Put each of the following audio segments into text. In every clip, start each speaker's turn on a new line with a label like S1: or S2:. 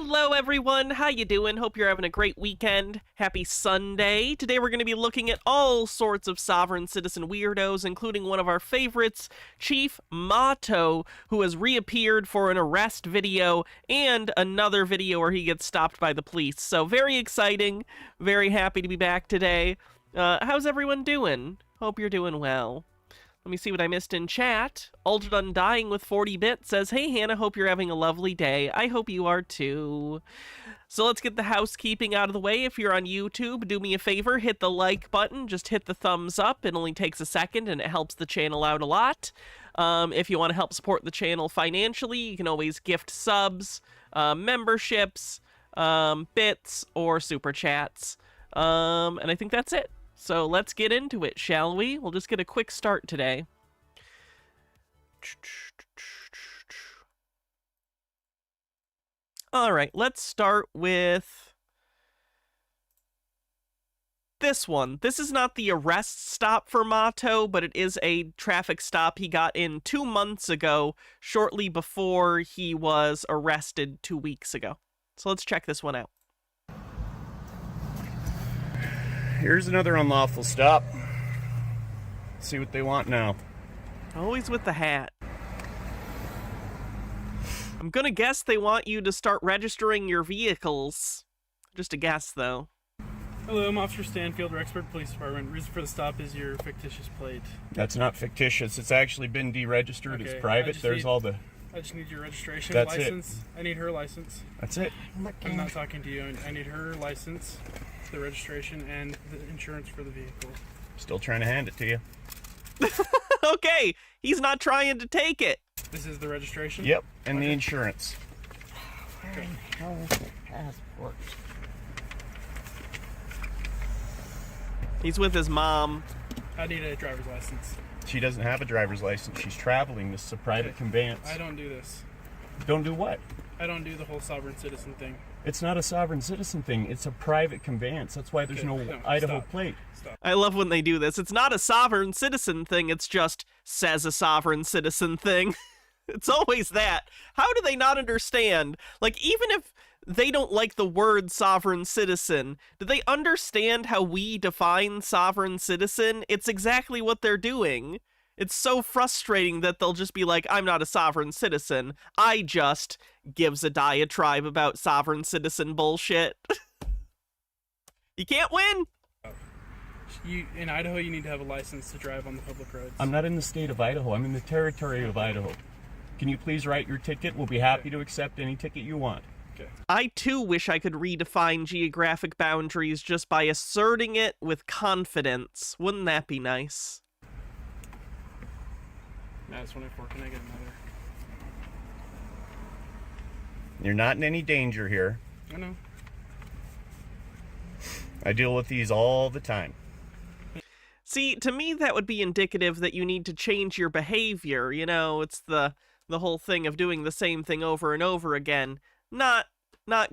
S1: Hello everyone, how you doing? Hope you're having a great weekend. Happy Sunday. Today we're going to be looking at all sorts of sovereign citizen weirdos, including one of our favorites, Chief Mahto, who has reappeared for an arrest video and another video where he gets stopped by the police. So very exciting, very happy to be back today. How's everyone doing? Hope you're doing well. Let me see what I missed in chat. Altered Undying with 40 bits says, "Hey Hannah, hope you're having a lovely day. I hope you are too." So let's get the housekeeping out of the way. If you're on YouTube, do me a favor, hit the like button. Just hit the thumbs up. It only takes a second and it helps the channel out a lot. If you want to help support the channel financially, you can always gift subs, memberships, bits, or super chats. And I think that's it. So let's get into it, shall we? We'll just get a quick start today. All right, let's start with this one. This is not the arrest stop for Mahto, but it is a traffic stop he got in 2 months ago, shortly before he was arrested 2 weeks ago. So let's check this one out.
S2: Here's another unlawful stop. See what they want now.
S1: Always with the hat. I'm gonna guess they want you to start registering your vehicles. Just a guess, though.
S3: Hello, I'm Officer Stanfield, Rexburg Police Department. Reason for the stop is your fictitious plate.
S2: That's not fictitious. It's actually been deregistered.
S3: Okay,
S2: It's private. There's all the...
S3: I just need your registration,
S2: That's
S3: license. I need her license.
S2: That's it.
S3: I'm not talking to you. I need her license, the registration, and the insurance for the vehicle.
S2: Still trying to hand it to you.
S1: Okay, he's not trying to take it.
S3: This is the registration?
S2: Yep, and
S3: Okay.
S2: the insurance.
S3: Okay.
S4: How is the passport?
S1: He's with his mom.
S3: I need a driver's license.
S2: She doesn't have a driver's license. She's traveling. This is a private conveyance.
S3: I don't do this.
S2: Don't do what?
S3: I don't do the whole sovereign citizen thing.
S2: It's not a sovereign citizen thing. It's a private conveyance. That's why there's
S3: Okay,
S2: no
S3: no,
S2: Idaho
S3: stop.
S2: plate.
S3: Stop.
S1: I love when they do this. It's not a sovereign citizen thing, it's just says a sovereign citizen thing. It's always that. How do they not understand? Like, even if they don't like the word sovereign citizen, do they understand how we define sovereign citizen? It's exactly what they're doing. It's so frustrating that they'll just be like, I'm not a sovereign citizen. I just gives a diatribe about sovereign citizen bullshit. You can't win.
S3: In Idaho, you need to have a license to drive on the public roads.
S2: I'm not in the state of Idaho. I'm in the territory of Idaho. Can you please write your ticket? We'll be happy to accept any ticket you want.
S3: Okay.
S1: I too wish I could redefine geographic boundaries just by asserting it with confidence. Wouldn't that be nice?
S3: That's 24. Can I get another?
S2: You're not in any danger here.
S3: I know.
S2: I deal with these all the time.
S1: See, to me that would be indicative that you need to change your behavior, you know, it's the whole thing of doing the same thing over and over again. Not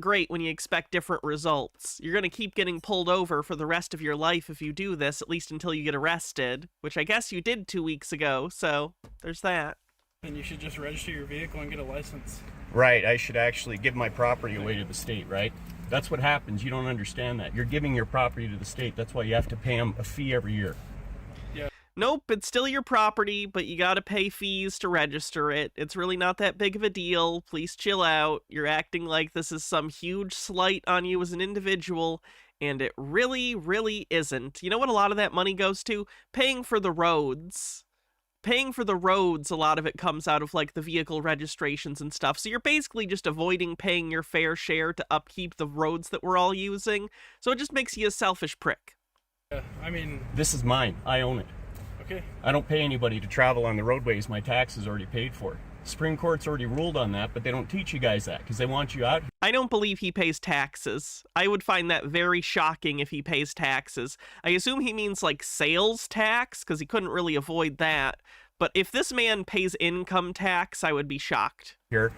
S1: great when you expect different results. You're gonna keep getting pulled over for the rest of your life if you do this, at least until you get arrested, which I guess you did 2 weeks ago, so there's that.
S3: And you should just register your vehicle and get a license.
S2: Right, I should actually give my property away to the state, right? That's what happens. You don't understand that. You're giving your property to the state. That's why you have to pay them a fee every year.
S1: Nope, it's still your property, but you gotta pay fees to register it. It's really not that big of a deal. Please chill out. You're acting like this is some huge slight on you as an individual, and it really, really isn't. You know what a lot of that money goes to? Paying for the roads. Paying for the roads, a lot of it comes out of, like, the vehicle registrations and stuff. So you're basically just avoiding paying your fair share to upkeep the roads that we're all using. So it just makes you a selfish prick.
S3: Yeah, I mean,
S2: This is mine. I own it.
S3: okay.
S2: I don't pay anybody to travel on the roadways. My tax is already paid for. Supreme Court's already ruled on that, but they don't teach you guys that because they want you out here.
S1: I don't believe he pays taxes. I would find that very shocking if he pays taxes. I assume he means like sales tax, because he couldn't really avoid that. But if this man pays income tax, I would be shocked.
S2: Here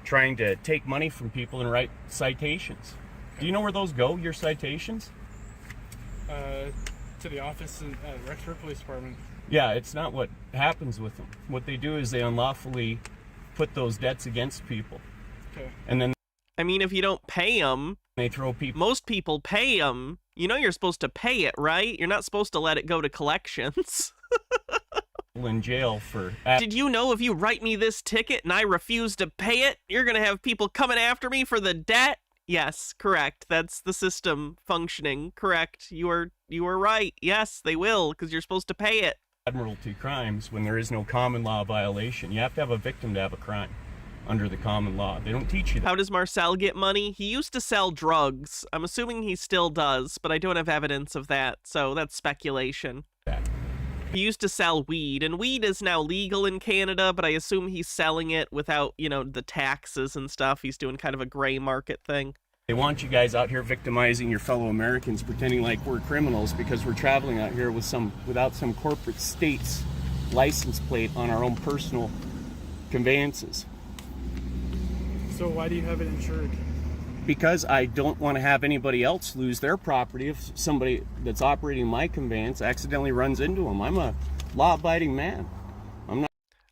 S2: trying to take money from people and write citations. Do you know where those go, your citations?
S3: To the office in Rexburg Police Department.
S2: Yeah, it's not what happens with them. What they do is they unlawfully put those debts against people.
S3: Okay.
S2: And then
S1: I mean, if you don't pay them,
S2: They throw people
S1: most people pay them. You know you're supposed to pay it, right? You're not supposed to let it go to collections.
S2: in jail for
S1: Did you know if you write me this ticket and I refuse to pay it, you're going to have people coming after me for the debt? Yes, correct. That's the system functioning. Correct. You are right. Yes, they will, because you're supposed to pay it.
S2: admiralty crimes when there is no common law violation. You have to have a victim to have a crime under the common law. They don't teach you that.
S1: How does Marcel get money? He used to sell drugs. I'm assuming he still does, but I don't have evidence of that, so that's speculation. He used to sell weed, and weed is now legal in Canada, but I assume he's selling it without, the taxes and stuff. He's doing kind of a gray market thing.
S2: They want you guys out here victimizing your fellow Americans, pretending like we're criminals because we're traveling out here without some corporate state's license plate on our own personal conveyances.
S3: So why do you have it insured?
S2: Because I don't want to have anybody else lose their property if somebody that's operating my conveyance accidentally runs into them. I'm a law-abiding man.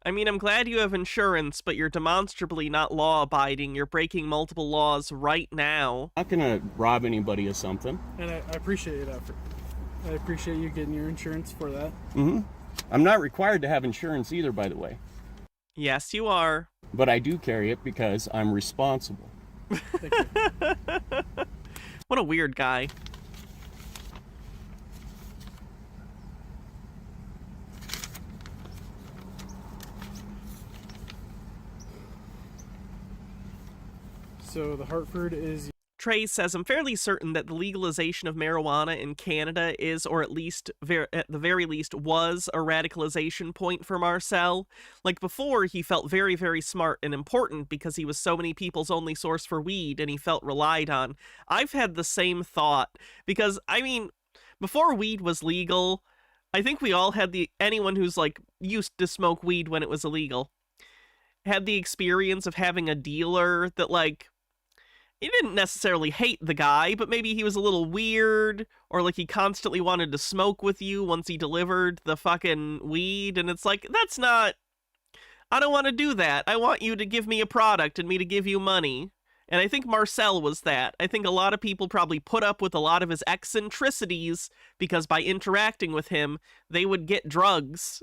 S1: I mean, I'm glad you have insurance, but you're demonstrably not law-abiding. You're breaking multiple laws right now.
S2: Not going to rob anybody of something.
S3: And I appreciate your effort. I appreciate you getting your insurance for that.
S2: Mm-hmm. I'm not required to have insurance either, by the way.
S1: Yes, you are.
S2: But I do carry it because I'm responsible.
S3: Thank you.
S1: What a weird guy.
S3: So the Hartford is...
S1: Trey says, I'm fairly certain that the legalization of marijuana in Canada is, or at least, at the very least, was a radicalization point for Marcel. Like before, he felt very, very smart and important because he was so many people's only source for weed and he felt relied on. I've had the same thought because, I mean, before weed was legal, I think we all had anyone who's like used to smoke weed when it was illegal had the experience of having a dealer that like, you didn't necessarily hate the guy, but maybe he was a little weird, or like he constantly wanted to smoke with you once he delivered the fucking weed, and it's like, I don't want to do that. I want you to give me a product and me to give you money. And I think Marcel was that. I think a lot of people probably put up with a lot of his eccentricities because by interacting with him, they would get drugs.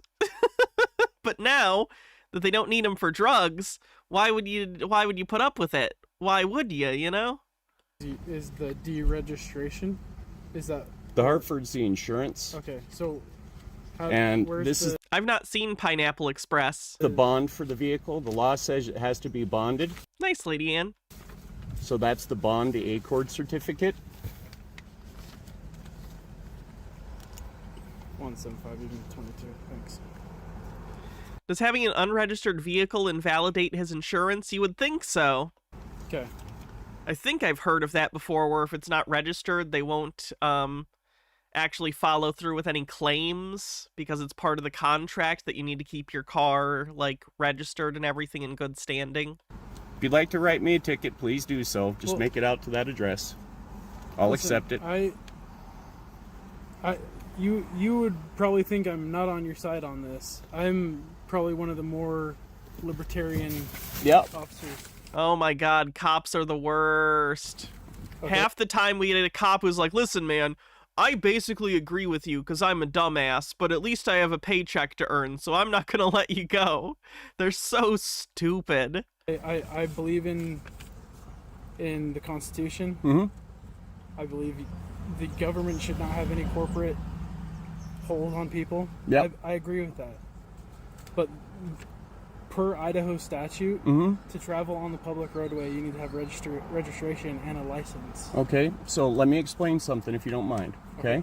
S1: But now that they don't need him for drugs, why would you put up with it? Why would you,
S3: Is the deregistration? Is that...
S2: The Hartford's the insurance.
S3: Okay, so...
S2: And this is
S1: I've not seen Pineapple Express.
S2: the bond for the vehicle. The law says it has to be bonded.
S1: Nice, Lady Ann.
S2: So that's the bond, the A-Cord certificate.
S3: 175, even 22, thanks.
S1: Does having an unregistered vehicle invalidate his insurance? You would think so.
S3: Okay.
S1: I think I've heard of that before, where if it's not registered, they won't actually follow through with any claims because it's part of the contract that you need to keep your car like registered and everything in good standing.
S2: If you'd like to write me a ticket, please do so. Just make it out to that address. I'll accept it.
S3: You would probably think I'm not on your side on this. I'm probably one of the more libertarian officers.
S1: Oh my god, cops are the worst.
S3: Okay.
S1: Half the time we get a cop who's like, listen, man, I basically agree with you because I'm a dumbass, but at least I have a paycheck to earn, so I'm not gonna let you go. They're so stupid.
S3: I believe in the Constitution.
S2: Mm-hmm.
S3: I believe the government should not have any corporate hold on people.
S2: Yep.
S3: I agree with that. But per Idaho statute, to travel on the public roadway, you need to have registration and a license.
S2: Okay, so let me explain something if you don't mind, okay?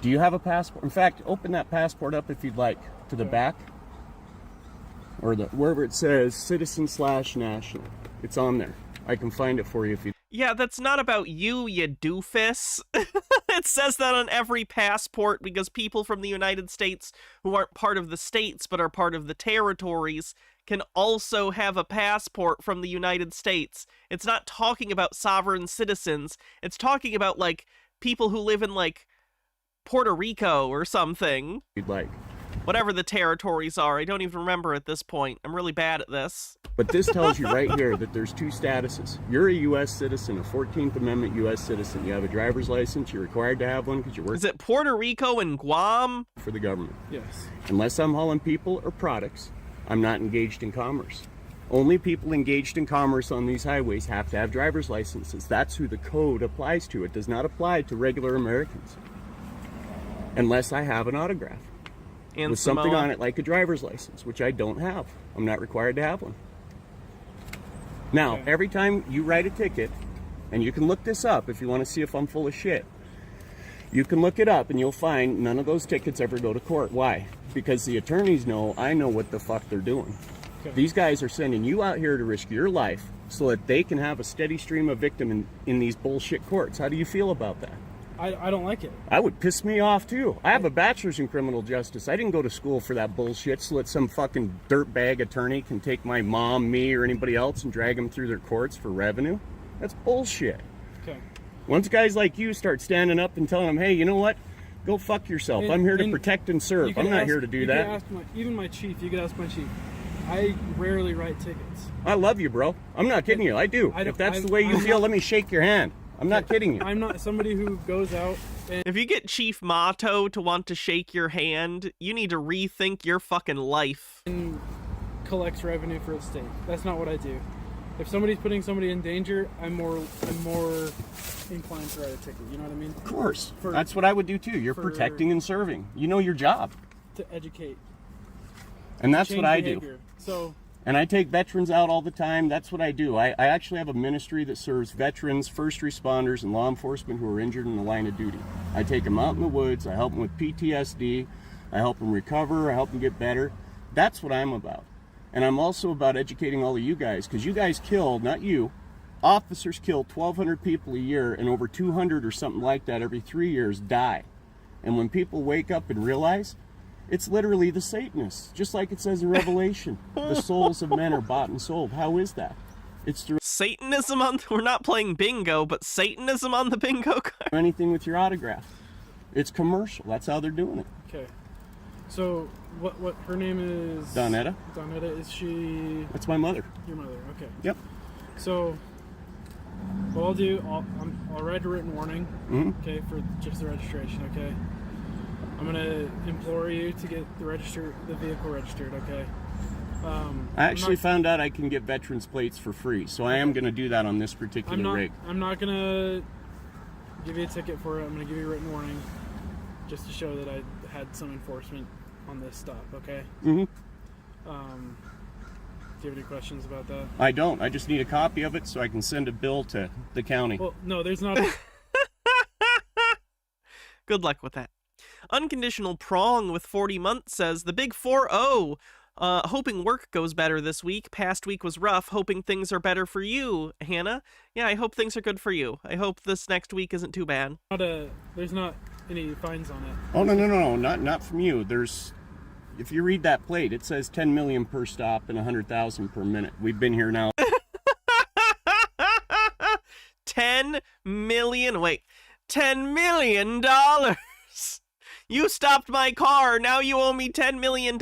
S2: Do you have a passport? In fact, open that passport up if you'd like, to the back. Or wherever it says citizen/national. It's on there. I can find it for you if you...
S1: Yeah, that's not about you, you doofus. It says that on every passport because people from the United States who aren't part of the states but are part of the territories can also have a passport from the United States. It's not talking about sovereign citizens. It's talking about, like, people who live in, like, Puerto Rico or something.
S2: You'd like.
S1: whatever the territories are. I don't even remember at this point. I'm really bad at this.
S2: But this tells you right here that there's two statuses. You're a U.S. citizen, a 14th Amendment U.S. citizen. You have a driver's license. You're required to have one because you work
S1: Is it Puerto Rico and Guam?
S2: for the government.
S3: Yes.
S2: Unless I'm hauling people or products, I'm not engaged in commerce. Only people engaged in commerce on these highways have to have driver's licenses. That's who the code applies to. It does not apply to regular Americans. Unless I have an autograph
S1: And
S2: with something
S1: Samoa?
S2: on it like a driver's license, which I don't have. I'm not required to have one. Now,
S3: Okay.
S2: every time you write a ticket, and you can look this up if you want to see if I'm full of shit, you can look it up and you'll find none of those tickets ever go to court. Why? Because the attorneys know I know what the fuck they're doing.
S3: Okay.
S2: These guys are sending you out here to risk your life so that they can have a steady stream of victim in these bullshit courts. How do you feel about that?
S3: I don't like it.
S2: I would piss me off too. I have a bachelor's in criminal justice. I didn't go to school for that bullshit so that some fucking dirtbag attorney can take my mom, me, or anybody else and drag them through their courts for revenue. That's bullshit.
S3: Okay.
S2: Once guys like you start standing up and telling them, hey, you know what? Go fuck yourself. I'm here to protect and
S3: You
S2: serve.
S3: can
S2: I'm not
S3: ask-
S2: here to do
S3: you
S2: that.
S3: can ask even my chief. You could ask my chief. I rarely write tickets.
S2: I love you, bro. I'm not kidding you. I do.
S3: I don't-
S2: If that's
S3: I'm-
S2: the way you
S3: I'm
S2: feel,
S3: not-
S2: let me shake your hand. I'm not kidding you.
S3: I'm not somebody who goes out and
S1: If you get Chief Mahto to want to shake your hand, you need to rethink your fucking life.
S3: collects revenue for the state. That's not what I do. If somebody's putting somebody in danger, I'm more inclined to write a ticket. You know what I mean?
S2: Of course.
S3: For-
S2: That's what I would do too. You're
S3: for-
S2: protecting and serving. You know your job.
S3: To educate.
S2: And that's
S3: change
S2: what I
S3: behavior.
S2: do.
S3: So
S2: And I take veterans out all the time. That's what I do. I actually have a ministry that serves veterans, first responders, and law enforcement who are injured in the line of duty. I take them out in the woods. I help them with PTSD. I help them recover. I help them get better. That's what I'm about. And I'm also about educating all of you guys, because you guys kill, not you, officers kill 1,200 people a year, and over 200 or something like that every 3 years die. And when people wake up and realize, it's literally the Satanists, just like it says in Revelation. The souls of men are bought and sold. How is that? It's through
S1: Satanism on... We're not playing bingo, but Satanism on the bingo card.
S2: anything with your autograph. It's commercial. That's how they're doing it.
S3: okay. So what her name is?
S2: Donetta?
S3: Donetta, is she
S2: That's my mother.
S3: your mother? Okay.
S2: Yep.
S3: So what I'll do, I'll write a written warning.
S2: Mhm.
S3: Okay, for just the registration. Okay. I'm gonna implore you to get the vehicle registered. Okay.
S2: I actually found out I can get veterans plates for free, so I am going to do that on this particular rig.
S3: I'm not gonna give you a ticket for it. I'm gonna give you a written warning, just to show that I had some enforcement on this stop. Okay.
S2: Mhm.
S3: Do you have any questions about that?
S2: I don't. I just need a copy of it so I can send a bill to the county.
S3: Well, no, there's not.
S1: Good luck with that. Unconditional Prong with 40 months says, the big 4-0. Hoping work goes better this week. Past week was rough. Hoping things are better for you, Hannah. Yeah, I hope things are good for you. I hope this next week isn't too bad.
S3: There's not any fines on it.
S2: Oh, no. Not from you. If you read that plate, it says 10 million per stop and 100,000 per minute. We've been here now.
S1: 10 million. Wait, $10 million. You stopped my car. Now you owe me $10 million.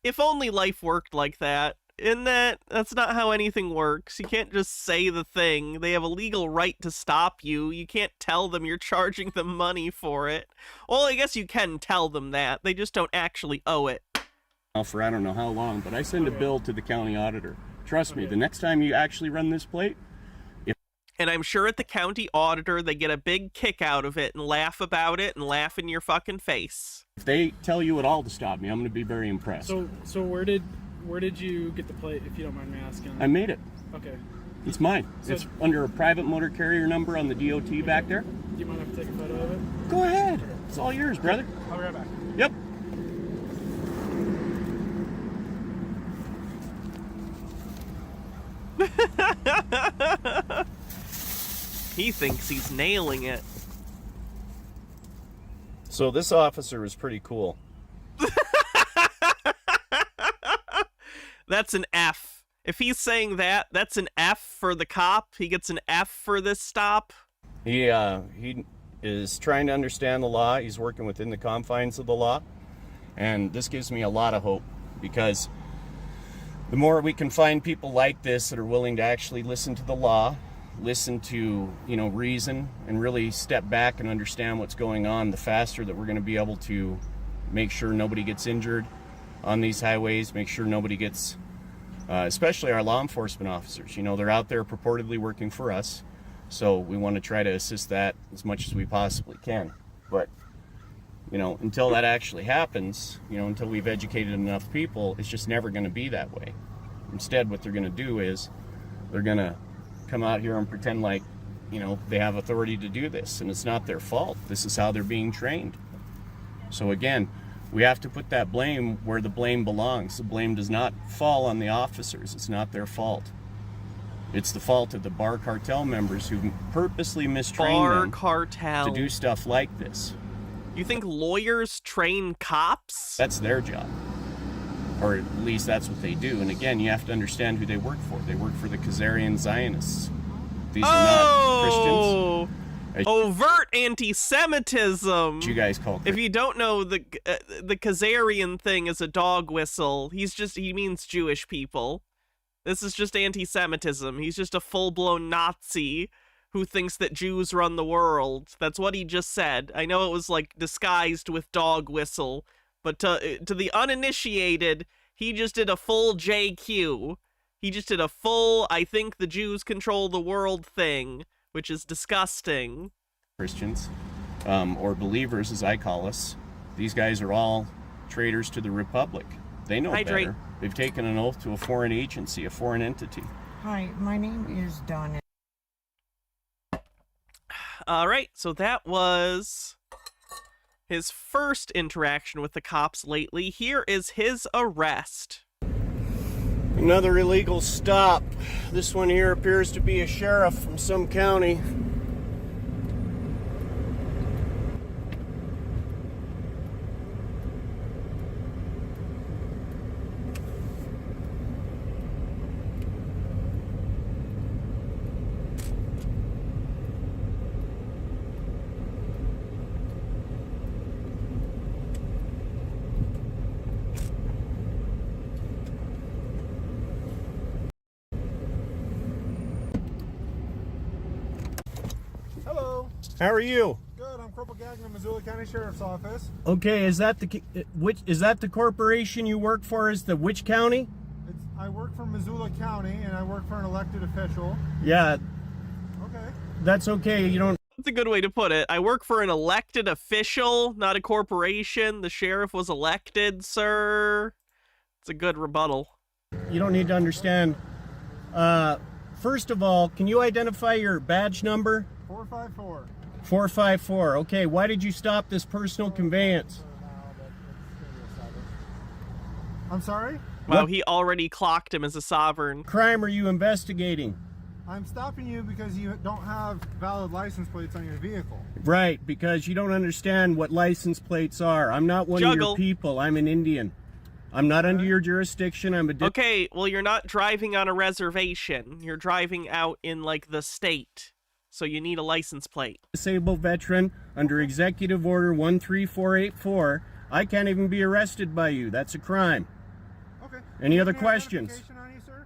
S1: If only life worked like that. That's not how anything works. You can't just say the thing. They have a legal right to stop you. You can't tell them you're charging them money for it. Well, I guess you can tell them that. They just don't actually owe it.
S2: For I don't know how long, but I send a bill to the county auditor. Trust me,
S3: Okay.
S2: the next time you actually run this plate,
S1: And I'm sure at the county auditor, they get a big kick out of it and laugh about it and laugh in your fucking face.
S2: if they tell you at all to stop me, I'm going to be very impressed.
S3: So where did you get the plate, if you don't mind me asking?
S2: I made it.
S3: Okay.
S2: It's mine.
S3: So-
S2: It's under a private motor carrier number on the DOT back there.
S3: Do you mind if I take a photo of it?
S2: Go ahead. It's all yours, brother.
S3: I'll be right back.
S2: Yep.
S1: He thinks he's nailing it.
S2: So this officer is pretty cool.
S1: That's an F. If he's saying that, that's an F for the cop. He gets an F for this stop.
S2: He is trying to understand the law. He's working within the confines of the law. And this gives me a lot of hope, because the more we can find people like this that are willing to actually listen to the law, listen to, reason, and really step back and understand what's going on, the faster that we're going to be able to make sure nobody gets injured on these highways, make sure nobody gets, especially our law enforcement officers. They're out there purportedly working for us, so we want to try to assist that as much as we possibly can. But, until that actually happens, until we've educated enough people, it's just never going to be that way. Instead, what they're going to do is they're going to come out here and pretend like, they have authority to do this, and it's not their fault. This is how they're being trained. So again, we have to put that blame where the blame belongs. The blame does not fall on the officers. It's not their fault. It's the fault of the bar cartel members who purposely mistrain them to do stuff like this.
S1: You think lawyers train cops?
S2: That's their job. Or at least that's what they do. And again, you have to understand who they work for. They work for the Khazarian Zionists. These are not Christians.
S1: Overt anti-Semitism.
S2: What you guys call Christians.
S1: If you don't know, the Khazarian thing is a dog whistle. He means Jewish people. This is just anti-Semitism. He's just a full-blown Nazi who thinks that Jews run the world. That's what he just said. I know it was disguised with dog whistle, but to the uninitiated, he just did a full JQ. He just did a full, I think the Jews control the world thing, which is disgusting.
S2: Christians, or believers as I call us, these guys are all traitors to the Republic. They know better. They've taken an oath to a foreign agency, a foreign entity.
S4: Hi, my name is Donna.
S1: All right, so that was his first interaction with the cops lately. Here is his arrest.
S2: Another illegal stop. This one here appears to be a sheriff from some county. How are you?
S5: Good. I'm Corporal Gagnon, Missoula County Sheriff's Office.
S2: Okay, is that the corporation you work for? Is the which county?
S5: I work for Missoula County, and I work for an elected official.
S2: Yeah.
S5: Okay.
S2: That's okay. You don't.
S1: That's a good way to put it. I work for an elected official, not a corporation. The sheriff was elected, sir. It's a good rebuttal.
S2: You don't need to understand. First of all, can you identify your badge number?
S5: 454.
S2: 454. Okay, why did you stop this personal conveyance?
S5: I'm sorry?
S1: Wow, he already clocked him as a sovereign.
S2: Crime are you investigating?
S5: I'm stopping you because you don't have valid license plates on your vehicle.
S2: Right, because you don't understand what license plates are. I'm not one of your people. I'm an Indian. I'm not under your jurisdiction. I'm a...
S1: Okay, well, you're not driving on a reservation. You're driving out in, the state. So you need a license plate.
S2: Disabled veteran under Executive Order 13484. I can't even be arrested by you. That's a crime.
S5: Okay.
S2: Any other questions?
S5: Identification on you, sir?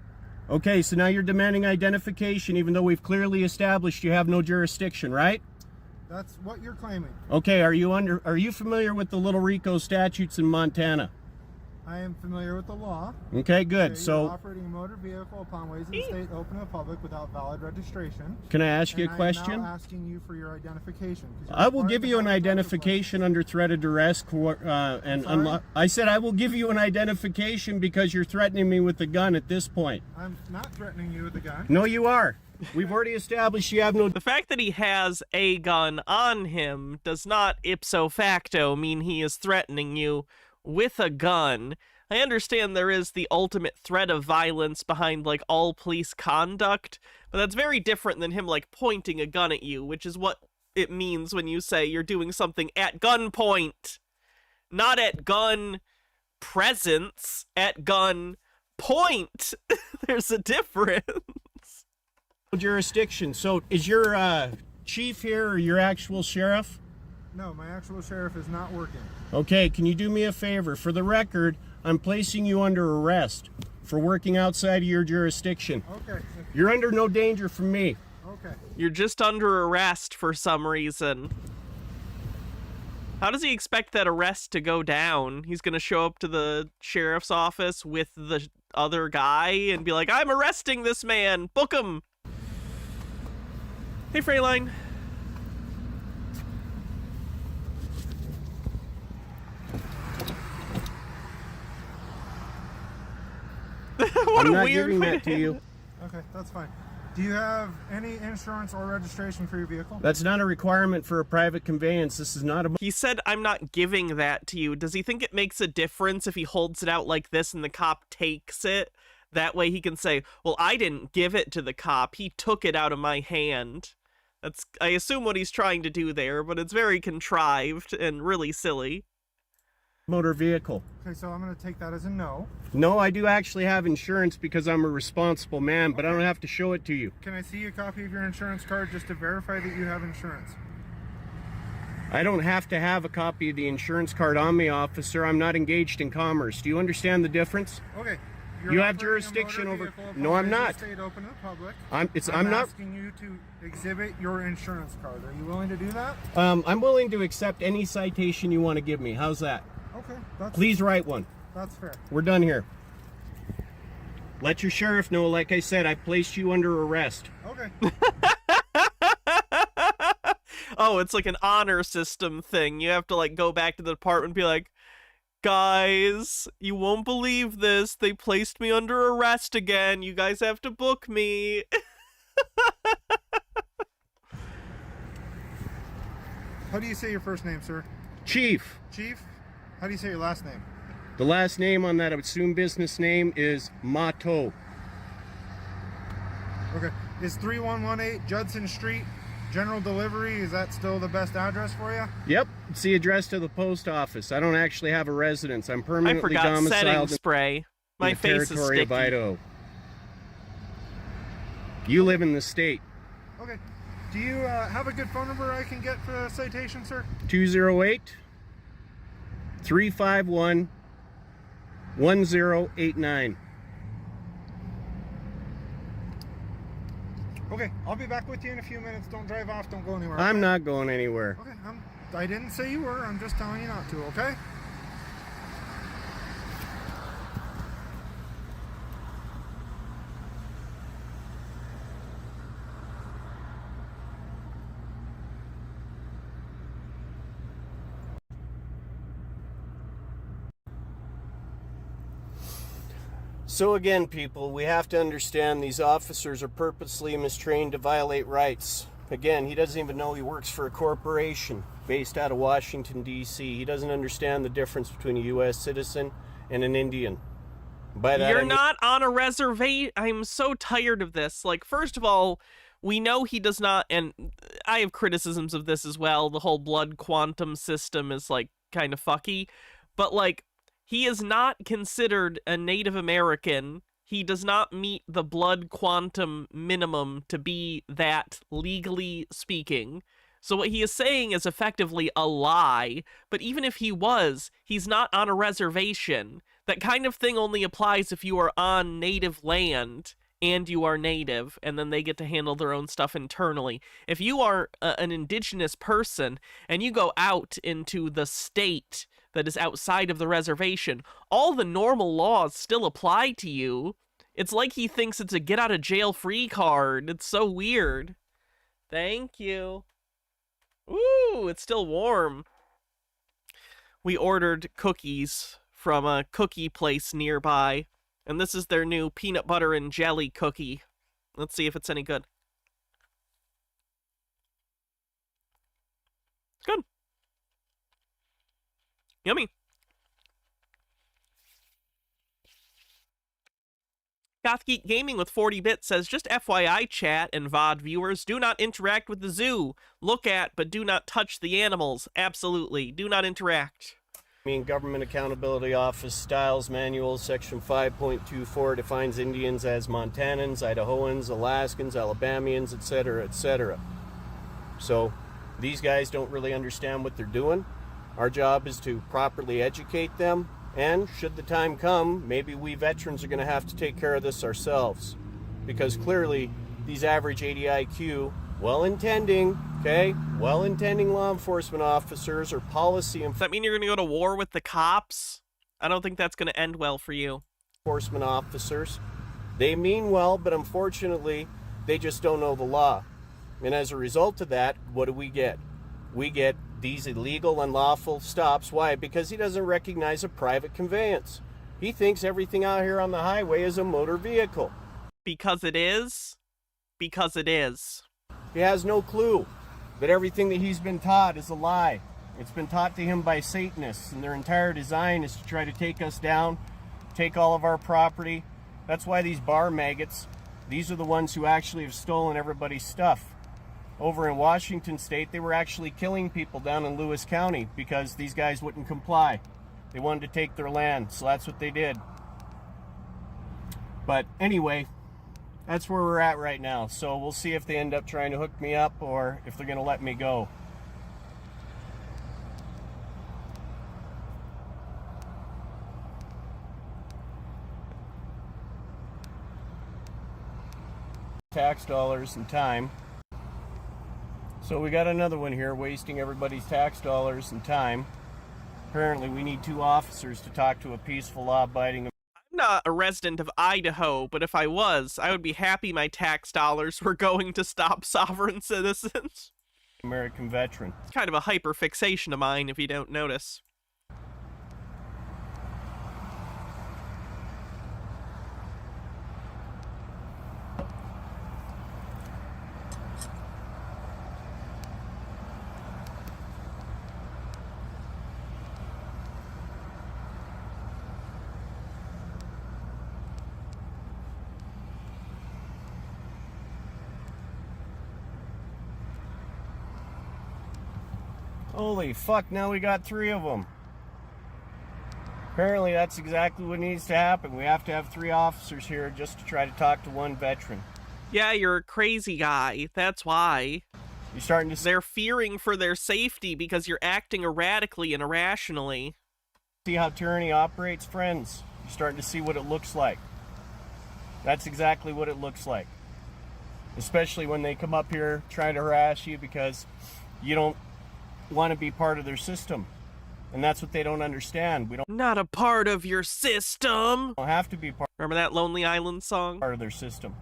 S2: Okay, so now you're demanding identification, even though we've clearly established you have no jurisdiction, right?
S5: That's what you're claiming.
S2: Okay, are you familiar with the Little Rico statutes in Montana?
S5: I am familiar with the law.
S2: Okay, good.
S5: Okay,
S2: so
S5: you're operating a motor vehicle upon ways of the state open to the public without valid registration.
S2: Can I ask you a question?
S5: I'm now asking you for your identification.
S2: I will give you an identification under threat of duress. I said I will give you an identification because you're threatening me with a gun at this point.
S5: I'm not threatening you with a gun.
S2: No, you are. We've already established you have no...
S1: The fact that he has a gun on him does not ipso facto mean he is threatening you with a gun. I understand there is the ultimate threat of violence behind, all police conduct, but that's very different than him, pointing a gun at you, which is what it means when you say you're doing something at gunpoint. Not at gun presence, at gun point. There's a difference.
S2: Jurisdiction. So is your chief here or your actual sheriff?
S5: No, my actual sheriff is not working.
S2: Okay, can you do me a favor? For the record, I'm placing you under arrest for working outside of your jurisdiction.
S5: Okay.
S2: You're under no danger from me.
S5: Okay.
S1: You're just under arrest for some reason. How does he expect that arrest to go down? He's gonna show up to the sheriff's office with the other guy and be like, I'm arresting this man! Book him! Hey, Freyline. What
S2: I'm
S1: a
S2: not
S1: weird
S2: giving
S1: way
S2: that to you.
S5: Okay, that's fine. Do you have any insurance or registration for your vehicle?
S2: That's not a requirement for a private conveyance. This is not a...
S1: He said, I'm not giving that to you. Does he think it makes a difference if he holds it out like this and the cop takes it? That way he can say, well, I didn't give it to the cop. He took it out of my hand. That's, I assume, what he's trying to do there, but it's very contrived and really silly.
S2: motor vehicle.
S5: Okay, so I'm going to take that as a no.
S2: No, I do actually have insurance because I'm a responsible man, but I don't have to show it to you.
S5: Can I see a copy of your insurance card just to verify that you have insurance?
S2: I don't have to have a copy of the insurance card on me, officer. I'm not engaged in commerce. Do you understand the difference?
S5: Okay.
S2: You have jurisdiction over... No, I'm not.
S5: Stayed open to the public.
S2: I'm not
S5: asking you to exhibit your insurance card. Are you willing to do that?
S2: I'm willing to accept any citation you want to give me. How's that?
S5: Okay. That's,
S2: Please write one.
S5: That's fair.
S2: We're done here. Let your sheriff know, like I said, I placed you under arrest.
S5: Okay.
S1: Oh, it's like an honor system thing. You have to like go back to the department and be like, guys, you won't believe this. They placed me under arrest again. You guys have to book me.
S5: How do you say your first name, sir?
S2: Chief.
S5: Chief? How do you say your last name?
S2: The last name on that assumed business name is Mahto.
S5: Okay. Is 3118 Judson Street general delivery? Is that still the best address for you?
S2: Yep, it's the address to the post office. I don't actually have a residence. I'm
S1: I
S2: permanently
S1: forgot setting
S2: domiciled
S1: spray. My
S2: in the
S1: face is
S2: territory of
S1: sticky.
S2: Idaho. You live in the state.
S5: Okay. Do you have a good phone number I can get for the citation, sir?
S2: 208-351-1089.
S5: Okay, I'll be back with you in a few minutes. Don't drive off. Don't go anywhere.
S2: I'm not going anywhere.
S5: Okay, I didn't say you were. I'm just telling you not to, okay?
S2: So again, people, we have to understand these officers are purposely mistrained to violate rights. Again, he doesn't even know he works for a corporation based out of Washington, D.C. He doesn't understand the difference between a U.S. citizen and an Indian. By that,
S1: You're
S2: I mean,
S1: not on a reservation. I'm so tired of this. Like, first of all, we know he does not, and I have criticisms of this as well. The whole blood quantum system is, like, kind of fucky. But, like, he is not considered a Native American. He does not meet the blood quantum minimum to be that, legally speaking. So what he is saying is effectively a lie, but even if he was, he's not on a reservation. That kind of thing only applies if you are on native land and you are native, and then they get to handle their own stuff internally. If you are an indigenous person and you go out into the state that is outside of the reservation, all the normal laws still apply to you. It's like he thinks it's a get-out-of-jail-free card. It's so weird. Thank you. Ooh, it's still warm. We ordered cookies from a cookie place nearby, and this is their new peanut butter and jelly cookie. Let's see if it's any good. Good. Yummy. Goth Geek Gaming with 40 bits says, just FYI, chat and VOD viewers, do not interact with the zoo. Look at, but do not touch the animals. Absolutely. Do not interact.
S2: Government Accountability Office Styles Manual, Section 5.24 defines Indians as Montanans, Idahoans, Alaskans, Alabamians, etc., etc. So, These guys don't really understand what they're doing. Our job is to properly educate them, and should the time come, maybe we veterans are going to have to take care of this ourselves. Because clearly, these average 80 IQ, well-intending law enforcement officers or policy
S1: Does that mean you're going to go to war with the cops? I don't think that's going to end well for you.
S2: enforcement officers, they mean well, but unfortunately, they just don't know the law. And as a result of that, what do we get? We get these illegal, unlawful stops. Why? Because he doesn't recognize a private conveyance. He thinks everything out here on the highway is a motor vehicle.
S1: Because it is? Because it is.
S2: He has no clue that everything that he's been taught is a lie. It's been taught to him by Satanists, and their entire design is to try to take us down, take all of our property. That's why these bar maggots, these are the ones who actually have stolen everybody's stuff. Over in Washington State, they were actually killing people down in Lewis County because these guys wouldn't comply. They wanted to take their land, so that's what they did. But anyway, that's where we're at right now. So we'll see if they end up trying to hook me up or if they're going to let me go. Tax dollars and time. So we got another one here wasting everybody's tax dollars and time. Apparently we need 2 officers to talk to a peaceful, law-abiding.
S1: I'm not a resident of Idaho, but if I was, I would be happy my tax dollars were going to stop sovereign citizens.
S2: American veteran.
S1: It's kind of a hyperfixation of mine if you don't notice.
S2: Holy fuck, now we got 3 of them. Apparently that's exactly what needs to happen. We have to have 3 officers here just to try to talk to 1 veteran.
S1: Yeah, you're a crazy guy. That's why.
S2: You're starting to
S1: They're fearing for their safety because you're acting erratically and irrationally.
S2: see how tyranny operates, friends. You're starting to see what it looks like. That's exactly what it looks like. Especially when they come up here trying to harass you because you don't want to be part of their system. And that's what they don't understand. We don't
S1: Not a part of your system.
S2: have to be
S1: Remember that Lonely Island song?
S2: part of their system.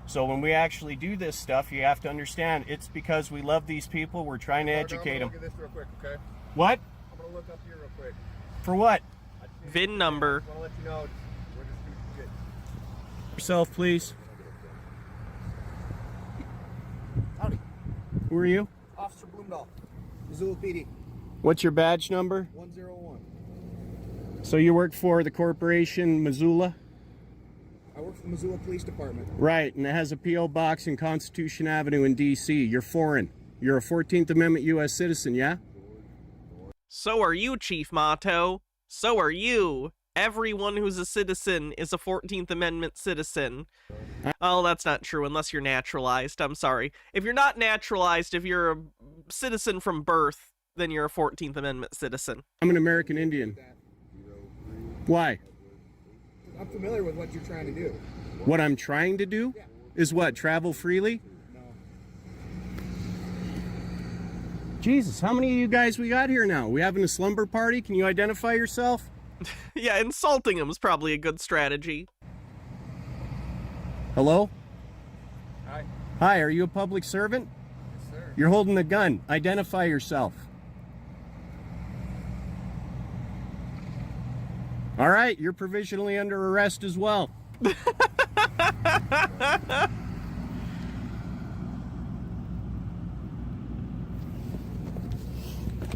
S2: So when we actually do this stuff, you have to understand it's because we love these people. We're trying to educate them.
S5: Look at this real quick, okay?
S2: What?
S5: I'm gonna look up here real quick.
S2: For what?
S1: VIN number.
S5: I wanna let you know we're just gonna get.
S2: Yourself, please.
S5: Howdy,
S2: Who are you?
S5: Officer Bloomdahl, Missoula PD,
S2: What's your badge number?
S5: 101.
S2: So you work for the corporation Missoula?
S5: I work for the Missoula Police Department.
S2: Right, and it has a P.O. box in Constitution Avenue in D.C. You're foreign. You're a 14th Amendment U.S. citizen, yeah?
S1: So are you, Chief Mahto. So are you. Everyone who's a citizen is a 14th Amendment citizen. Oh, that's not true unless you're naturalized. I'm sorry. If you're not naturalized, if you're a citizen from birth, then you're a 14th Amendment citizen.
S2: I'm an American Indian. Why?
S5: I'm familiar with what you're trying to do.
S2: What I'm trying to do is what? Travel freely?
S5: No.
S2: Jesus, how many of you guys we got here now? We having a slumber party? Can you identify yourself?
S1: Yeah, insulting him is probably a good strategy.
S2: Hello?
S5: Hi.
S2: Hi, are you a public servant?
S5: Yes, sir.
S2: You're holding a gun. Identify yourself. All right, you're provisionally under arrest as well.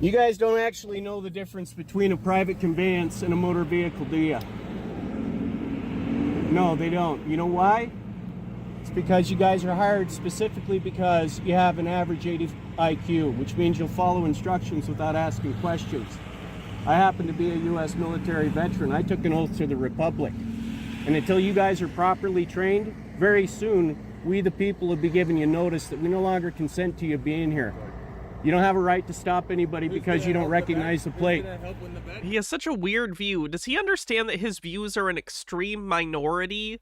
S2: You guys don't actually know the difference between a private conveyance and a motor vehicle, do you? No, they don't. You know why? It's because you guys are hired specifically because you have an average 80 IQ, which means you'll follow instructions without asking questions. I happen to be a U.S. military veteran. I took an oath to the Republic. And until you guys are properly trained, very soon, we the people will be giving you notice that we no longer consent to you being here. You don't have a right to stop anybody because you don't recognize the plate.
S1: He has such a weird view. Does he understand that his views are an extreme minority?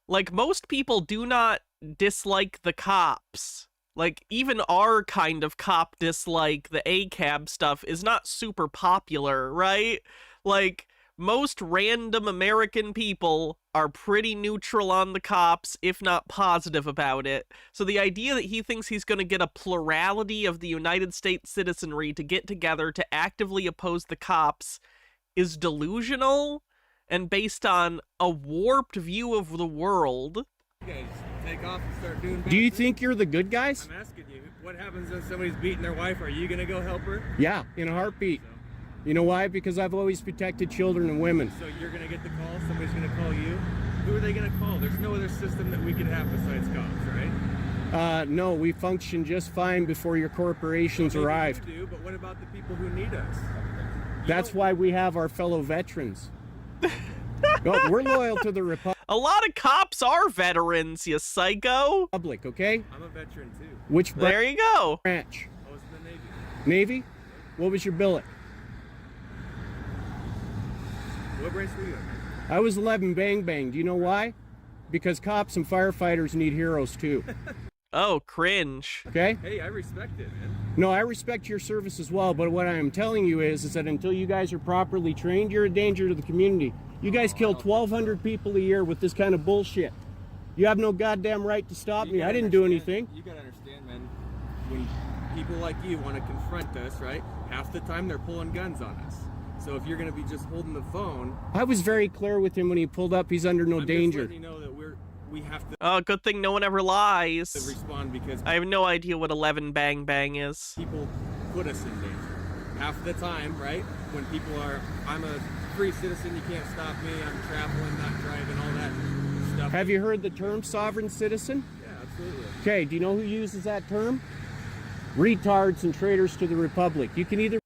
S1: Like, most people do not dislike the cops. Like, even our kind of cop dislike, the ACAB stuff, is not super popular, right? Like, most random American people are pretty neutral on the cops, if not positive about it. So the idea that he thinks he's going to get a plurality of the United States citizenry to get together to actively oppose the cops is delusional and based on a warped view of the world.
S6: You guys take off and start doing bad
S2: Do you
S6: things?
S2: think you're the good guys?
S6: I'm asking you, what happens when somebody's beating their wife? Are you gonna go help her?
S2: Yeah, in a heartbeat. You know why? Because I've always protected children and women.
S6: So you're gonna get the call, somebody's gonna call you? Who are they gonna call? There's no other system that we could have besides cops, right?
S2: No, we function just fine before your corporations
S6: Maybe
S2: arrived.
S6: You do, but what about the people who need us?
S2: That's why we have our fellow veterans. No, we're loyal to the
S1: A lot of cops are veterans, you psycho.
S2: Republic, okay?
S6: I'm a veteran too.
S2: Which
S1: There you go.
S2: branch?
S6: I was in the Navy.
S2: Navy? What was your billet?
S6: What branch were you in?
S2: I was 11 bang bang. Do you know why? Because cops and firefighters need heroes too.
S1: Oh, cringe.
S2: Okay?
S6: Hey, I respect it, man.
S2: No, I respect your service as well, but what I am telling you is that until you guys are properly trained, you're a danger to the community. You guys kill 1,200 people a year with this kind of bullshit. You have no goddamn right to stop me. I didn't do anything.
S6: You gotta understand, man, when people like you want to confront us, right? Half the time they're pulling guns on us. So if you're gonna be just holding the phone,
S2: I was very clear with him when he pulled up. He's under no
S6: I'm
S2: danger.
S6: just letting you know that we have to
S1: Oh, good thing no one ever lies.
S6: respond because
S1: I have no idea what 11 bang bang is.
S6: people put us in danger. Half the time, right? When people are, I'm a free citizen, you can't stop me, I'm traveling, not driving, all that stuff.
S2: Have you heard the term sovereign citizen?
S6: Yeah, absolutely.
S2: Okay, do you know who uses that term? Retards and traitors to the Republic. You can either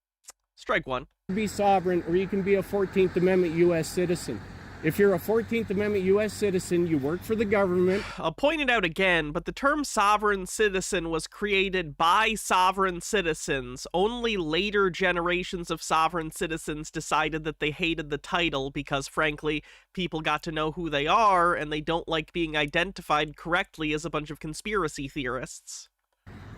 S1: Strike one.
S2: be sovereign or you can be a 14th Amendment U.S. citizen. If you're a 14th Amendment U.S. citizen, you work for the government.
S1: I'll point it out again, but the term sovereign citizen was created by sovereign citizens. Only later generations of sovereign citizens decided that they hated the title because, frankly, people got to know who they are and they don't like being identified correctly as a bunch of conspiracy theorists.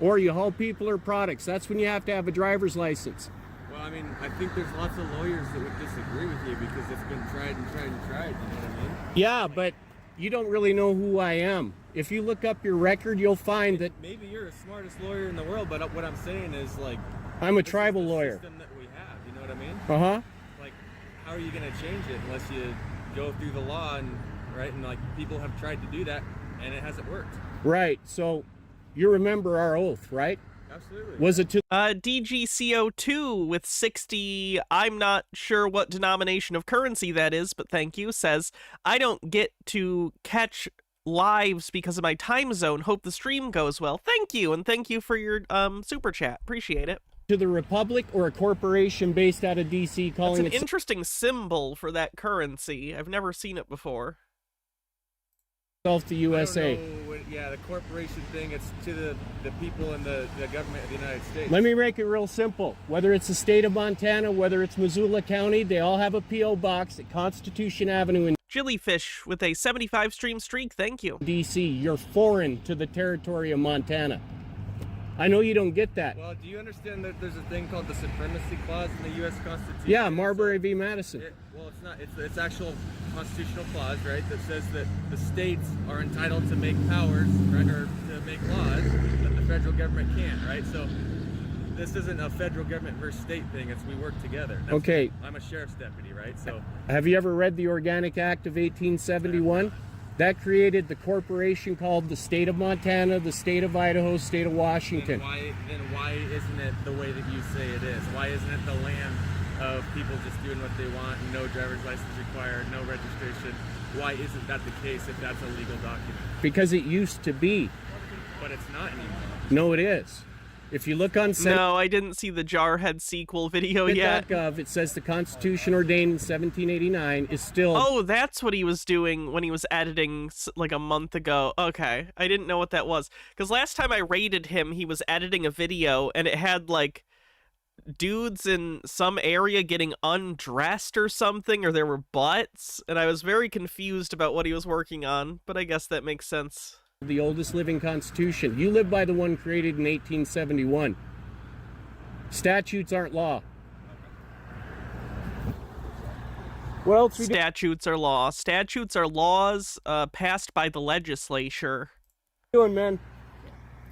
S2: Or you haul people or products. That's when you have to have a driver's license.
S6: Well, I mean, I think there's lots of lawyers that would disagree with you because it's been tried and tried and tried, you know what I mean?
S2: Yeah, but you don't really know who I am. If you look up your record, you'll find that
S6: Maybe you're the smartest lawyer in the world, but what I'm saying is, like,
S2: I'm a
S6: this is
S2: tribal
S6: the
S2: lawyer.
S6: system that we have, you know what I mean?
S2: Uh-huh.
S6: Like, how are you going to change it unless you go through the law and, right, and, like, people have tried to do that, and it hasn't worked.
S2: Right, so you remember our oath, right?
S6: Absolutely.
S2: Was it to
S1: DGCO2 with 60, I'm not sure what denomination of currency that is, but thank you, says, I don't get to catch lives because of my time zone. Hope the stream goes well. Thank you, and thank you for your super chat. Appreciate it.
S2: to the Republic or a corporation based out of DC
S1: That's
S2: calling
S1: an
S2: itself
S1: interesting symbol for that currency. I've never seen it before.
S2: the USA?
S6: I don't know, yeah, the corporation thing, it's to the people and the government of the United States.
S2: Let me make it real simple. Whether it's the state of Montana, whether it's Missoula County, they all have a P.O. box at Constitution Avenue in
S1: Jillyfish with a 75 stream streak. Thank you.
S2: DC. You're foreign to the territory of Montana. I know you don't get that.
S6: Well, do you understand that there's a thing called the Supremacy Clause in the U.S. Constitution?
S2: Yeah, Marbury v. Madison.
S6: Well, it's not. It's actual constitutional clause, right? That says that the states are entitled to make powers, right, or to make laws that the federal government can't, right? So this isn't a federal government versus state thing. It's we work together. That's
S2: Okay.
S6: I'm a sheriff's deputy, right? So
S2: Have you ever read the Organic Act of 1871? That created the corporation called the state of Montana, the state of Idaho, state of Washington.
S6: then why isn't it the way that you say it is? Why isn't it the land of people just doing what they want, no driver's license required, no registration? Why isn't that the case if that's a legal document?
S2: Because it used to be.
S6: But it's not anymore.
S2: No, it is. If you look on
S1: No, I didn't see the Jarhead sequel video yet.
S2: Senate.gov, it says the Constitution ordained in 1789 is still...
S1: Oh, that's what he was doing when he was editing like a month ago. Okay, I didn't know what that was. Because last time I rated him, he was editing a video, and it had, like, dudes in some area getting undressed or something, or there were butts, and I was very confused about what he was working on, but I guess that makes sense.
S2: The oldest living constitution. You live by the one created in 1871. Statutes aren't law. Well,
S1: Statutes are law. Statutes are laws passed by the legislature.
S2: What are you doing, man?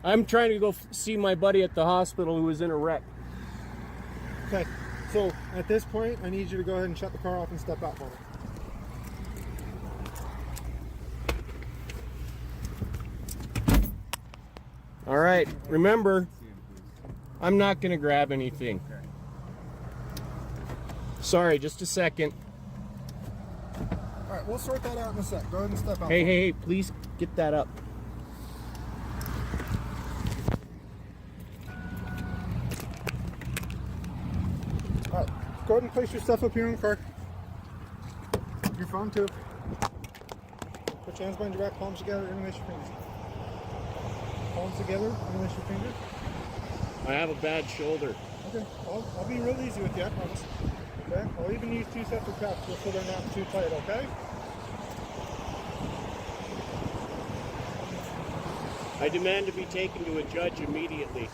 S2: I'm trying to go see my buddy at the hospital who was in a wreck.
S5: Okay, so at this point, I need you to go ahead and shut the car off and step out for me.
S2: All right, remember, I'm not going to grab anything. Sorry, just a second.
S5: All right, we'll sort that out in a sec. Go ahead and step out.
S2: Hey, please get that up.
S5: All right, go ahead and place your stuff up here in the car. Your phone too. Put your hands behind your back, palms together, interlace your fingers. Palms together, interlace your fingers.
S2: I have a bad shoulder.
S5: Okay, I'll be real easy with you, I promise. Okay, I'll even use 2 separate cups just so they're not too tight, okay?
S2: I demand to be taken to a judge immediately.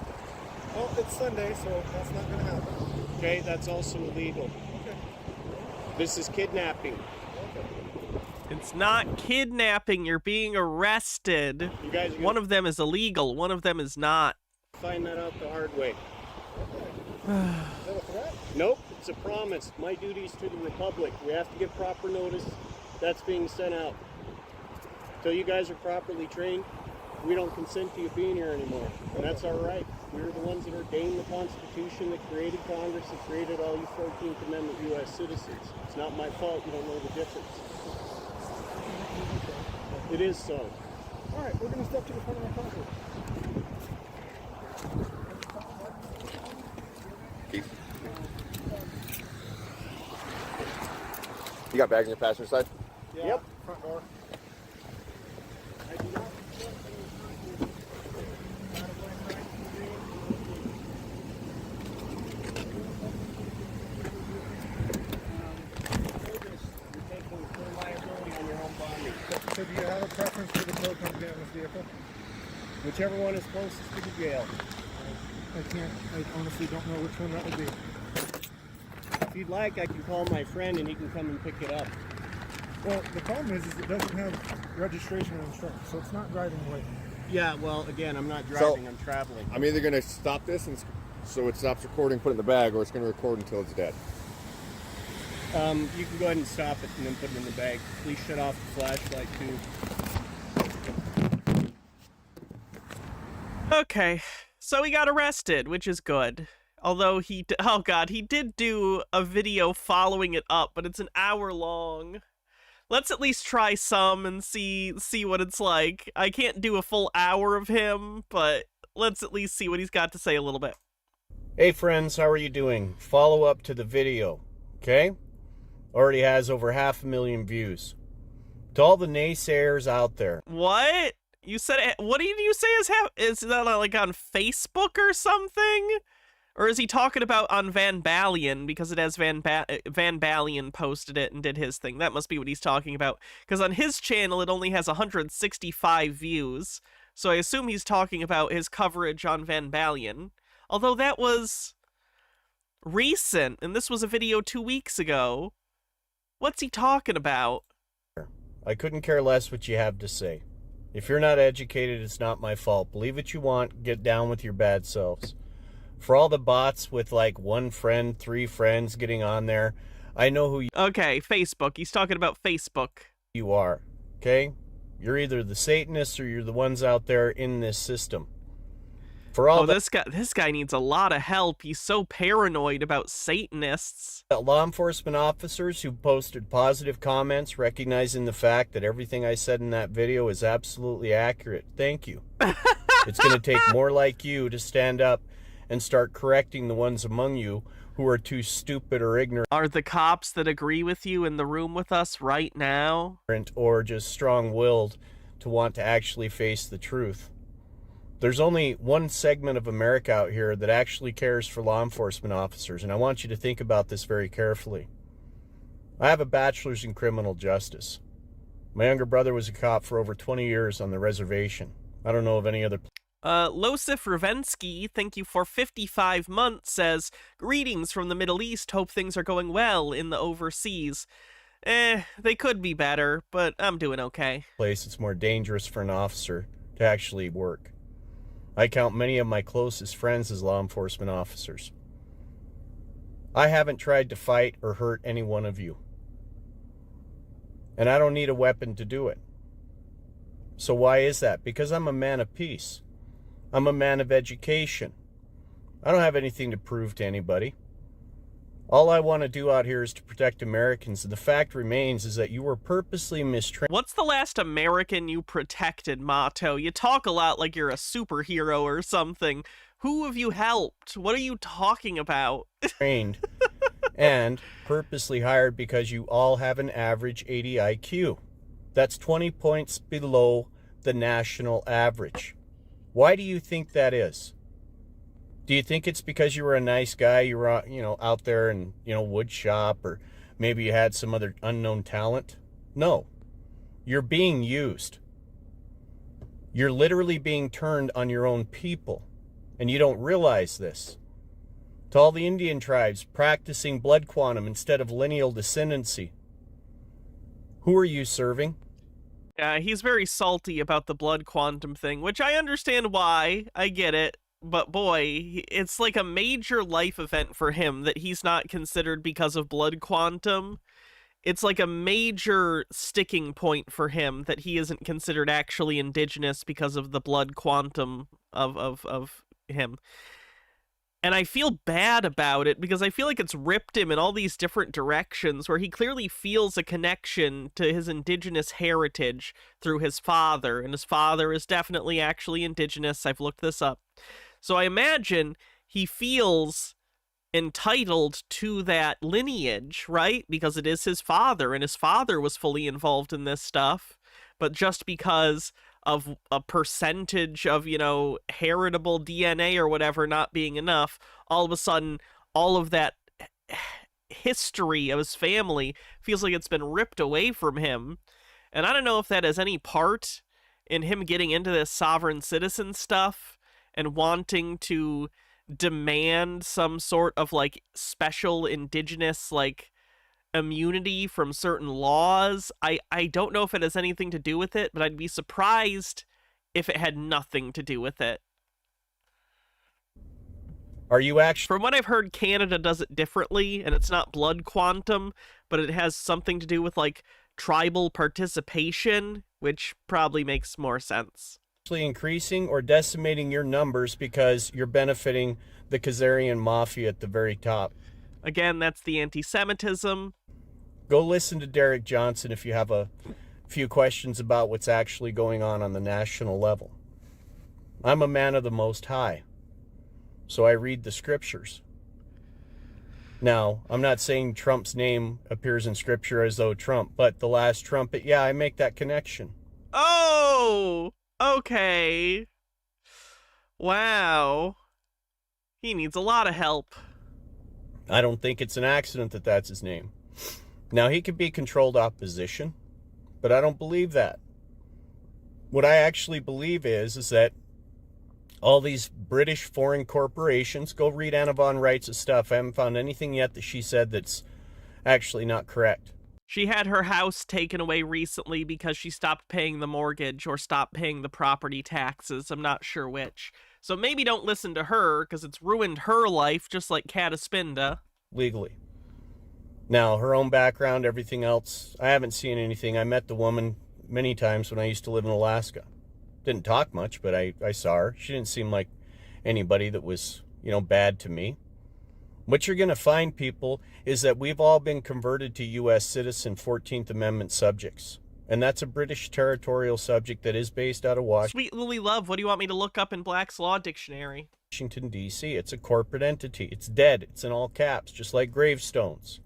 S5: Well, it's Sunday, so that's not going to happen.
S2: Okay, that's also illegal.
S5: Okay.
S2: This is kidnapping.
S1: It's not kidnapping. You're being arrested.
S2: You guys are
S1: One of them is illegal. One of them is not.
S2: find that out the hard way.
S5: Is that a threat?
S2: Nope, it's a promise. My duties to the Republic. We have to give proper notice. That's being sent out. Till you guys are properly trained, we don't consent to you being here anymore. And that's our right. We're the ones that ordained the Constitution, that created Congress, that created all you 14th Amendment U.S. citizens. It's not my fault you don't know the difference. It is so.
S5: All right, we're going to step to the front of my car.
S7: You got bags in your passenger side?
S5: Yeah,
S2: Yep.
S5: front door. So do you have a preference for the tow company on this vehicle?
S2: Whichever one is closest to the jail.
S5: I honestly don't know which one that would be.
S2: If you'd like, I can call my friend and he can come and pick it up.
S5: Well, the problem is it doesn't have registration or insurance, so it's not driving away.
S2: Yeah, well, again, I'm not driving, I'm traveling.
S7: I'm either going to stop this and so it stops recording, put it in the bag, or it's going to record until it's dead.
S2: You can go ahead and stop it and then put it in the bag. Please shut off the flashlight too.
S1: Okay, so he got arrested, which is good. Although he did do a video following it up, but it's an hour long. Let's at least try some and see what it's like. I can't do a full hour of him, but let's at least see what he's got to say a little bit.
S2: Hey friends, how are you doing? Follow up to the video, okay? Already has over 500,000 views. To all the naysayers out there.
S1: What? You said, what did you say is that like on Facebook or something? Or is he talking about on Van Balian, because it has Van Balian posted it and did his thing? That must be what he's talking about. Because on his channel, it only has 165 views. So I assume he's talking about his coverage on Van Balian. Although that was recent, and this was a video 2 weeks ago. What's he talking about?
S2: I couldn't care less what you have to say. If you're not educated, it's not my fault. Believe what you want, get down with your bad selves. For all the bots with like 1 friend, 3 friends getting on there, I know who
S1: Okay, Facebook. He's talking about Facebook.
S2: you are, okay? You're either the Satanists or you're the ones out there in this system. For all
S1: this guy needs a lot of help. He's so paranoid about Satanists.
S2: the law enforcement officers who posted positive comments recognizing the fact that everything I said in that video is absolutely accurate. Thank you. It's going to take more like you to stand up and start correcting the ones among you who are too stupid or ignorant
S1: Are the cops that agree with you in the room with us right now?
S2: or just strong-willed to want to actually face the truth. There's only one segment of America out here that actually cares for law enforcement officers, and I want you to think about this very carefully. I have a bachelor's in criminal justice. My younger brother was a cop for over 20 years on the reservation. I don't know of any other.
S1: Losif Ravensky, thank you for 55 months, says, greetings from the Middle East, hope things are going well in the overseas. They could be better, but I'm doing okay.
S2: Place it's more dangerous for an officer to actually work. I count many of my closest friends as law enforcement officers. I haven't tried to fight or hurt any one of you. And I don't need a weapon to do it. So why is that? Because I'm a man of peace. I'm a man of education. I don't have anything to prove to anybody. All I want to do out here is to protect Americans, and the fact remains is that you were purposely mistrained.
S1: What's the last American you protected, Mahto? You talk a lot like you're a superhero or something. Who have you helped? What are you talking about?
S2: And purposely hired because you all have an average 80 IQ. That's 20 points below the national average. Why do you think that is? Do you think it's because you were a nice guy, you were, out there in, wood shop, or maybe you had some other unknown talent? No. You're being used. You're literally being turned on your own people, and you don't realize this. To all the Indian tribes practicing blood quantum instead of lineal descendancy, who are you serving?
S1: Yeah, he's very salty about the blood quantum thing, which I understand why. I get it. But boy, it's like a major life event for him that he's not considered because of blood quantum. It's like a major sticking point for him that he isn't considered actually indigenous because of the blood quantum of him. And I feel bad about it because I feel like it's ripped him in all these different directions where he clearly feels a connection to his indigenous heritage through his father. And his father is definitely actually indigenous. I've looked this up. So I imagine he feels entitled to that lineage, right? Because it is his father, and his father was fully involved in this stuff. But just because of a percentage of, heritable DNA or whatever not being enough, all of a sudden, all of that history of his family feels like it's been ripped away from him. And I don't know if that has any part in him getting into this sovereign citizen stuff and wanting to demand some sort of, special indigenous, immunity from certain laws. I don't know if it has anything to do with it, but I'd be surprised if it had nothing to do with it.
S2: Are you actually...
S1: From what I've heard, Canada does it differently, and it's not blood quantum, but it has something to do with, tribal participation, which probably makes more sense.
S2: increasing or decimating your numbers because you're benefiting the Khazarian mafia at the very top?
S1: Again, that's the anti-Semitism.
S2: Go listen to Derek Johnson if you have a few questions about what's actually going on the national level. I'm a man of the Most High, so I read the scriptures. Now, I'm not saying Trump's name appears in scripture as though Trump, but the last trumpet, yeah, I make that connection.
S1: Oh, okay. Wow. He needs a lot of help.
S2: I don't think it's an accident that that's his name. Now, he could be controlled opposition, but I don't believe that. What I actually believe is that all these British foreign corporations, go read Anna von Reitz's stuff. I haven't found anything yet that she said that's actually not correct.
S1: She had her house taken away recently because she stopped paying the mortgage or stopped paying the property taxes. I'm not sure which. So maybe don't listen to her because it's ruined her life just like Cataspinda.
S2: Legally. Now, her own background, everything else, I haven't seen anything. I met the woman many times when I used to live in Alaska. Didn't talk much, but I saw her. She didn't seem like anybody that was, bad to me. What you're going to find, people, is that we've all been converted to U.S. citizen 14th Amendment subjects. And that's a British territorial subject that is based out of
S1: Sweet Lily Love, what do you want me to look up in Black's Law Dictionary?
S2: Washington, D.C. It's a corporate entity. It's dead. It's in all caps, just like gravestones.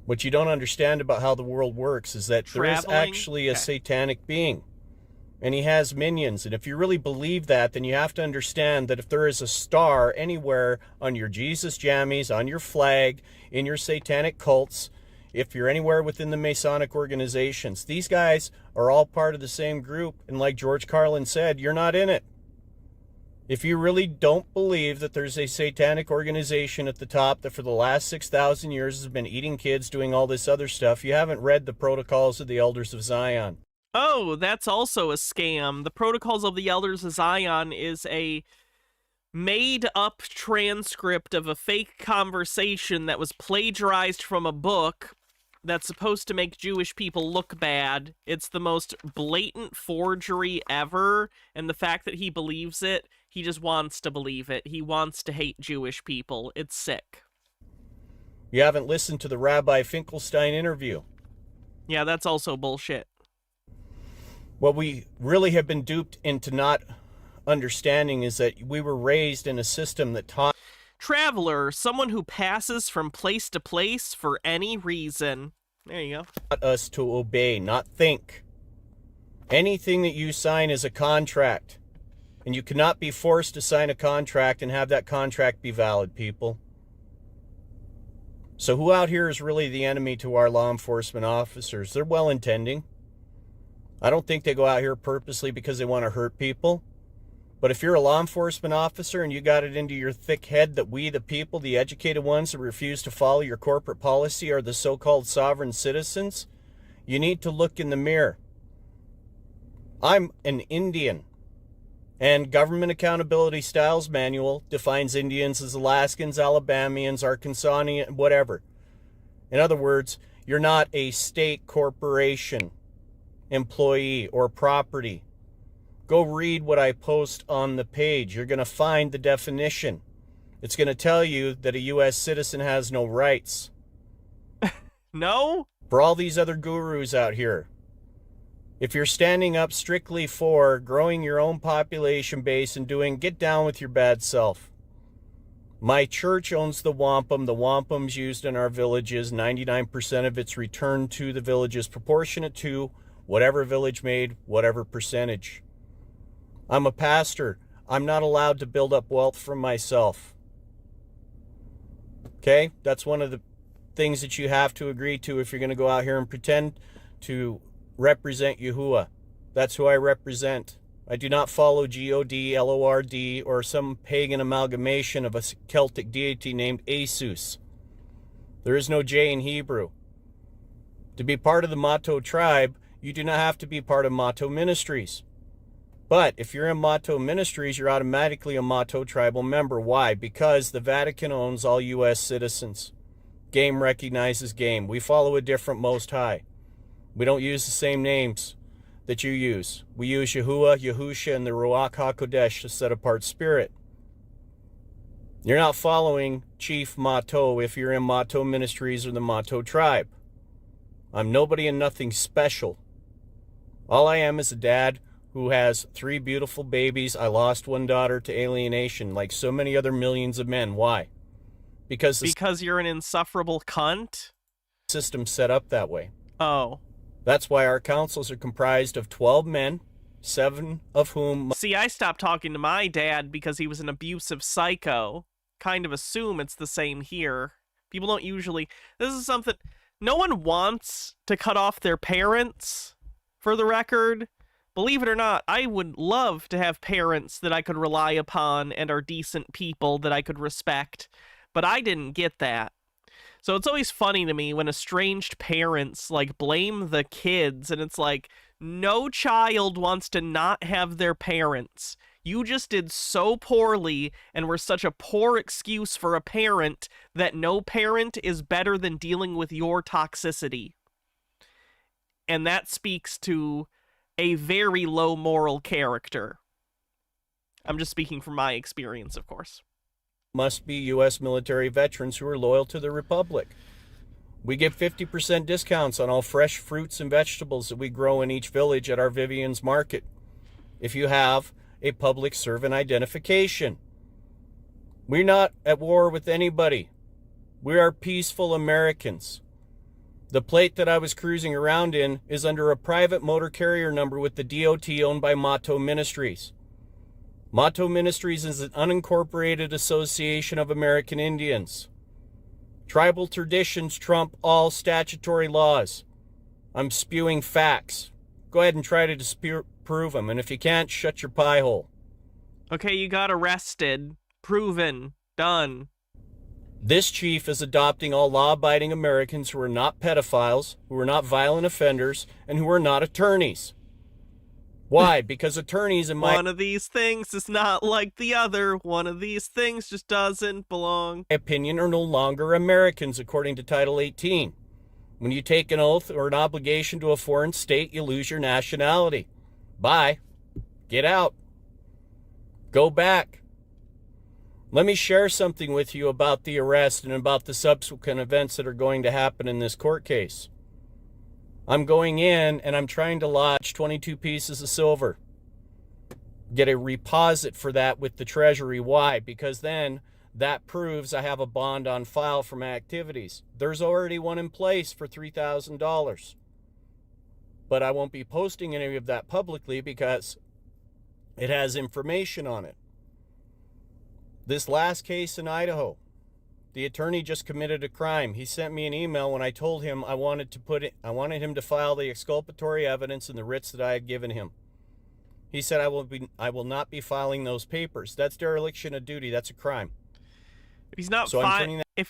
S2: What you don't understand about how the world works is that there is actually a satanic being. And he has minions. And if you really believe that, then you have to understand that if there is a star anywhere on your Jesus jammies, on your flag, in your satanic cults, if you're anywhere within the Masonic organizations, these guys are all part of the same group. And like George Carlin said, you're not in it. If you really don't believe that there's a satanic organization at the top that for the last 6,000 years has been eating kids, doing all this other stuff, you haven't read the Protocols of the Elders of Zion.
S1: Oh, that's also a scam. The Protocols of the Elders of Zion is a made-up transcript of a fake conversation that was plagiarized from a book that's supposed to make Jewish people look bad. It's the most blatant forgery ever, and the fact that he believes it, he just wants to believe it. He wants to hate Jewish people. It's sick.
S2: You haven't listened to the Rabbi Finkelstein interview.
S1: Yeah, that's also bullshit.
S2: What we really have been duped into not understanding is that we were raised in a system that taught
S1: Traveler, someone who passes from place to place for any reason. There you go.
S2: Us to obey, not think. Anything that you sign is a contract. And you cannot be forced to sign a contract and have that contract be valid, people. So who out here is really the enemy to our law enforcement officers? They're well-intending. I don't think they go out here purposely because they want to hurt people. But if you're a law enforcement officer and you got it into your thick head that we, the people, the educated ones that refuse to follow your corporate policy, are the so-called sovereign citizens, you need to look in the mirror. I'm an Indian. And Government Accountability Styles Manual defines Indians as Alaskans, Alabamians, Arkansanians, whatever. In other words, you're not a state corporation employee or property. Go read what I post on the page. You're going to find the definition. It's going to tell you that a U.S. citizen has no rights.
S1: No?
S2: For all these other gurus out here, if you're standing up strictly for growing your own population base and get down with your bad self. My church owns the wampum. The wampum's used in our villages. 99% of it's returned to the villages, proportionate to whatever village made, whatever percentage. I'm a pastor. I'm not allowed to build up wealth for myself. Okay? That's one of the things that you have to agree to if you're going to go out here and pretend to represent Yahuwah. That's who I represent. I do not follow God, Lord, or some pagan amalgamation of a Celtic deity named Asus. There is no J in Hebrew. To be part of the Mahto tribe, you do not have to be part of Mahto Ministries. But if you're in Mahto Ministries, you're automatically a Mahto tribal member. Why? Because the Vatican owns all U.S. citizens. Game recognizes game. We follow a different Most High. We don't use the same names that you use. We use Yahuwah, Yahusha, and the Ruach HaKodesh, the set-apart spirit. You're not following Chief Mahto if you're in Mahto Ministries or the Mahto tribe. I'm nobody and nothing special. All I am is a dad who has 3 beautiful babies. I lost one daughter to alienation, like so many other millions of men. Why? Because
S1: you're an insufferable cunt?
S2: System's set up that way.
S1: Oh.
S2: That's why our councils are comprised of 12 men, 7 of whom...
S1: See, I stopped talking to my dad because he was an abusive psycho. Kind of assume it's the same here. People don't usually... This is something... No one wants to cut off their parents, for the record. Believe it or not, I would love to have parents that I could rely upon and are decent people that I could respect. But I didn't get that. So it's always funny to me when estranged parents, like, blame the kids, and it's like, no child wants to not have their parents. You just did so poorly and were such a poor excuse for a parent that no parent is better than dealing with your toxicity. And that speaks to a very low moral character. I'm just speaking from my experience, of course.
S2: Must be U.S. military veterans who are loyal to the Republic.
S8: We get 50% discounts on all fresh fruits and vegetables that we grow in each village at our Vivian's Market if you have a public servant identification. We're not at war with anybody. We are peaceful Americans. The plate that I was cruising around in is under a private motor carrier number with the DOT owned by Mahto Ministries. Mahto Ministries is an unincorporated association of American Indians. Tribal traditions trump all statutory laws. I'm spewing facts. Go ahead and try to disprove them, and if you can't, shut your pie hole.
S1: Okay, you got arrested. Proven. Done.
S8: This chief is adopting all law-abiding Americans who are not pedophiles, who are not violent offenders, and who are not attorneys. Why? Because attorneys in my
S1: One of these things is not like the other. One of these things just doesn't belong.
S8: opinion are no longer Americans according to Title 18. When you take an oath or an obligation to a foreign state, you lose your nationality. Bye. Get out. Go back. Let me share something with you about the arrest and about the subsequent events that are going to happen in this court case. I'm going in and I'm trying to lodge 22 pieces of silver. Get a reposit for that with the Treasury. Why? Because then that proves I have a bond on file for my activities. There's already one in place for $3,000. But I won't be posting any of that publicly because it has information on it. This last case in Idaho, the attorney just committed a crime. He sent me an email when I told him I wanted him to file the exculpatory evidence in the writs that I had given him. He said I will not be filing those papers. That's dereliction of duty. That's a crime.
S1: If he's not if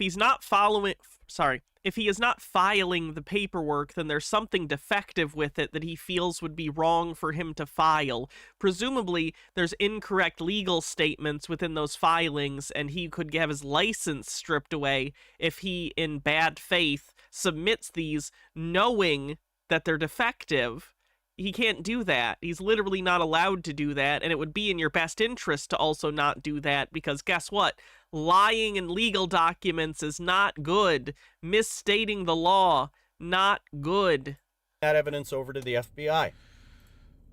S1: he is not filing the paperwork, then there's something defective with it that he feels would be wrong for him to file. Presumably, there's incorrect legal statements within those filings, and he could have his license stripped away if he, in bad faith, submits these knowing that they're defective. He can't do that. He's literally not allowed to do that, and it would be in your best interest to also not do that, because guess what? Lying in legal documents is not good. Misstating the law, not good.
S8: That evidence over to the FBI.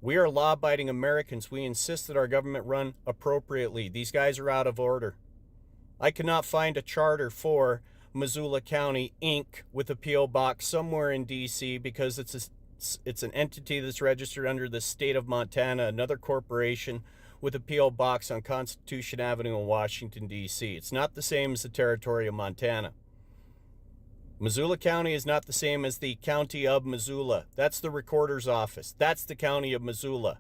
S8: We are law-abiding Americans. We insist that our government run appropriately. These guys are out of order. I cannot find a charter for Missoula County, Inc. with a P.O. box somewhere in D.C. because it's an entity that's registered under the state of Montana, another corporation with a P.O. box on Constitution Avenue in Washington, D.C. It's not the same as the territory of Montana. Missoula County is not the same as the county of Missoula. That's the recorder's office. That's the county of Missoula.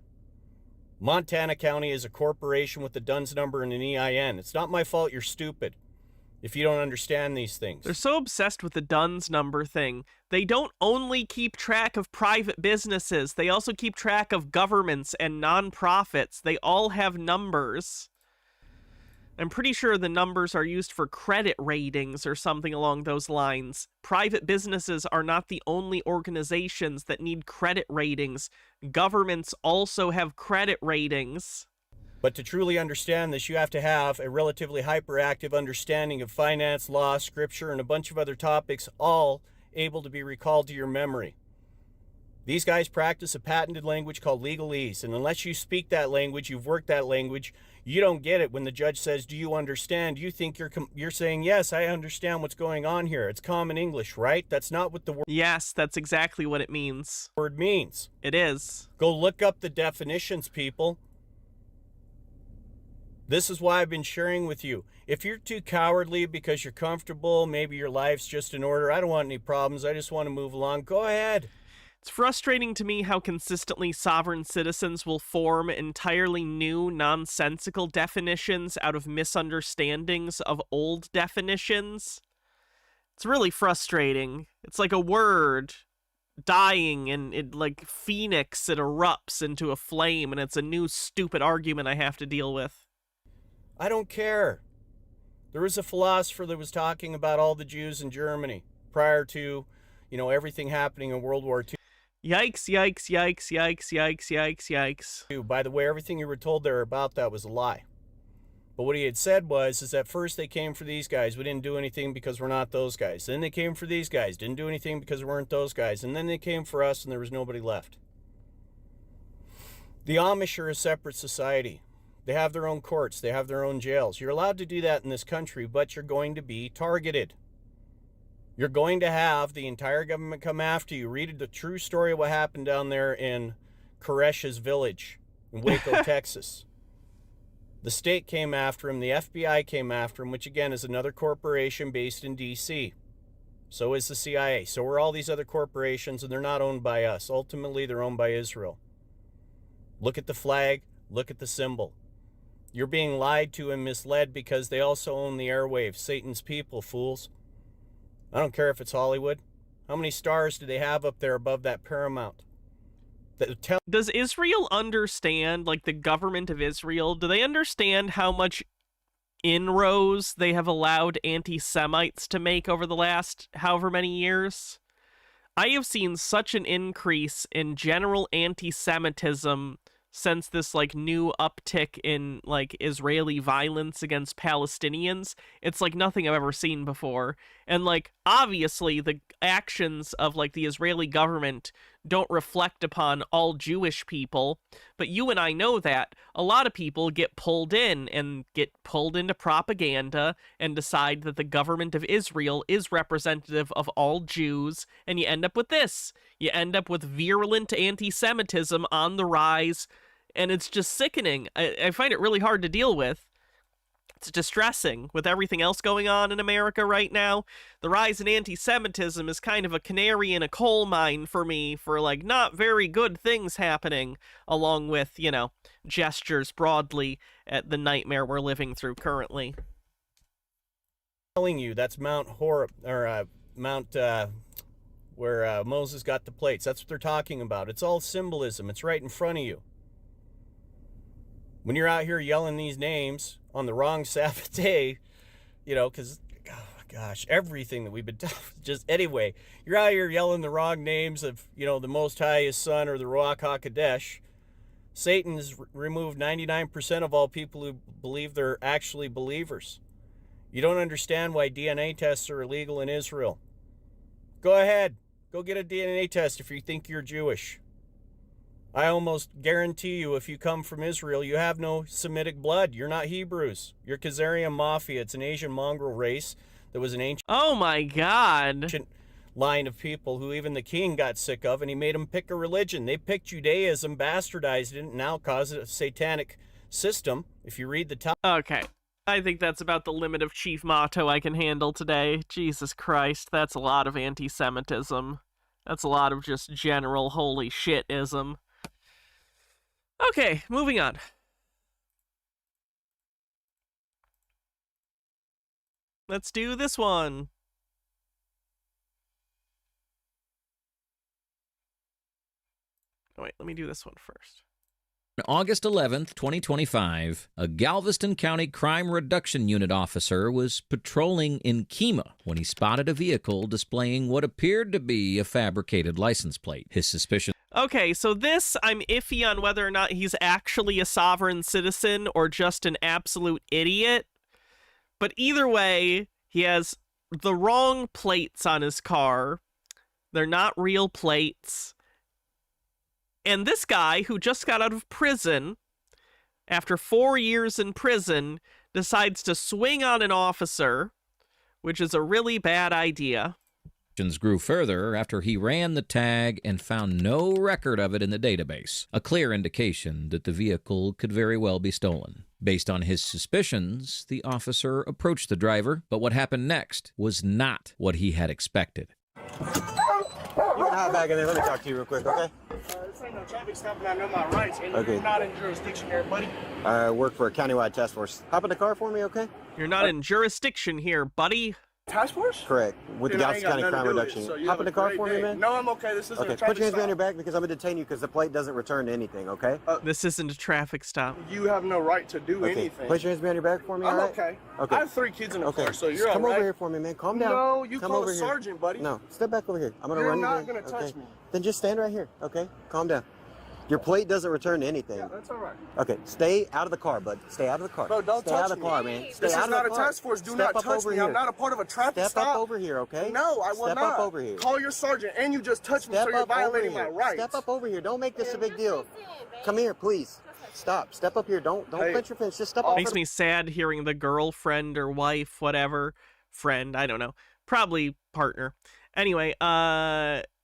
S8: Montana County is a corporation with a DUNS number and an EIN. It's not my fault you're stupid if you don't understand these things.
S1: They're so obsessed with the DUNS number thing. They don't only keep track of private businesses, they also keep track of governments and nonprofits. They all have numbers. I'm pretty sure the numbers are used for credit ratings or something along those lines. Private businesses are not the only organizations that need credit ratings. Governments also have credit ratings.
S8: But to truly understand this, you have to have a relatively hyperactive understanding of finance, law, scripture, and a bunch of other topics, all able to be recalled to your memory. These guys practice a patented language called legalese, and unless you speak that language, you've worked that language, you don't get it when the judge says, do you understand? You think you're saying, yes, I understand what's going on here. It's common English, right? That's not what the
S1: Yes, that's exactly what it means.
S8: word means.
S1: It is.
S8: Go look up the definitions, people. This is why I've been sharing with you. If you're too cowardly because you're comfortable, maybe your life's just in order, I don't want any problems, I just want to move along, go ahead.
S1: It's frustrating to me how consistently sovereign citizens will form entirely new, nonsensical definitions out of misunderstandings of old definitions. It's really frustrating. It's like a word dying and it like phoenix, it erupts into a flame and it's a new stupid argument I have to deal with.
S8: I don't care. There was a philosopher that was talking about all the Jews in Germany prior to, everything happening in World War II.
S1: Yikes, yikes, yikes, yikes, yikes, yikes, yikes.
S8: By the way, everything you were told there about that was a lie. But what he had said is that first they came for these guys. We didn't do anything because we're not those guys. Then they came for these guys. Didn't do anything because we weren't those guys. And then they came for us and there was nobody left. The Amish are a separate society. They have their own courts. They have their own jails. You're allowed to do that in this country, but you're going to be targeted. You're going to have the entire government come after you. Read the true story of what happened down there in Koresh's village in Waco, Texas. The state came after him. The FBI came after him, which again is another corporation based in D.C. So is the CIA. So are all these other corporations, and they're not owned by us. Ultimately, they're owned by Israel. Look at the flag. Look at the symbol. You're being lied to and misled because they also own the airwaves. Satan's people, fools. I don't care if it's Hollywood. How many stars do they have up there above that Paramount?
S1: Does Israel understand, like the government of Israel, do they understand how much inroads they have allowed anti-Semites to make over the last however many years? I have seen such an increase in general anti-Semitism since this like new uptick in like Israeli violence against Palestinians. It's like nothing I've ever seen before. And like obviously the actions of like the Israeli government don't reflect upon all Jewish people, but you and I know that a lot of people get pulled in and get pulled into propaganda and decide that the government of Israel is representative of all Jews, and you end up with this. You end up with virulent anti-Semitism on the rise, and it's just sickening. I find it really hard to deal with. It's distressing with everything else going on in America right now. The rise in anti-Semitism is kind of a canary in a coal mine for me for like not very good things happening, along with, you know, gestures broadly at the nightmare we're living through currently.
S8: Telling you that's Mount Horeb, or Mount where Moses got the plates. That's what they're talking about. It's all symbolism. It's right in front of you. When you're out here yelling these names on the wrong Sabbath day, you know, because, oh gosh, everything that we've been just anyway, you're out here yelling the wrong names of, you know, the Most High, His Son, or the Ruach HaKodesh. Satan's removed 99% of all people who believe they're actually believers. You don't understand why DNA tests are illegal in Israel. Go ahead. Go get a DNA test if you think you're Jewish. I almost guarantee you if you come from Israel, you have no Semitic blood. You're not Hebrews. You're Khazarian Mafia. It's an Asian mongrel race that was an ancient
S1: Oh my God.
S8: line of people who even the king got sick of, and he made them pick a religion. They picked Judaism, bastardized it, and now caused a satanic system. If you read the top.
S1: Okay. I think that's about the limit of Chief Mahto I can handle today. Jesus Christ, that's a lot of anti-Semitism. That's a lot of just general holy shit-ism. Okay, moving on. Let's do this one. Oh, wait, let me do this one first.
S9: On August 11th, 2025, a Galveston County Crime Reduction Unit officer was patrolling in Kemah when he spotted a vehicle displaying what appeared to be a fabricated license plate. His suspicion.
S1: Okay, so this, I'm iffy on whether or not he's actually a sovereign citizen or just an absolute idiot. But either way, he has the wrong plates on his car. They're not real plates. And this guy, who just got out of prison, after 4 years in prison, decides to swing on an officer, which is a really bad idea.
S9: Grew further after he ran the tag and found no record of it in the database, a clear indication that the vehicle could very well be stolen. Based on his suspicions, the officer approached the driver, but what happened next was not what he had expected.
S10: You can hide back in there. Let me talk to you real quick, okay?
S3: This ain't no traffic stop, and I know my rights. And
S10: Okay.
S3: You're not in jurisdiction here, buddy.
S10: I work for a countywide task force. Hop in the car for me, okay?
S1: You're not in jurisdiction here, buddy.
S3: Task force?
S10: Correct. With the
S3: Then I
S10: Galveston
S3: ain't got
S10: County
S3: nothing
S10: Crime
S3: to do with it,
S10: Reduction.
S3: so you
S10: Hop
S3: have
S10: in the
S3: a
S10: car
S3: great
S10: for me,
S3: day.
S10: man?
S3: No, I'm okay. This isn't a
S10: Okay,
S3: traffic
S10: put your hands behind your
S3: stop.
S10: back because I'm going to detain you because the plate doesn't return to anything, okay?
S1: This isn't a traffic stop.
S3: You have no right to do
S10: Okay,
S3: anything.
S10: put your hands behind your back for me,
S3: I'm
S10: all right?
S3: okay.
S10: Okay.
S3: I have 3 kids in the
S10: Okay,
S3: car, so you're all
S10: come
S3: right.
S10: over here for me, man. Calm down.
S3: No, you
S10: Come
S3: call
S10: over
S3: a
S10: here.
S3: sergeant, buddy.
S10: No, step back over here. I'm going to
S3: You're
S10: run you
S3: not
S10: down.
S3: gonna touch
S10: Okay.
S3: me.
S10: Then just stand right here, okay? Calm down. Your plate doesn't return anything.
S5: Yeah, that's all right.
S10: Okay, stay out of the car, bud. Stay out of the car.
S5: Bro, don't
S10: stay
S5: touch
S10: out of the
S5: me.
S10: car, man. Stay
S5: This
S10: out
S5: is
S10: of
S5: not
S10: the
S5: a
S10: car.
S5: task force. Do
S10: Step
S5: not
S10: up
S5: touch
S10: over
S5: me.
S10: here.
S5: I'm not a part of a traffic
S10: Step
S5: stop.
S10: up over here, okay?
S5: No, I will
S10: Step
S5: not.
S10: up over here.
S5: Call your sergeant, and you just touched me,
S10: Step
S5: so you're
S10: up over
S5: violating my
S10: here.
S5: rights.
S10: Step up over here. Don't make this a big deal. Come here, please. Stop. Step up here. Don't clench your fence. Just step up.
S1: Makes me sad hearing the girlfriend or wife, whatever, friend, I don't know, probably partner. Anyway,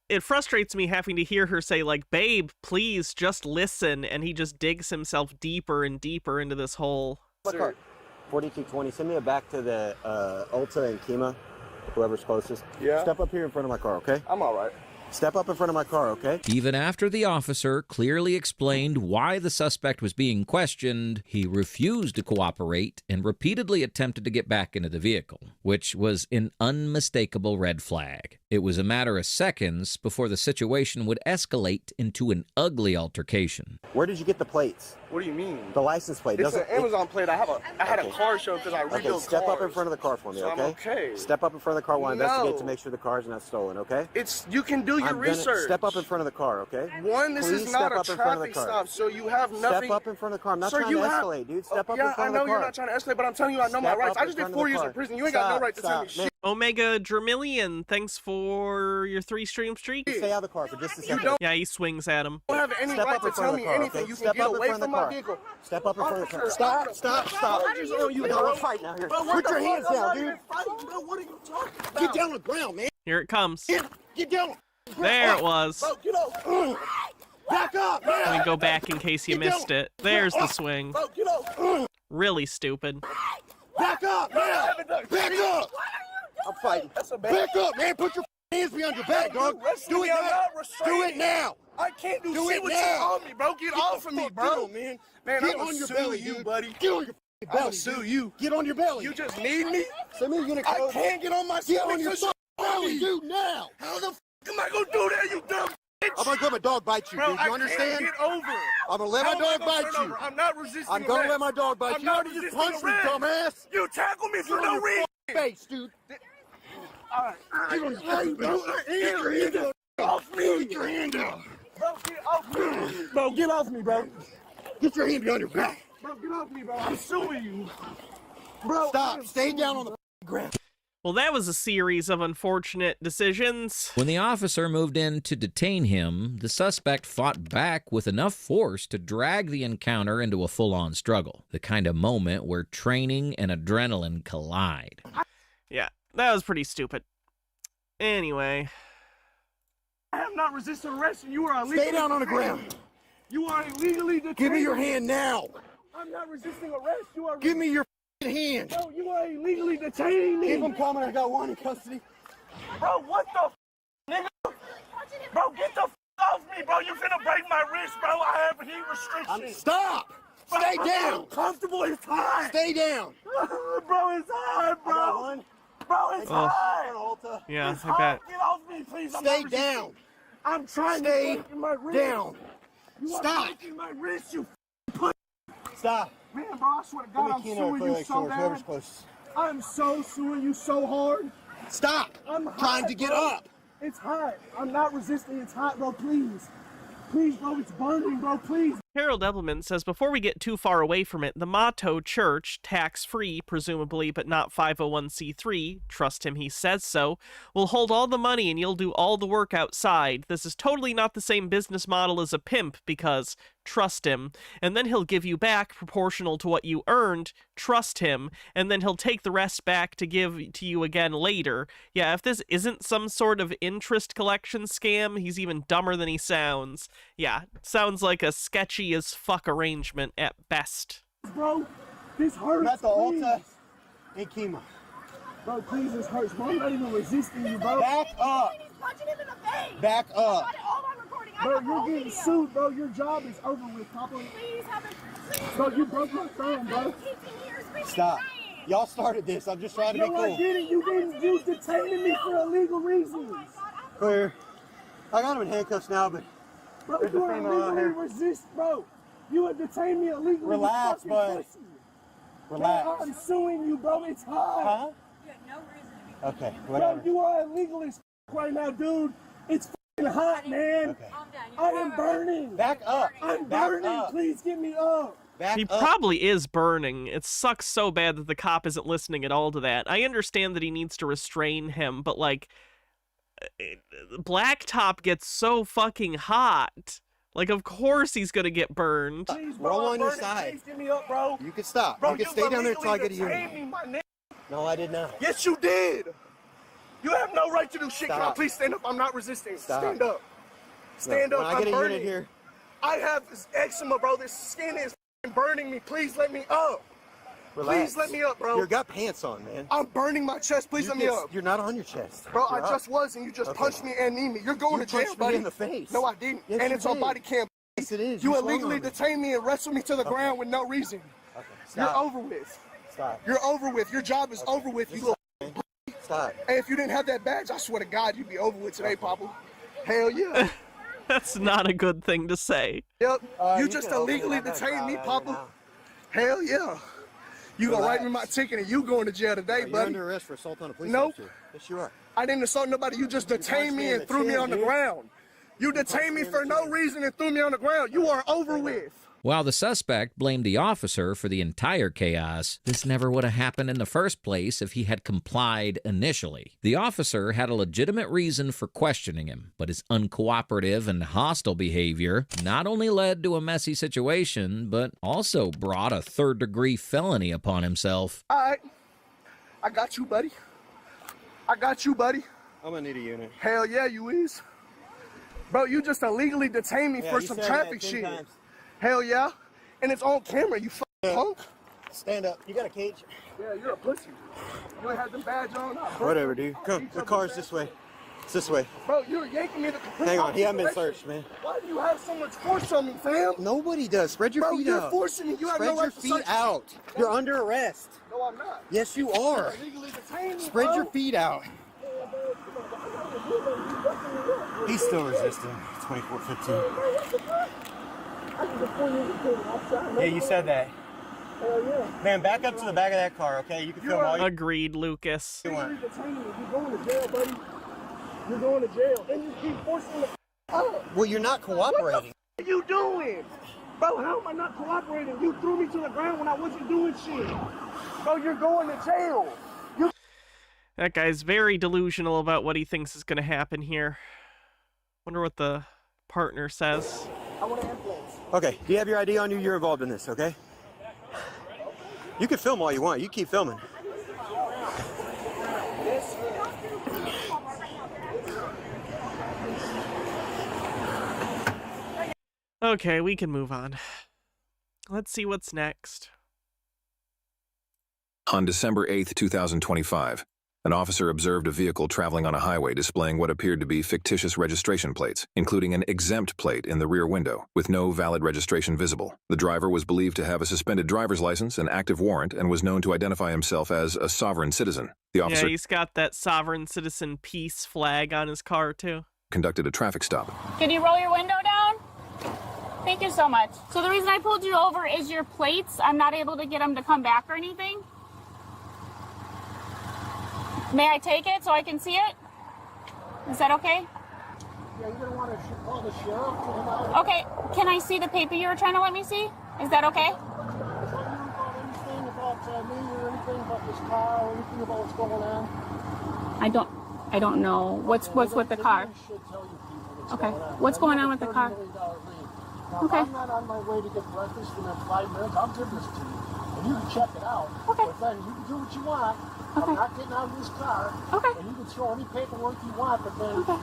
S1: it frustrates me having to hear her say, like, babe, please just listen, and he just digs himself deeper and deeper into this hole.
S10: 4220. Send me a back to the Ulta and Kima, whoever's closest.
S5: Yeah.
S10: Step up here in front of my car, okay?
S5: I'm all right.
S10: Step up in front of my car, okay?
S9: Even after the officer clearly explained why the suspect was being questioned, he refused to cooperate and repeatedly attempted to get back into the vehicle, which was an unmistakable red flag. It was a matter of seconds before the situation would escalate into an ugly altercation.
S10: Where did you get the plates?
S5: What do you mean?
S10: The license plate.
S5: It's an
S10: Doesn't
S5: Amazon plate. I had a car show because I rebuilt
S10: Okay, step up in
S5: cars.
S10: front of the car for me,
S5: So
S10: okay?
S5: I'm okay.
S10: Step up in front of the car while I investigate to
S5: No.
S10: make sure the car's not stolen, okay?
S5: You can do your
S10: I'm gonna
S5: research.
S10: step up in front of the car, okay?
S5: One, this
S10: Please
S5: is not
S10: step
S5: a
S10: up in front of the
S5: traffic
S10: car.
S5: stop, so you have nothing.
S10: Step up in front of the car. I'm not
S5: Sir,
S10: trying to
S5: you have-
S10: escalate, dude. Step up
S5: yeah,
S10: in front
S5: I
S10: of
S5: know
S10: the car.
S5: you're not trying to escalate, but I'm telling you I know my
S10: Step
S5: rights.
S10: up
S5: I
S10: in
S5: just did
S10: front of
S5: 4
S10: the
S5: years
S10: car.
S5: in prison. You ain't got no
S10: Stop,
S5: right to tell me
S10: stop.
S5: shit.
S1: Omega Dramillion, thanks for your 3-stream streak.
S10: Stay out of the car for just a second.
S5: don't-
S1: Yeah, he swings at him.
S5: You don't have any
S10: Step
S5: right
S10: up
S5: to
S10: in front
S5: tell
S10: of
S5: me
S10: the car,
S5: anything.
S10: okay?
S5: You can
S10: Step
S5: get
S10: up in
S5: away
S10: front of
S5: from
S10: the
S5: my
S10: car.
S5: vehicle.
S10: Step up in front of the car.
S5: Officer,
S10: Stop, stop, stop.
S5: What is on you,
S10: No,
S5: bro?
S10: we're fighting out here.
S5: Bro, what
S10: Put
S5: the
S10: your
S5: fuck?
S10: hands
S5: I'm
S10: down,
S5: not
S10: dude.
S5: even fighting, bro. What are you talking about?
S10: Get down on the ground, man.
S1: Here it comes.
S10: Get down.
S1: There it was.
S5: Bro, get off.
S10: Back up, man.
S1: Let me go back in case you missed it. There's the swing.
S5: Bro, get off.
S1: Really stupid.
S10: Back up, man. Back up. I'm fighting.
S5: That's a bad.
S10: Back up, man. Put your hands behind your back, dog. Do it
S5: I'm
S10: now.
S5: not
S10: Do
S5: restraining.
S10: it now.
S5: I can't do
S10: Do
S5: shit
S10: it
S5: with
S10: now.
S5: you on me, bro. Get off of me,
S10: Fuck
S5: bro.
S10: down, man.
S5: Man,
S10: Get
S5: I'm
S10: on
S5: gonna
S10: your
S5: sue
S10: belly,
S5: you,
S10: dude.
S5: buddy.
S10: Get on your
S5: I'm
S10: belly.
S5: gonna sue
S10: dude.
S5: you.
S10: Get on your belly.
S5: You just need me?
S10: Send me a unit
S5: I
S10: code.
S5: can't get on my
S10: Get
S5: stomach
S10: on your
S5: because you
S10: belly, dude, now.
S5: How the f am I gonna do that, you dumb bitch?
S10: I'm gonna let my dog bite you,
S5: Bro,
S10: dude.
S5: I
S10: You understand?
S5: can't get over.
S10: I'm gonna let
S5: How
S10: my
S5: am I
S10: dog
S5: gonna
S10: bite
S5: turn
S10: you.
S5: over? I'm not resisting
S10: I'm gonna
S5: arrest.
S10: let my dog bite
S5: I'm
S10: you. You
S5: not
S10: already just
S5: resisting
S10: punched me,
S5: arrest.
S10: dumbass.
S5: You tackle me for
S10: Get
S5: no
S10: on your
S5: reason.
S10: face, dude.
S5: Alright.
S10: Get on your face, bro. Get your hand down.
S5: Off me.
S10: Get your hand down.
S5: Bro, get off me. Bro, get off me, bro.
S10: Get your hand behind your back.
S5: Bro, get off me, bro. I'm suing you. Bro,
S10: Stop. Stay down on the ground.
S1: Well, that was a series of unfortunate decisions.
S9: When the officer moved in to detain him, the suspect fought back with enough force to drag the encounter into a full-on struggle, the kind of moment where training and adrenaline collide.
S1: Yeah, that was pretty stupid. Anyway,
S5: I have not resisted arrest and you are illegally
S10: Stay down on the
S5: detained.
S10: ground.
S5: You are illegally detained.
S10: Give me your hand now.
S5: I'm not resisting arrest. You are.
S10: Give me your hand.
S5: Bro, you are illegally detaining me.
S10: Keep him coming. I got one in custody.
S5: Bro, what the f, nigga? Bro, get the f off me, bro. You finna break my wrist, bro. I have heat restrictions.
S10: Stop. Stay
S5: Bro,
S10: down.
S5: I'm comfortable. It's hot.
S10: Stay down.
S5: Bro, it's hot,
S10: I got
S5: bro.
S10: one.
S5: Bro, it's
S1: Oh.
S5: hot.
S1: yeah,
S5: It's
S1: I
S5: hot.
S1: bet.
S5: Get off me, please. I'm
S10: Stay
S5: not
S10: down.
S5: resisting. I'm trying
S10: Stay
S5: to break my wrist.
S10: down.
S5: You are
S10: Stop.
S5: breaking my wrist, you
S10: Stop.
S5: man, bro. I swear to God, I'm suing you so bad.
S10: close.
S5: I'm so suing you so hard.
S10: Stop.
S5: I'm
S10: Trying
S5: hot,
S10: to get
S5: bro.
S10: up.
S5: It's hot. I'm not resisting. It's hot, bro. Please. Please, bro. It's burning, bro. Please.
S1: Harold Edelman says before we get too far away from it, the Mahto Church, tax-free presumably, but not 501c3, trust him, he says so, will hold all the money and you'll do all the work outside. This is totally not the same business model as a pimp because, trust him, and then he'll give you back proportional to what you earned, trust him, and then he'll take the rest back to give to you again later. Yeah, if this isn't some sort of interest collection scam, he's even dumber than he sounds. Yeah, sounds like a sketchy as fuck arrangement at best.
S5: Bro, this hurts.
S10: I'm at the
S5: please.
S10: Ulta in Kima.
S5: Bro, please, this hurts. Bro, I'm not even resisting you, bro.
S10: Back up.
S11: He's punching him in the face.
S10: Back up.
S11: Got it all on recording. I
S5: Bro,
S11: have the
S5: you're
S11: whole
S5: getting
S11: video.
S5: sued, bro. Your job is over with, Papa.
S11: Please have it. Please.
S5: Bro, you broke my thumb, bro.
S11: 18 years. Please
S10: Stop.
S11: stay.
S10: Y'all started this. I'm just trying to be
S5: No, I
S10: cool.
S5: didn't. You didn't. You detaining me for illegal reasons.
S10: Clear. I got him in handcuffs now, but
S5: Bro,
S10: There's
S5: you
S10: a
S5: are
S10: female out
S5: illegally
S10: here.
S5: resist, bro. You have detained me illegally. you
S10: Relax,
S5: fucking
S10: bud.
S5: pussy.
S10: relax.
S5: Bro, I'm suing you, bro. It's hot.
S10: Huh?
S11: You have no reason to be.
S10: Okay,
S5: Bro,
S10: whatever.
S5: you are illegal as right now, dude. It's
S2: hot, man.
S10: Okay.
S2: I am burning.
S10: Back up.
S2: I'm
S10: Back
S2: burning.
S10: up.
S2: Please get me up.
S10: Back
S1: He
S10: up.
S1: probably is burning. It sucks so bad that the cop isn't listening at all to that. I understand that he needs to restrain him, but like, Blacktop gets so fucking hot. Like, of course he's gonna get burned.
S2: Please, bro,
S10: Roll
S2: I'm
S10: on your
S2: burning.
S10: side.
S2: Please get me up, bro.
S10: You can stop.
S2: Bro,
S10: you can stay down there until I get a
S2: illegally
S10: unit.
S2: detained me, my nigga.
S10: No, I did not.
S2: Yes, you did. You have no right to do shit. Can I
S10: Stop.
S2: please stand up? I'm not resisting.
S10: Stop.
S2: Stand up. Stand
S10: When
S2: up.
S10: I
S2: I'm
S10: get a
S2: burning.
S10: unit here,
S2: I have this eczema, bro. This skin is f***ing burning me. Please let me up.
S10: relax.
S2: Please let me up, bro.
S10: You got pants on, man.
S2: I'm burning my chest. Please let me up.
S10: You're not on your chest.
S2: Bro,
S10: You're
S2: I
S10: up.
S2: just was, and you just punched me and kneed me. You're going
S10: You
S2: to jail,
S10: punched me
S2: buddy.
S10: in the face.
S2: No, I didn't.
S10: Yes,
S2: And
S10: you
S2: it's on
S10: did.
S2: body cam.
S10: Yes, it is.
S2: You
S10: swung
S2: illegally
S10: on me.
S2: detained me and wrestled me to the ground with no reason.
S10: Okay.
S2: You're
S10: Stop.
S2: over with.
S10: Stop.
S2: You're over with. Your job is over with. You little.
S10: Stop.
S2: Hey, if you didn't have that badge, I swear to God, you'd be over with today, Papa. Hell yeah.
S1: That's not a good thing to say.
S2: Yep. You
S10: you
S2: just
S10: can open it.
S2: illegally
S10: I gotta
S2: detained
S10: get
S2: me,
S10: out of
S2: Papa.
S10: here
S2: Hell yeah. You gonna write me my
S10: Relax.
S2: ticket and you going to jail today,
S10: You're
S2: buddy.
S10: under arrest for assault on a police
S2: Nope.
S10: officer. Yes, you are.
S2: I didn't assault nobody. You just detained me and threw me on the ground. You detained me for no reason and threw me on the ground. You are over with.
S9: While the suspect blamed the officer for the entire chaos, this never would have happened in the first place if he had complied initially. The officer had a legitimate reason for questioning him, but his uncooperative and hostile behavior not only led to a messy situation, but also brought a third-degree felony upon himself.
S2: All right. I got you, buddy. I got you, buddy.
S10: I'm gonna need a unit.
S2: Hell yeah, you is. Bro, you just illegally detained me for
S10: you
S2: some
S10: said
S2: traffic
S10: that 10
S2: shit.
S10: times.
S2: Hell yeah. And it's on camera, you fucking punk.
S10: Stand up. You got a cage?
S2: Yeah, you're a pussy. You ain't had them badge on.
S10: Whatever, dude. Come. The car's this way. It's this way.
S2: Bro, you're yanking me to complete.
S10: Hang on. He hasn't been searched, man.
S2: Why do you have so much force on me, fam?
S10: Nobody does. Spread your
S2: Bro,
S10: feet
S2: you're
S10: out.
S2: forcing me. You have
S10: Spread
S2: no
S10: your
S2: right to
S10: feet
S2: search me.
S10: out. You're under arrest.
S2: No, I'm not.
S10: Yes, you are.
S2: You're illegally detained me,
S10: Spread
S2: bro.
S10: your feet out. He's still resisting. 2415. Yeah, you said that. Man, back up to the back of that car, okay? You can film all you
S1: Agreed, Lucas.
S2: You're detaining me. You're going to jail, buddy. You're going to jail. And you keep forcing me to up.
S10: Well, you're not cooperating.
S2: What are you doing? Bro, how am I not cooperating? You threw me to the ground when I wasn't doing shit. Bro, you're going to jail.
S1: That guy's very delusional about what he thinks is going to happen here. Wonder what the partner says.
S2: I want an ambulance.
S10: Okay, do you have your ID on you? You're involved in this, okay? You can film all you want. You keep filming.
S1: Okay, we can move on. Let's see what's next.
S12: On December 8, 2025, an officer observed a vehicle traveling on a highway displaying what appeared to be fictitious registration plates, including an exempt plate in the rear window, with no valid registration visible. The driver was believed to have a suspended driver's license, an active warrant, and was known to identify himself as a sovereign citizen. The officer
S1: Yeah, he's got that sovereign citizen peace flag on his car, too.
S12: conducted a traffic stop.
S11: Can you roll your window down? Thank you so much. So the reason I pulled you over is your plates. I'm not able to get them to come back or anything. May I take it so I can see it? Is that okay?
S2: Yeah, you're going to want to call the sheriff.
S11: Okay, can I see the paper you were trying to let me see? Is that okay?
S2: Anything about me or anything about this car or anything about what's going on?
S11: I don't know. What's with the car?
S2: Should tell you people what's
S11: Okay.
S2: going on.
S11: What's going on with the car?
S2: $30 million lien. Now,
S11: Okay.
S2: if I'm not on my way to get breakfast in 5 minutes, I'll give this to you. And you can check it out.
S11: Okay.
S2: But then you can do what you want.
S11: Okay.
S2: I'm not getting out of this car.
S11: Okay.
S2: And you can throw any paperwork you want, but then
S11: Okay.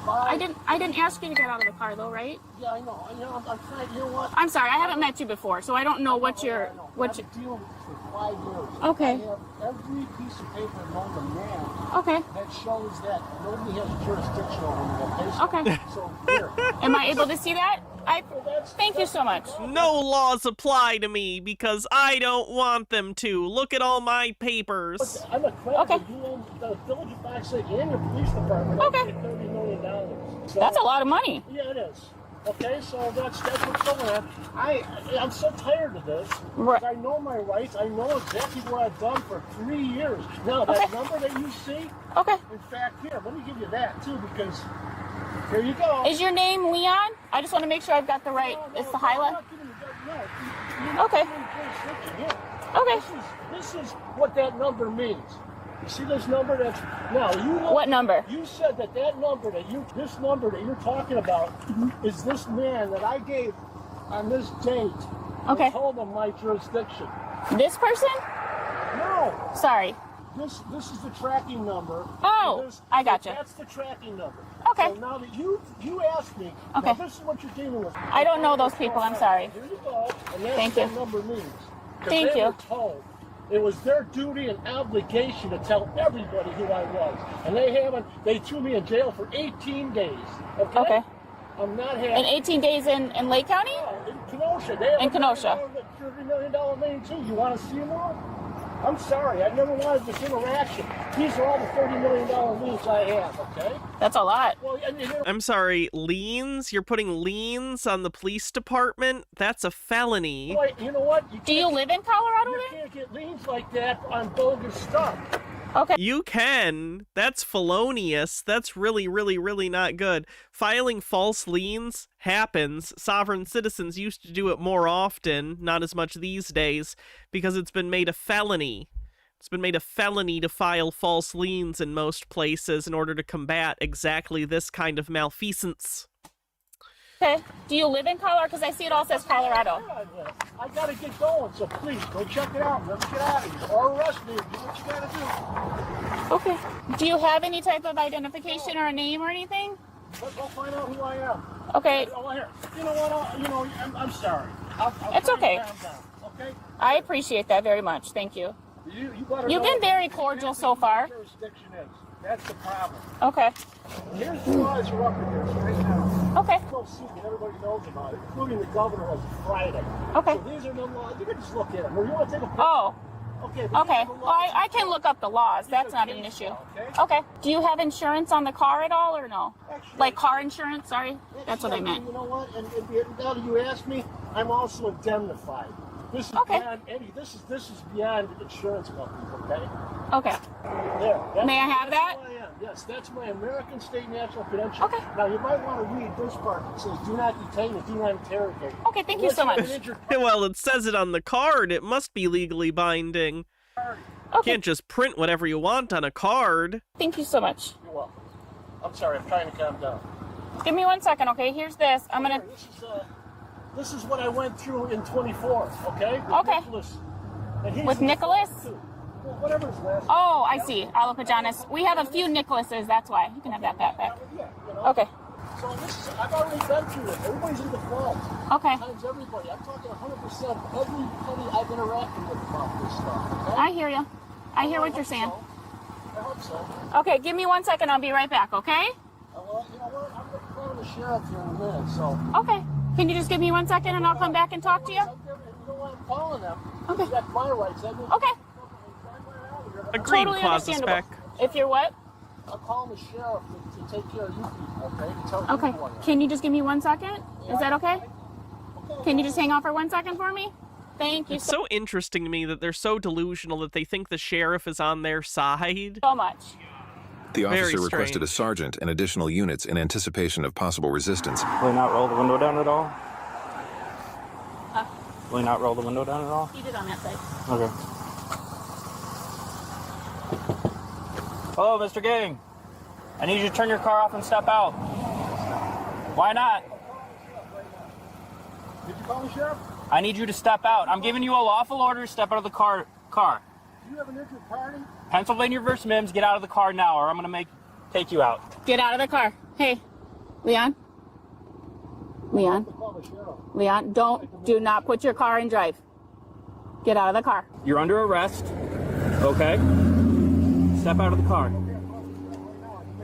S11: I didn't ask you to get out of the car though, right?
S2: Yeah, I know. You know, I'm trying. You know what?
S11: I'm sorry, I haven't met you before, so I don't know what you're.
S2: I've been dealing with this for 5 years.
S11: Okay.
S2: I have every piece of paper known to man
S11: Okay.
S2: that shows that nobody has jurisdiction over me.
S11: Okay.
S2: So here.
S11: Am I able to see that? Thank you so much.
S1: No laws apply to me because I don't want them to. Look at all my papers.
S2: I'm a creditor.
S11: Okay.
S2: You own the Village of Fox Lake and your police department.
S11: Okay.
S2: $30 million. So,
S11: That's a lot of money.
S2: Yeah, it is. Okay, so that's what's going on. I'm so tired of this.
S11: Right.
S2: I know my rights. I know exactly what I've done for 3 years. Now, that
S11: Okay.
S2: number that you see,
S11: Okay.
S2: in fact, here, let me give you that, too, because
S13: Here you go.
S11: Is your name Leon? I just want to make sure I've got the right. It's the highlight. Okay. Okay.
S13: This is what that number means. You see this number? That's now you.
S11: What number?
S13: You said that number this number that you're talking about is this man that I gave on this date.
S11: Okay.
S13: I told him my jurisdiction.
S11: This person?
S13: No.
S11: Sorry.
S13: This is the tracking number.
S11: Oh, I gotcha.
S13: That's the tracking number.
S11: Okay.
S13: So now that you asked me,
S11: okay.
S13: Now this is what you're dealing with.
S11: I don't know those people. I'm sorry.
S13: Here you go. And that's
S11: Thank
S13: what
S11: you.
S13: that number means.
S11: Thank
S13: they
S11: you.
S13: Were told it was their duty and obligation to tell everybody who I was, and they haven't. They threw me in jail for 18 days. Okay.
S11: Okay.
S13: I'm not happy.
S11: And 18 days in Lake County?
S13: In Kenosha. They have
S11: in Kenosha.
S13: $30 million lane too. You want to see them all? I'm sorry, I never wanted this interaction. These are all the $30 million liens I have, okay?
S11: That's a lot.
S13: Well,
S1: I'm sorry, liens? You're putting liens on the police department? That's a felony.
S13: Wait, you know what?
S11: Do you live in Colorado
S13: then? You can't get liens like that on bogus stuff.
S11: Okay.
S1: You can. That's felonious. That's really, really, really not good. Filing false liens happens. Sovereign citizens used to do it more often, not as much these days, because it's been made a felony. It's been made a felony to file false liens in most places in order to combat exactly this kind of malfeasance.
S11: Okay. Do you live in Colorado? Because I see it all says Colorado.
S13: I gotta get going, so please go check it out. Let me get out of here, or arrest me. Do what you gotta do.
S11: Okay. Do you have any type of identification or a name or anything?
S13: Go find out who I am.
S11: Okay.
S13: Oh, here. You know what? I'm sorry. I'll
S11: it's okay.
S13: Calm down, okay.
S11: I appreciate that very much. Thank you. You've been very cordial so far.
S13: Jurisdiction is. That's the problem.
S11: Okay.
S13: Here's the laws are up in here right now.
S11: Okay.
S13: Go see it. Everybody knows about it, including the governor on Friday.
S11: Okay.
S13: So these are the laws. You can just look at them. Or you want to take a picture?
S11: Oh.
S13: Okay.
S11: Okay. Well, I can look up the laws. That's not an issue. Okay. Do you have insurance on the car at all, or no?
S13: Actually,
S11: like car insurance? Sorry. That's what I meant.
S13: You know what? And now that you asked me, I'm also indemnified. This is beyond any. This is beyond insurance companies. Okay.
S11: Okay.
S13: There.
S11: May I have that?
S13: Who I am. Yes, that's my American State National Credential.
S11: Okay.
S13: Now you might want to read this part. It says, "Do not detain and do not interrogate."
S11: Okay. Thank you so much.
S1: Well, it says it on the card. It must be legally binding.
S11: Okay.
S1: You can't just print whatever you want on a card.
S11: Thank you so much.
S13: You're welcome. I'm sorry. I'm trying to calm down.
S11: Give me 1 second, okay? Here's this. I'm gonna.
S13: This is what I went through in 24. Okay.
S11: Okay.
S13: Nicholas. And he's
S11: With Nicholas?
S13: Well, whatever his last name.
S11: Oh, I see. Alopajanis. We have a few Nicholases. That's why. You can have that back.
S13: Yeah, you know.
S11: Okay.
S13: So I've already been through it. Everybody's in default.
S11: Okay.
S13: Times everybody. I'm talking 100% everybody I've interacted with about this stuff. Okay?
S11: I hear you. I hear what you're saying.
S13: I hope so.
S11: Okay, give me 1 second. I'll be right back, okay?
S13: Well, you know what? I'm going to call the sheriff here in a minute, so.
S11: Okay. Can you just give me 1 second and I'll come back and talk to you?
S13: You know what? I'm calling them.
S11: Okay.
S13: That's my rights.
S11: Okay.
S1: Agreed,
S11: Totally
S1: clause is back.
S11: If you're what?
S13: I'm calling the sheriff to take care of you people, okay? To tell
S11: Okay.
S13: you who I am.
S11: Can you just give me 1 second? Is that okay? Can you just hang on for 1 second for me? Thank you
S1: It's so interesting to me that they're so delusional that they think the sheriff is on their side.
S11: so much.
S12: The
S1: Very
S12: officer requested
S1: strange.
S12: a sergeant and additional units in anticipation of possible resistance.
S14: Will you not roll the window down at all?
S11: Huh?
S14: Will you not roll the window down at all?
S11: He did on that side.
S14: Okay. Hello, Mr. Gang. I need you to turn your car off and step out. Why not?
S13: Did you call me, Sheriff?
S14: I need you to step out. I'm giving you a lawful order to step out of the car.
S13: Do you have an injured party?
S14: Pennsylvania vs. Mims, get out of the car now or I'm going to take you out.
S11: Get out of the car. Hey, Leon. Leon. Leon, do not put your car in drive. Get out of the car.
S14: You're under arrest. Okay? Step out of the car.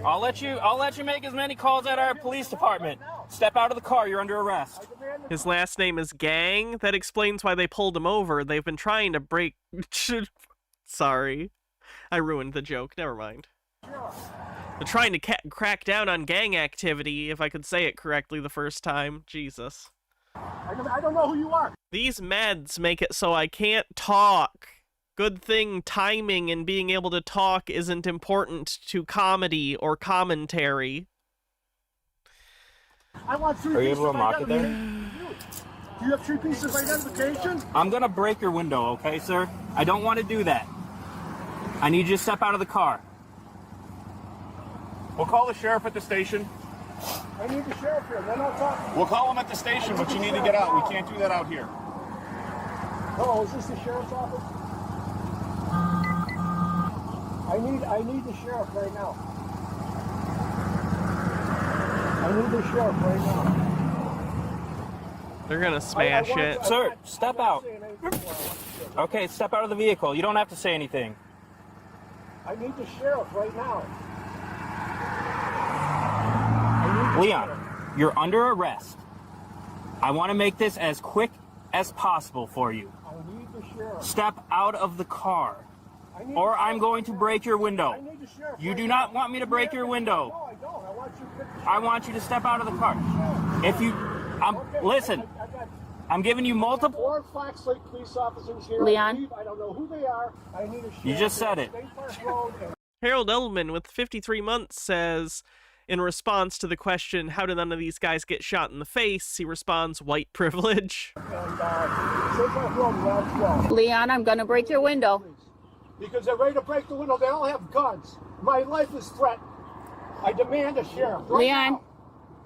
S14: I'll let you make as many calls at our police department. Step out of the car. You're under arrest.
S1: His last name is Gang. That explains why they pulled him over. They've been trying to break... Sorry. I ruined the joke. Never mind. They're trying to crack down on gang activity, if I could say it correctly the first time. Jesus.
S13: I don't know who you are.
S1: These meds make it so I can't talk. Good thing timing and being able to talk isn't important to comedy or commentary.
S13: I want 3
S14: Are you
S13: pieces
S14: able to
S13: of
S14: unlock it there?
S13: identification. Do you have 3 pieces of identification?
S14: I'm gonna break your window, okay, sir? I don't want to do that. I need you to step out of the car.
S15: We'll call the sheriff at the station.
S13: I need the sheriff here, then I'll talk.
S15: We'll call him at the station, but you need to get out. We can't do that out here.
S13: Oh, is this the sheriff's office? I need the sheriff right now. I need the sheriff right now.
S1: They're gonna smash it.
S14: Sir, step out. Okay, step out of the vehicle. You don't have to say anything.
S13: I need the sheriff right now.
S14: Leon, you're under arrest. I want to make this as quick as possible for you.
S13: I need the sheriff.
S14: Step out of the car, or I'm going to break your window. You do not want me to break your window.
S13: No, I don't.
S14: I want you to step out of the car. If you, listen, I'm giving you multiple.
S13: 4 Fox Lake police officers here.
S11: Leon?
S13: I don't know who they are. I need a sheriff.
S14: You just said it.
S13: State Park Road and
S1: Harold Edelman with 53 months says, in response to the question, how did none of these guys get shot in the face? He responds, white privilege.
S13: State Park Road, Route 12.
S11: Leon, I'm gonna break your window.
S13: Because they're ready to break the window. They all have guns. My life is threatened. I demand a sheriff. Right
S11: Leon,
S13: now.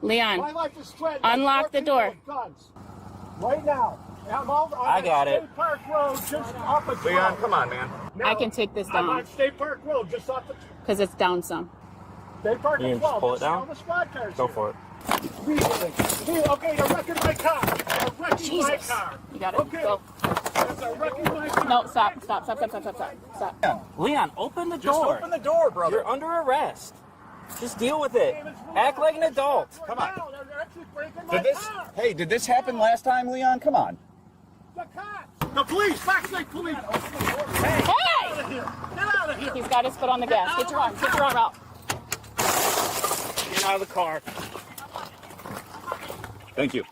S11: Leon,
S13: My life is threatened.
S11: unlock the door.
S13: Guns. Right now. I'm on
S14: I got it.
S13: State Park Road, just off of
S15: Leon, come on, man.
S11: I can take this
S13: I'm
S11: down
S13: on State Park Road, just off the
S11: because it's down some.
S13: State Park
S14: You
S13: Road.
S14: can just pull it down?
S13: All the squad cars
S14: Go
S13: here.
S14: for it.
S13: Immediately. Okay, you're wrecking my car. You're wrecking my
S11: Jesus.
S13: car.
S11: You got it.
S13: Okay.
S11: Go.
S13: You're wrecking my car.
S11: No, stop.
S14: Leon, open the
S15: Just
S14: door.
S15: open the door, brother.
S14: You're under arrest. Just deal with it. Act like an adult.
S15: Come on.
S13: They're actually breaking my car.
S15: Hey, did this happen last time, Leon? Come on.
S13: The cops. The police. Fox Lake police.
S11: Hey!
S13: Get out of here. Get out of here.
S11: He's got his foot on the gas. Get your arm out.
S14: Get out of the car.
S15: Thank you.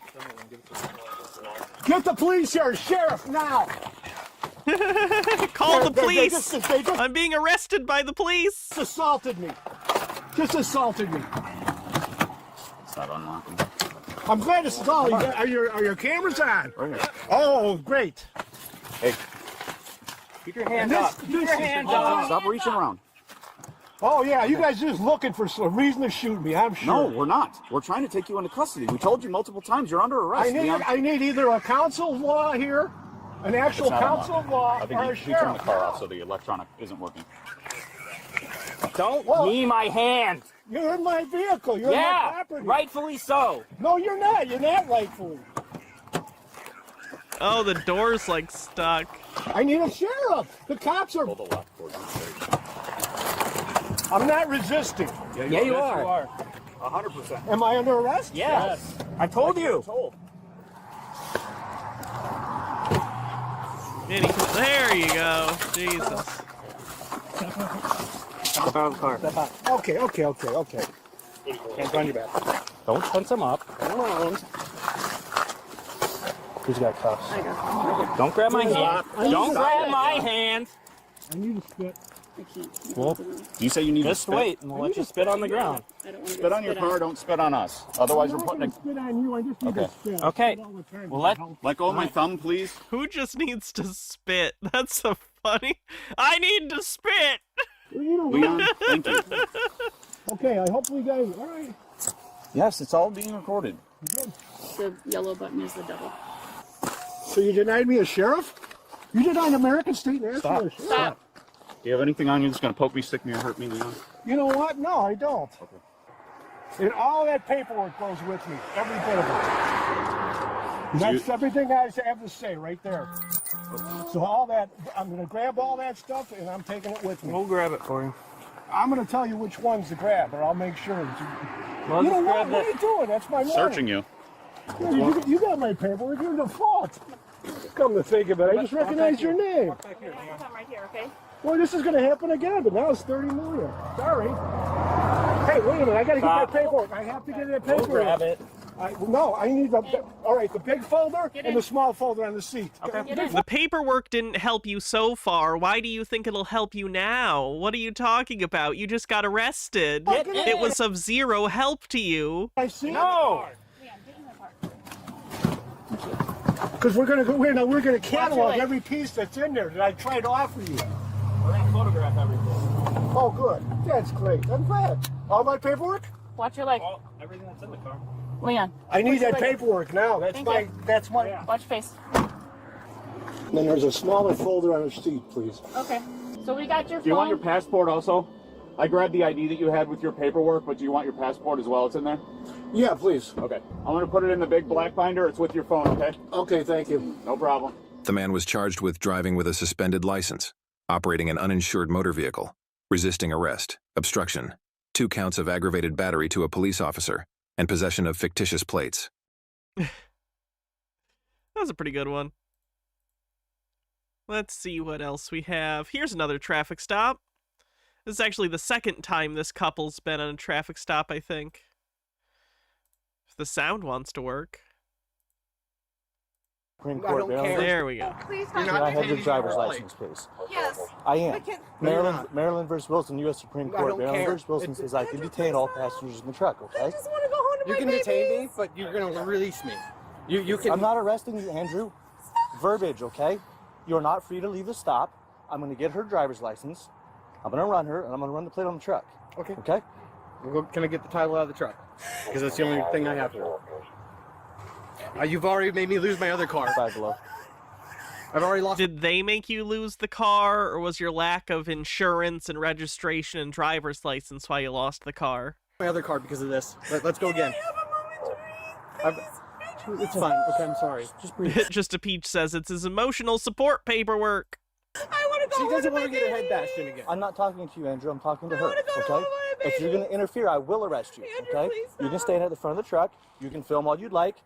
S13: Get the police here, sheriff, now.
S1: Call the
S13: They
S1: police!
S13: just
S1: I'm being arrested by the police!
S13: assaulted me. Just assaulted me.
S15: It's not unlocking.
S13: I'm glad this is all. Are your cameras on? Oh, great.
S15: Hey,
S14: Keep your hands
S13: This-
S14: up. Keep your
S13: this is-
S14: hands up.
S15: stop reaching around.
S13: Oh yeah, you guys just looking for a reason to shoot me. I'm sure.
S15: No, we're not. We're trying to take you into custody. We told you multiple times you're under arrest. Leon.
S13: I need either a council of law here, an actual council of law, or a
S15: you
S13: sheriff.
S15: turned the car off so the electronic isn't working.
S14: Don't
S13: Well-
S14: knee my hand.
S13: You're in my vehicle. You're in my
S14: Yeah,
S13: property.
S14: rightfully so.
S13: No, you're not. You're not rightfully.
S1: Oh, the door's like stuck.
S13: I need a sheriff. The cops are.
S15: Pull the left cord.
S13: I'm not resisting.
S14: Yeah, you are.
S15: 100%.
S13: Am I under arrest?
S14: Yes. I told you.
S1: There you go. Jesus.
S14: Step out of the car.
S13: Okay.
S14: Hands behind your back. Don't tense them up. Who's got cuffs? Don't grab my hand. Don't grab my hand.
S13: I need to spit.
S14: Well,
S15: You say you need
S14: just
S15: to spit?
S14: wait and we'll let you spit on the ground.
S15: Spit on your car, don't spit on us. Otherwise, we're putting a...
S13: Spit on you. I just need to spit.
S14: Okay. Well,
S15: Let go of my thumb, please.
S1: Who just needs to spit? That's so funny. I need to spit!
S15: Leon, thank you.
S13: Okay, I hope you guys. All right.
S15: Yes, it's all being recorded.
S11: The yellow button is the devil.
S13: So you denied me a sheriff? You denied American State National a sheriff?
S11: Stop.
S15: Do you have anything on you that's going to poke me, stick me, or hurt me, Leon?
S13: You know what? No, I don't. And all that paperwork goes with me, every bit of it. That's everything I have to say right there. So all that, I'm going to grab all that stuff and I'm taking it with me.
S14: We'll grab it for you.
S13: I'm going to tell you which ones to grab, or I'll make sure.
S14: Well,
S13: You know
S14: just
S13: what?
S14: grab
S13: What are
S14: that.
S13: you doing? That's my money.
S15: Searching you.
S13: Yeah, you got my paperwork. You're in default. Come to think of it, I just recognized your name.
S11: Come right here, okay?
S13: Well, this is going to happen again, but now it's 30 million. Sorry. Hey, wait a minute. I got to get that paperwork. I have to get that paperwork.
S14: We'll grab it.
S13: No, I need the. All right, the big folder and the small folder on the seat.
S14: Okay.
S1: The paperwork didn't help you so far. Why do you think it'll help you now? What are you talking about? You just got arrested.
S14: Get in.
S1: It was of zero help to you.
S13: I see.
S14: No.
S13: Because we're gonna catalog every piece that's in there that I tried to offer you.
S14: We're gonna photograph everything.
S13: Oh, good. That's great. I'm glad. All my paperwork?
S11: Watch your leg.
S14: All, everything that's in the car.
S11: Leon.
S13: I need that paperwork now. That's
S11: Thank
S13: my.
S11: you.
S13: That's my.
S11: Watch your face.
S13: And then there's a smaller folder on the seat, please.
S11: Okay. So we got your phone.
S15: Do you want your passport also? I grabbed the ID that you had with your paperwork, but do you want your passport as well? It's in there?
S13: Yeah, please.
S15: Okay. I'm going to put it in the big black binder. It's with your phone, okay?
S13: Okay, thank you.
S15: No problem.
S12: The man was charged with driving with a suspended license, operating an uninsured motor vehicle, resisting arrest, obstruction, 2 counts of aggravated battery to a police officer, and possession of fictitious plates.
S1: That was a pretty good one. Let's see what else we have. Here's another traffic stop. This is actually the second time this couple's been on a traffic stop, I think. If the sound wants to work.
S16: Supreme Court, Maryland.
S1: There we go.
S16: Please can I have your driver's license, please?
S17: Yes.
S16: I am.
S17: Maryland,
S16: Maryland versus Wilson, U.S. Supreme
S17: I
S16: Court.
S17: don't
S16: Maryland
S17: care.
S16: versus Wilson says I can detain all passengers in the truck, okay?
S17: I just want to go home to
S10: You
S17: my
S10: can
S17: babies.
S10: detain me, but you're gonna release me. You can.
S16: I'm not arresting you, Andrew. Verbiage, okay? You're not free to leave the stop. I'm going to get her driver's license. I'm going to run her, and I'm going to run the plate on the truck.
S10: Okay.
S16: Okay?
S10: Can I get the title out of the truck? Because that's the only thing I have here. You've already made me lose my other car.
S16: 5 below.
S10: I've already lost.
S1: Did they make you lose the car, or was your lack of insurance and registration and driver's license why you lost the car?
S10: My other car because of this. Let's go again. It's fine. Okay, I'm sorry.
S16: Just breathe.
S1: Just a Peach says it's his emotional support paperwork.
S17: I want to go
S10: She
S17: home
S10: doesn't
S17: to
S10: want
S17: my
S10: to get her
S17: babies.
S10: head bashed in again.
S16: I'm not talking to you, Andrew. I'm talking to her,
S17: wanna go
S16: okay?
S17: home with my
S16: If you're going to interfere, I will arrest you,
S17: Andrew,
S16: okay?
S17: please
S16: You can
S17: stop.
S16: stand at the front of the truck. You can film all you'd like.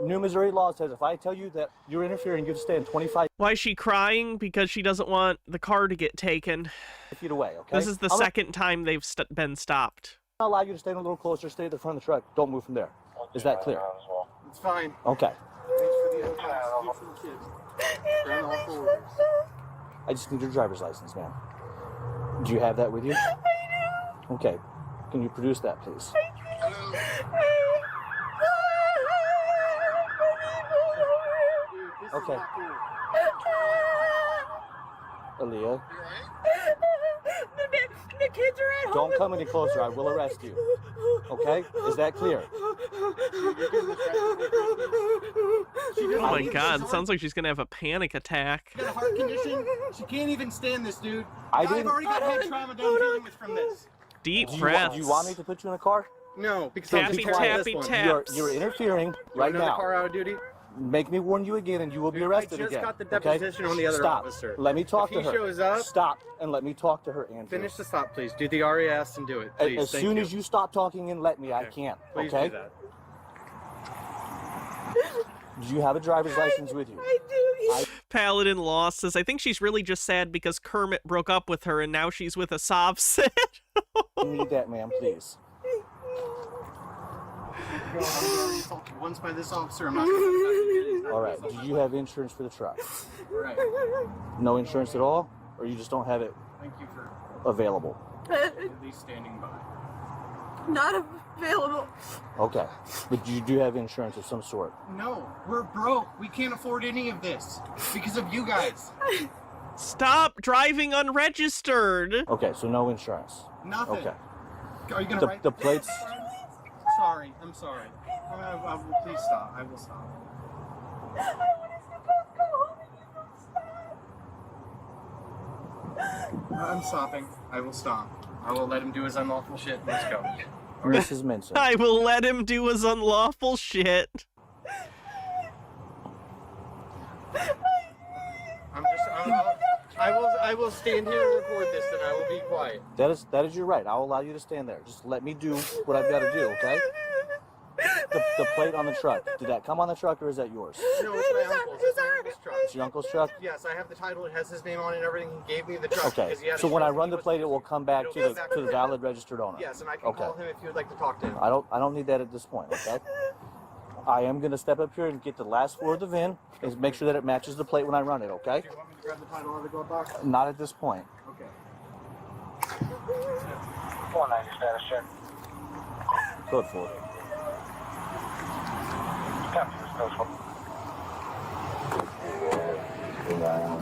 S16: New Missouri law says if I tell you that you're interfering, you have to stand 25
S1: Why is she crying? Because she doesn't want the car to get taken.
S16: feet away, okay?
S1: This is the second time they've been stopped.
S16: I'll allow you to stand a little closer, stay at the front of the truck. Don't move from there. Is that clear?
S10: It's fine.
S16: Okay.
S10: Thanks for the advice. Thanks for the kids. They're on all fours.
S16: I just need your driver's license, ma'am. Do you have that with you?
S17: I do.
S16: Okay. Can you produce that, please? Okay. Aaliyah,
S17: The kids are at home.
S16: don't come any closer. I will arrest you. Okay? Is that clear?
S1: Oh my god, sounds like she's gonna have a panic attack.
S10: She got a heart condition. She can't even stand this, dude.
S16: I've
S10: I've already got head trauma down dealing with from this.
S1: Deep
S16: Do
S1: breaths.
S16: you want me to put you in a car?
S10: No, because
S1: Tappy,
S10: I'm just terrible at
S1: tappy,
S10: this one.
S1: tap.
S16: You're interfering right
S10: Another
S16: now.
S10: car out of duty.
S16: Make me warn you again, and you will be arrested
S10: I just
S16: again.
S10: got the
S16: okay?
S10: deposition on the other
S16: Stop.
S10: officer.
S16: Let me talk
S10: If
S16: to
S10: he
S16: her.
S10: shows up-
S16: Stop and let me talk to her, Andrew.
S10: Finish the stop, please. Do the RAS and do it, please.
S16: As soon as you stop talking and let me, I can't.
S10: Please
S16: okay?
S10: do that.
S16: Do you have a driver's license with you?
S17: I do.
S1: Paladin Lost says, I think she's really just sad because Kermit broke up with her and now she's with a Sovcit.
S16: I need that, ma'am, please.
S10: I'm already assaulted once by this officer. I'm not going to
S16: All right. Do you have insurance for the truck?
S10: Right.
S16: No insurance at all, or you just don't have it
S10: Thank you for
S16: available?
S10: at least standing by.
S17: Not available.
S16: Okay. But you do have insurance of some sort.
S10: No, we're broke. We can't afford any of this because of you guys.
S1: Stop driving unregistered.
S16: Okay, so no insurance.
S10: Nothing.
S16: Okay.
S10: Are you going to write
S16: The plates.
S10: Sorry, I'm sorry. I will, please stop. I will stop.
S17: I want us to both go home and you don't stop.
S10: I'm stopping. I will stop. I will let him do his unlawful shit. Let's go.
S16: Mrs. Minson.
S1: I will let him do his unlawful shit.
S10: I will stand here and record this, and I will be quiet.
S16: That is your right. I'll allow you to stand there. Just let me do what I've got to do, okay? The plate on the truck. Did that come on the truck or is that yours?
S10: No, it's my uncle's. It's my uncle's truck.
S16: It's your uncle's truck?
S10: Yes, I have the title. It has his name on it and everything. He gave me the truck.
S16: Okay.
S10: because he had
S16: So
S10: a
S16: when I
S10: truck
S16: run
S10: and
S16: the
S10: he
S16: plate,
S10: was-
S16: it will come back to
S10: It'll
S16: the valid registered owner.
S10: Yes, and I can
S16: Okay.
S10: call him if you would like to talk to him.
S16: I don't need that at this point, okay? I am gonna step up here and get the last floor of the VIN and make sure that it matches the plate when I run it, okay?
S10: Do you want me to grab the title out of the glove box?
S16: Not at this point.
S10: Okay.
S13: 490 status check.
S16: Code 4.
S13: Captain,
S18: Down.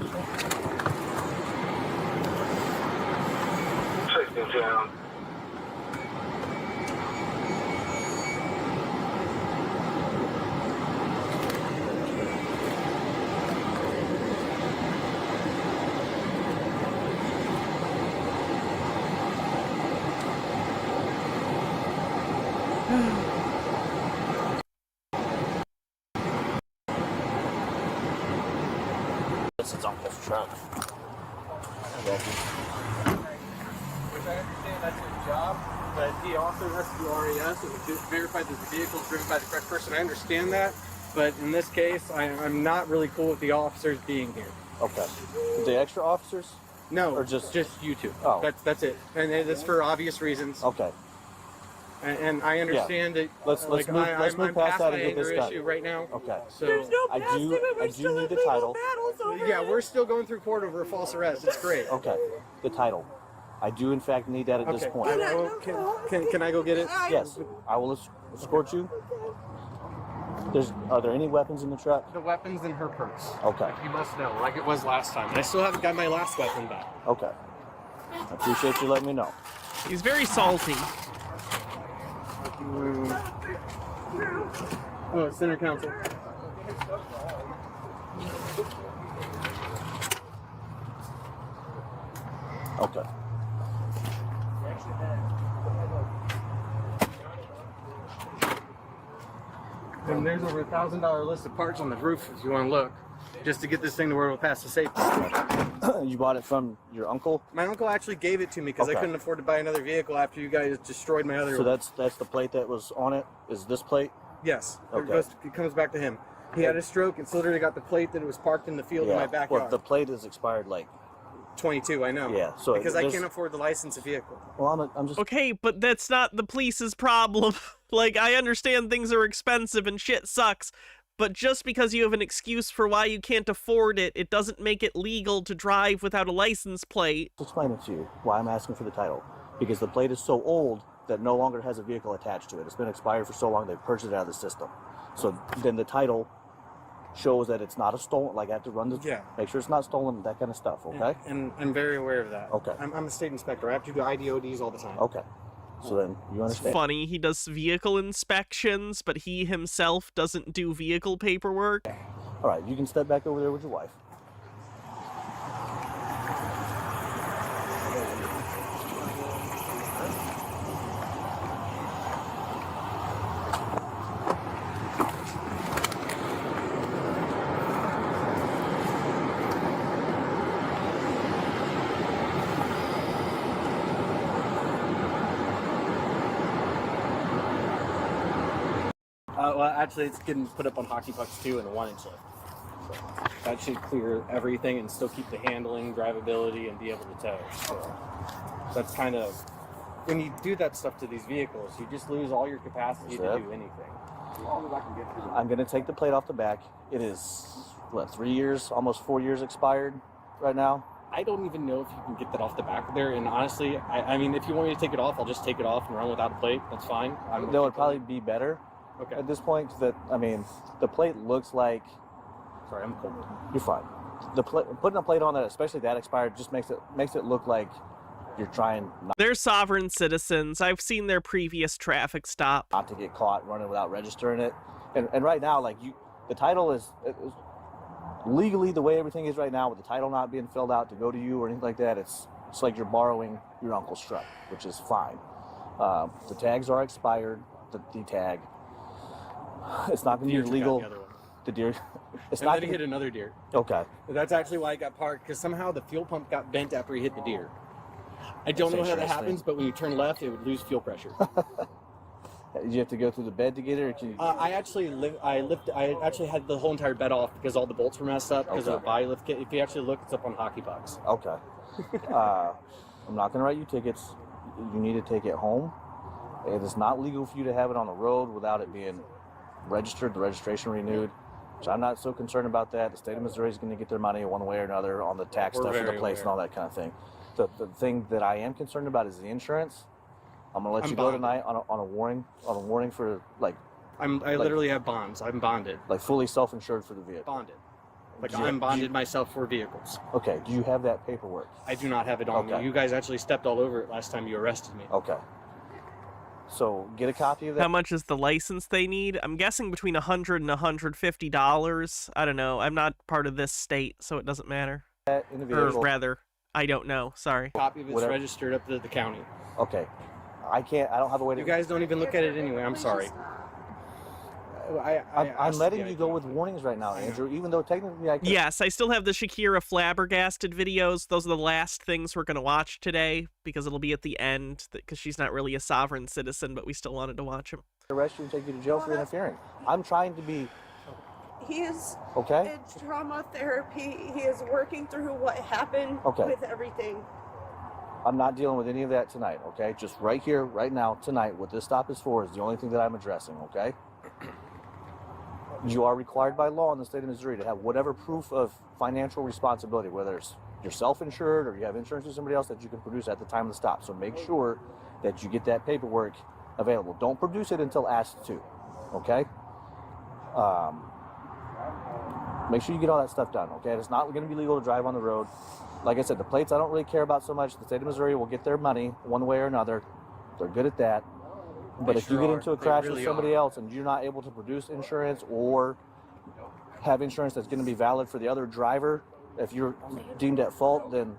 S16: This is Uncle's truck.
S10: Which I understand that's his job, but he also has to do RAS and verify that the vehicle is driven by the correct person. I understand that, but in this case, I'm not really cool with the officers being here.
S16: Okay. The extra officers?
S10: No,
S16: or just
S10: you two.
S16: Oh,
S10: That's it, and it's for obvious reasons.
S16: Okay.
S10: And I understand that.
S16: Let's move past that and get this done.
S10: Issue right now.
S16: Okay.
S10: So
S16: I do need the title.
S10: Yeah, we're still going through court over a false arrest. It's great.
S16: Okay. The title. I do in fact need that at this point.
S10: Can I go get it?
S16: Yes. I will escort you. Are there any weapons in the truck?
S10: The weapon's in her purse.
S16: Okay.
S10: You must know, like it was last time. And I still haven't got my last weapon back.
S16: Okay. I appreciate you letting me know.
S1: He's very salty.
S10: Oh, Center Council.
S16: Okay.
S10: And there's over $1,000 list of parts on the roof if you want to look, just to get this thing to where it'll pass the safety.
S16: You bought it from your uncle?
S10: My uncle actually gave it to me because I couldn't afford to buy another vehicle after you guys destroyed my other
S16: So
S10: one.
S16: that's the plate that was on it? Is this plate?
S10: Yes.
S16: Okay.
S10: It comes back to him. He had a stroke. It's literally got the plate that it was parked in the field in my backyard.
S16: Well, the plate is expired like
S10: 22, I know.
S16: Yeah, so
S10: because I
S16: there's-
S10: can't afford to license a vehicle.
S16: Well, I'm just
S1: Okay, but that's not the police's problem. Like, I understand things are expensive and shit sucks, but just because you have an excuse for why you can't afford it, it doesn't make it legal to drive without a license plate.
S16: I'll explain it to you why I'm asking for the title. Because the plate is so old that no longer has a vehicle attached to it. It's been expired for so long they've purged it out of the system. So then the title shows that it's not a stolen, like I have to run the, make sure it's not stolen, that kind of stuff, okay?
S10: And I'm very aware of that.
S16: Okay.
S10: I'm a state inspector. I have to do IDODs all the time.
S16: Okay. So then you
S1: It's
S16: understand.
S1: funny, he does vehicle inspections, but he himself doesn't do vehicle paperwork.
S16: All right, you can step back over there with your wife.
S10: Well, actually, it's getting put up on hockey pucks too in a 1-inch lift. So that should clear everything and still keep the handling, drivability, and be able to tow. So that's kind of, when you do that stuff to these vehicles, you just lose all your capacity to do anything.
S16: I'm going to take the plate off the back. It is, 3 years, almost 4 years expired right now?
S10: I don't even know if you can get that off the back there. And honestly, I mean, if you want me to take it off, I'll just take it off and run without a plate. That's fine.
S16: That would probably be better at this point. 'Cause the plate looks like...
S10: Sorry, I'm cold.
S16: You're fine. Putting a plate on that, especially that expired, just makes it look like you're trying
S1: They're sovereign citizens. I've seen their previous traffic stop.
S16: not to get caught running without registering it. And right now, the title is legally the way everything is right now, with the title not being filled out to go to you or anything like that. It's like you're borrowing your uncle's truck, which is fine. The tags are expired. The tag. It's not going to be legal. The deer. It's
S10: And
S16: not.
S10: then he hit another deer.
S16: Okay.
S10: That's actually why I got parked, because somehow the fuel pump got bent after he hit the deer. I don't know how that happens, but when you turn left, it would lose fuel pressure.
S16: Did you have to go through the bed to get it, or can you?
S10: I actually had the whole entire bed off because all the bolts were messed up because of the body lift kit. If you actually look, it's up on hockey pucks.
S16: Okay. I'm not going to write you tickets. You need to take it home. It is not legal for you to have it on the road without it being registered, the registration renewed. So I'm not so concerned about that. The state of Missouri is going to get their money one way or another on the tax
S10: We're
S16: stuff for the
S10: very
S16: place and all that kind of thing. The thing that I am concerned about is the insurance. I'm going to let
S10: I'm
S16: you go
S10: bonded.
S16: tonight on a warning for like.
S10: I literally have bonds. I'm bonded.
S16: Like fully self-insured for the vehicle.
S10: Bonded. Like, I'm bonded myself for vehicles.
S16: Okay, do you have that paperwork?
S10: I do not have it on me. You guys actually stepped all over it last time you arrested me.
S16: Okay. So get a copy of that.
S1: How much is the license they need? I'm guessing between $100 and $150. I don't know. I'm not part of this state, so it doesn't matter.
S16: In the
S1: Or
S16: vehicle.
S1: rather, I don't know. Sorry.
S10: Copy of it's registered up to the county.
S16: Okay. I don't have a way to...
S10: You guys don't even look at it anyway. I'm sorry.
S16: I'm letting you go with warnings right now, Andrew, even though technically I could...
S1: Yes, I still have the Shakira flabbergasted videos. Those are the last things we're going to watch today because it'll be at the end because she's not really a sovereign citizen, but we still wanted to watch them.
S16: Arrest you and take you to jail for interfering. I'm trying to be...
S17: He is
S16: Okay.
S17: in trauma therapy. He is working through what happened with everything.
S16: I'm not dealing with any of that tonight, okay? Just right here, right now, tonight, what this stop is for is the only thing that I'm addressing, okay? You are required by law in the state of Missouri to have whatever proof of financial responsibility, whether it's you're self-insured or you have insurance with somebody else that you can produce at the time of the stop. So make sure that you get that paperwork available. Don't produce it until asked to, okay? Make sure you get all that stuff done, okay? It's not going to be legal to drive on the road. Like I said, the plates I don't really care about so much. The state of Missouri will get their money one way or another. They're good at that. But if you get into a crash with somebody else and you're not able to produce insurance or have insurance that's going to be valid for the other driver, if you're deemed at fault, then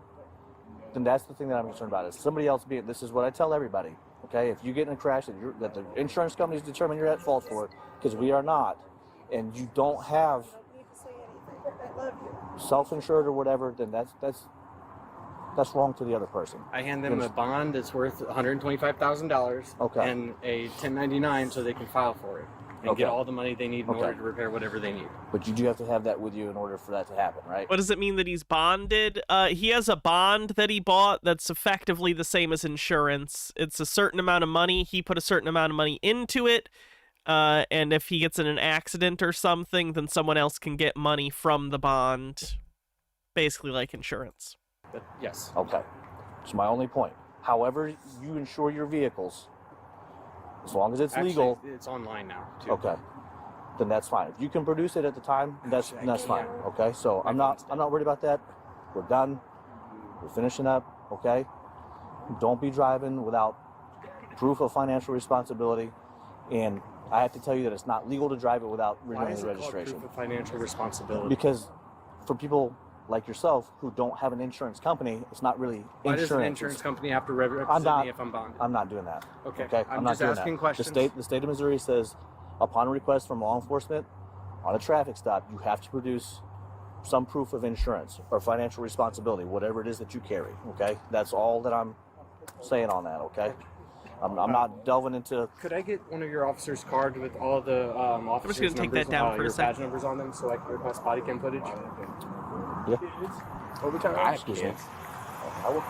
S16: that's the thing that I'm concerned about. Is somebody else being, this is what I tell everybody, okay? If you get in a crash that the insurance companies determine you're at fault for, because we are not, and you don't have self-insured or whatever, then that's wrong to the other person.
S10: I hand them a bond that's worth $125,000 and a 1099 so they can file for it and get all the money they need in order to repair whatever they need.
S16: But you do have to have that with you in order for that to happen, right?
S1: What does it mean that he's bonded? He has a bond that he bought that's effectively the same as insurance. It's a certain amount of money. He put a certain amount of money into it. And if he gets in an accident or something, then someone else can get money from the bond. Basically like insurance.
S10: But yes.
S16: Okay. It's my only point. However you insure your vehicles, as long as it's legal...
S10: It's online now, too.
S16: Okay. Then that's fine. If you can produce it at the time, that's fine. Okay? So I'm not worried about that. We're done. We're finishing up. Okay? Don't be driving without proof of financial responsibility. And I have to tell you that it's not legal to drive it without renewing the registration.
S10: Why is it called proof of financial responsibility?
S16: Because for people like yourself who don't have an insurance company, it's not really insurance.
S10: Why does an insurance company have to represent me if I'm bonded?
S16: I'm not doing that.
S10: Okay.
S16: I'm
S10: just
S16: not doing
S10: asking
S16: that.
S10: questions.
S16: The state of Missouri says, upon request from law enforcement on a traffic stop, you have to produce some proof of insurance or financial responsibility, whatever it is that you carry. Okay, that's all that I'm saying on that. Okay. I'm not delving into...
S10: Could I get one of your officers' card with all the officers'
S1: I'm just going to take that down for a
S10: your
S1: second.
S10: badge numbers on them so I can request body cam footage?
S16: Yeah.
S10: What we talking about? Excuse me.
S16: I will.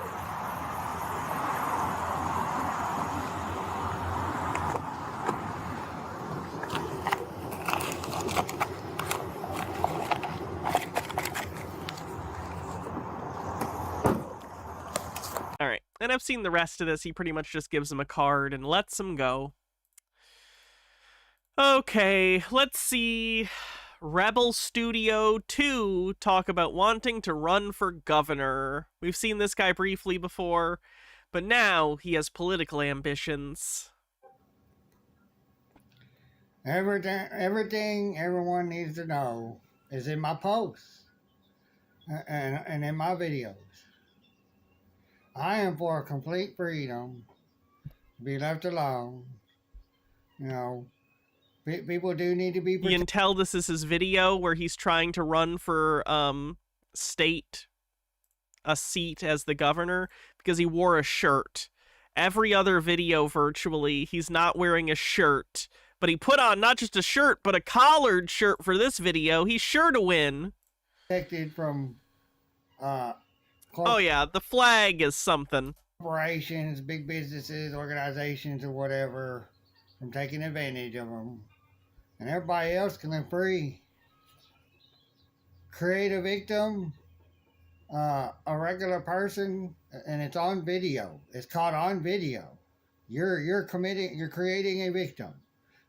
S1: All right. And I've seen the rest of this. He pretty much just gives him a card and lets him go. Okay, let's see. Rebel Studio 2 talk about wanting to run for governor. We've seen this guy briefly before, but now he has political ambitions.
S18: Everything everyone needs to know is in my posts and in my videos. I am for complete freedom, be left alone. You know, people do need to be
S1: You can tell this is his video where he's trying to run for a seat as the governor because he wore a shirt. Every other video virtually, he's not wearing a shirt, but he put on not just a shirt, but a collared shirt for this video. He's sure to win.
S18: protected from
S1: Oh yeah, the flag is something.
S18: corporations, big businesses, organizations, or whatever from taking advantage of them. And everybody else can live free. Create a victim, a regular person, and it's on video. It's caught on video. You're creating a victim.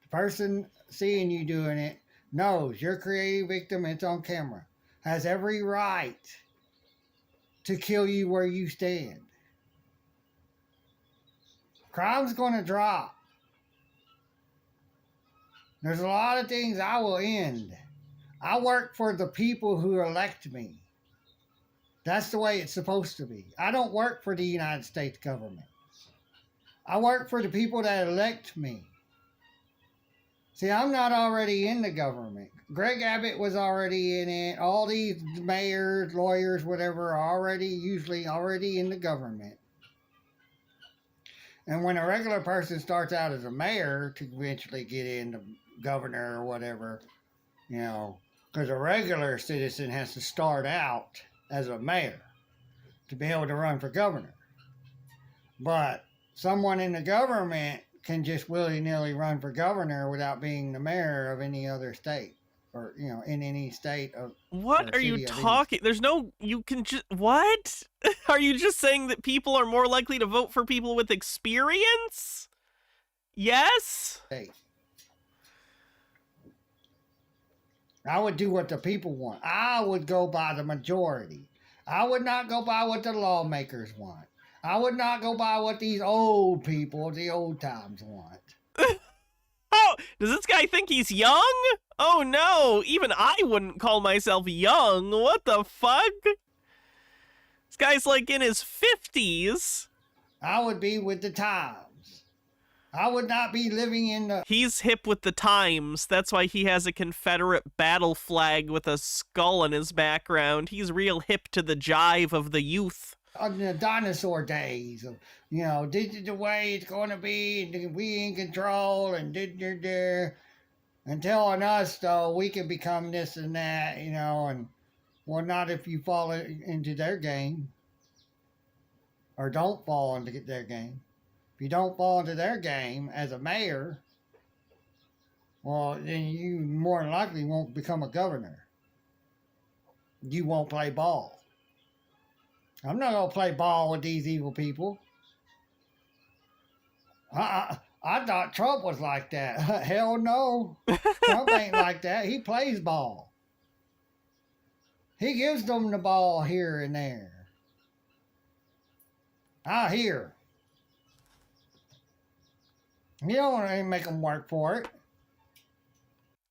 S18: The person seeing you doing it knows you're creating a victim and it's on camera. has every right to kill you where you stand. Crime's going to drop. There's a lot of things I will end. I work for the people who elect me. That's the way it's supposed to be. I don't work for the United States government. I work for the people that elect me. See, I'm not already in the government. Greg Abbott was already in it. All these mayors, lawyers, whatever, are usually already in the government. And when a regular person starts out as a mayor to eventually get into governor or whatever, you know, because a regular citizen has to start out as a mayor to be able to run for governor. But someone in the government can just willy-nilly run for governor without being the mayor of any other state, or, you know, in any state of...
S1: What are you talking? There's no... You can just... What? Are you just saying that people are more likely to vote for people with experience? Yes?
S18: State. I would do what the people want. I would go by the majority. I would not go by what the lawmakers want. I would not go by what these old people, the old times want.
S1: Oh, does this guy think he's young? Oh no, even I wouldn't call myself young. What the fuck? This guy's like in his 50s.
S18: I would be with the times. I would not be living in the...
S1: He's hip with the times. That's why he has a Confederate battle flag with a skull in his background. He's real hip to the jive of the youth.
S18: On the dinosaur days, of, you know, this is the way it's going to be, and we in control, and and telling us, though, we can become this and that, you know, and, well, not if you fall into their game, or don't fall into their game. If you don't fall into their game as a mayor, well, then you more than likely won't become a governor. You won't play ball. I'm not going to play ball with these evil people. I thought Trump was like that. Hell no. Trump ain't like that. He plays ball. He gives them the ball here and there. I hear. You don't want to make them work for it.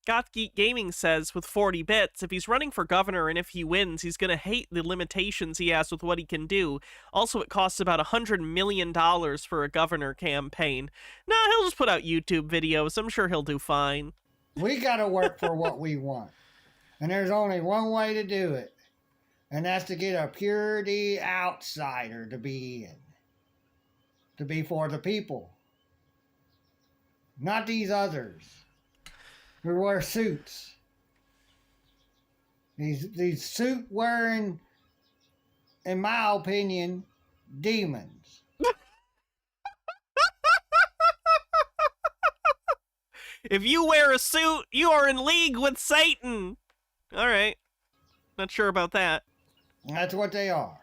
S1: Goth Geek Gaming says, with 40 bits, if he's running for governor and if he wins, he's going to hate the limitations he has with what he can do. Also, it costs about $100 million for a governor campaign. Nah, he'll just put out YouTube videos. I'm sure he'll do fine.
S18: We got to work for what we want. And there's only one way to do it. And that's to get a purity outsider to be in. To be for the people. Not these others who wear suits. These suit wearing, in my opinion, demons.
S1: If you wear a suit, you are in league with Satan. All right. Not sure about that.
S18: That's what they are.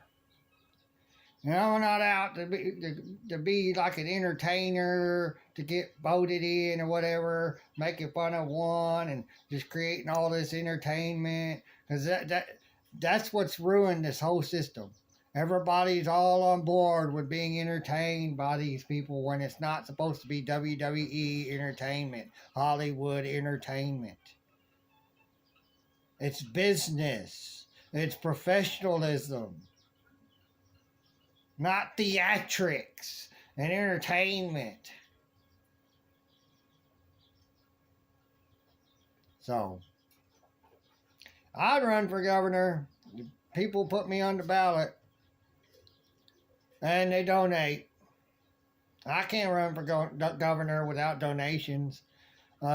S18: You know, we're not out to be like an entertainer, to get voted in or whatever, making fun of one and just creating all this entertainment. Because that's what's ruined this whole system. Everybody's all on board with being entertained by these people when it's not supposed to be WWE entertainment, Hollywood entertainment. It's business. It's professionalism. Not theatrics and entertainment. So, I'd run for governor. People put me on the ballot. And they donate. I can't run for governor without donations.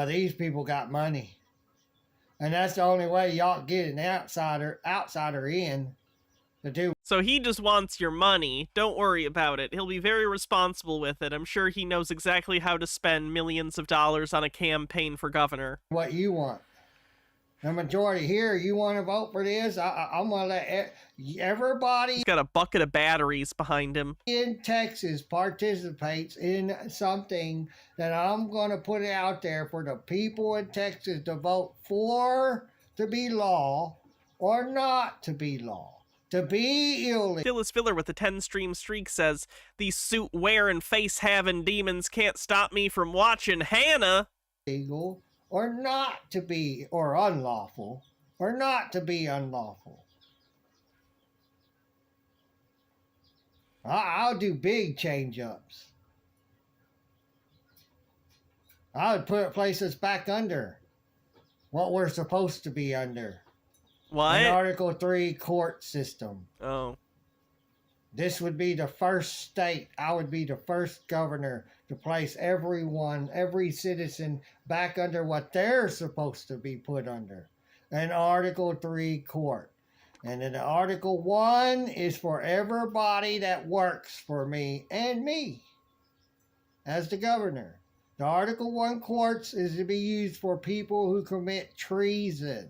S18: These people got money. And that's the only way y'all get an outsider in.
S1: So he just wants your money. Don't worry about it. He'll be very responsible with it. I'm sure he knows exactly how to spend millions of dollars on a campaign for governor.
S18: What you want. The majority here, you want to vote for this? I'm going to let everybody...
S1: He's got a bucket of batteries behind him.
S18: ...in Texas participates in something that I'm going to put out there for the people in Texas to vote for to be law, or not to be law. To be illegal.
S1: Phyllis Filler with the 10-stream streak says, these suit-wearing, face-having demons can't stop me from watching Hannah.
S18: Legal or not to be, or unlawful, or not to be unlawful. I'll do big change-ups. I would put places back under what we're supposed to be under.
S1: What?
S18: An Article 3 court system.
S1: Oh.
S18: This would be the first state, I would be the first governor to place everyone, every citizen back under what they're supposed to be put under. An Article 3 court. And then Article 1 is for everybody that works for me and me as the governor. The Article 1 courts is to be used for people who commit treason,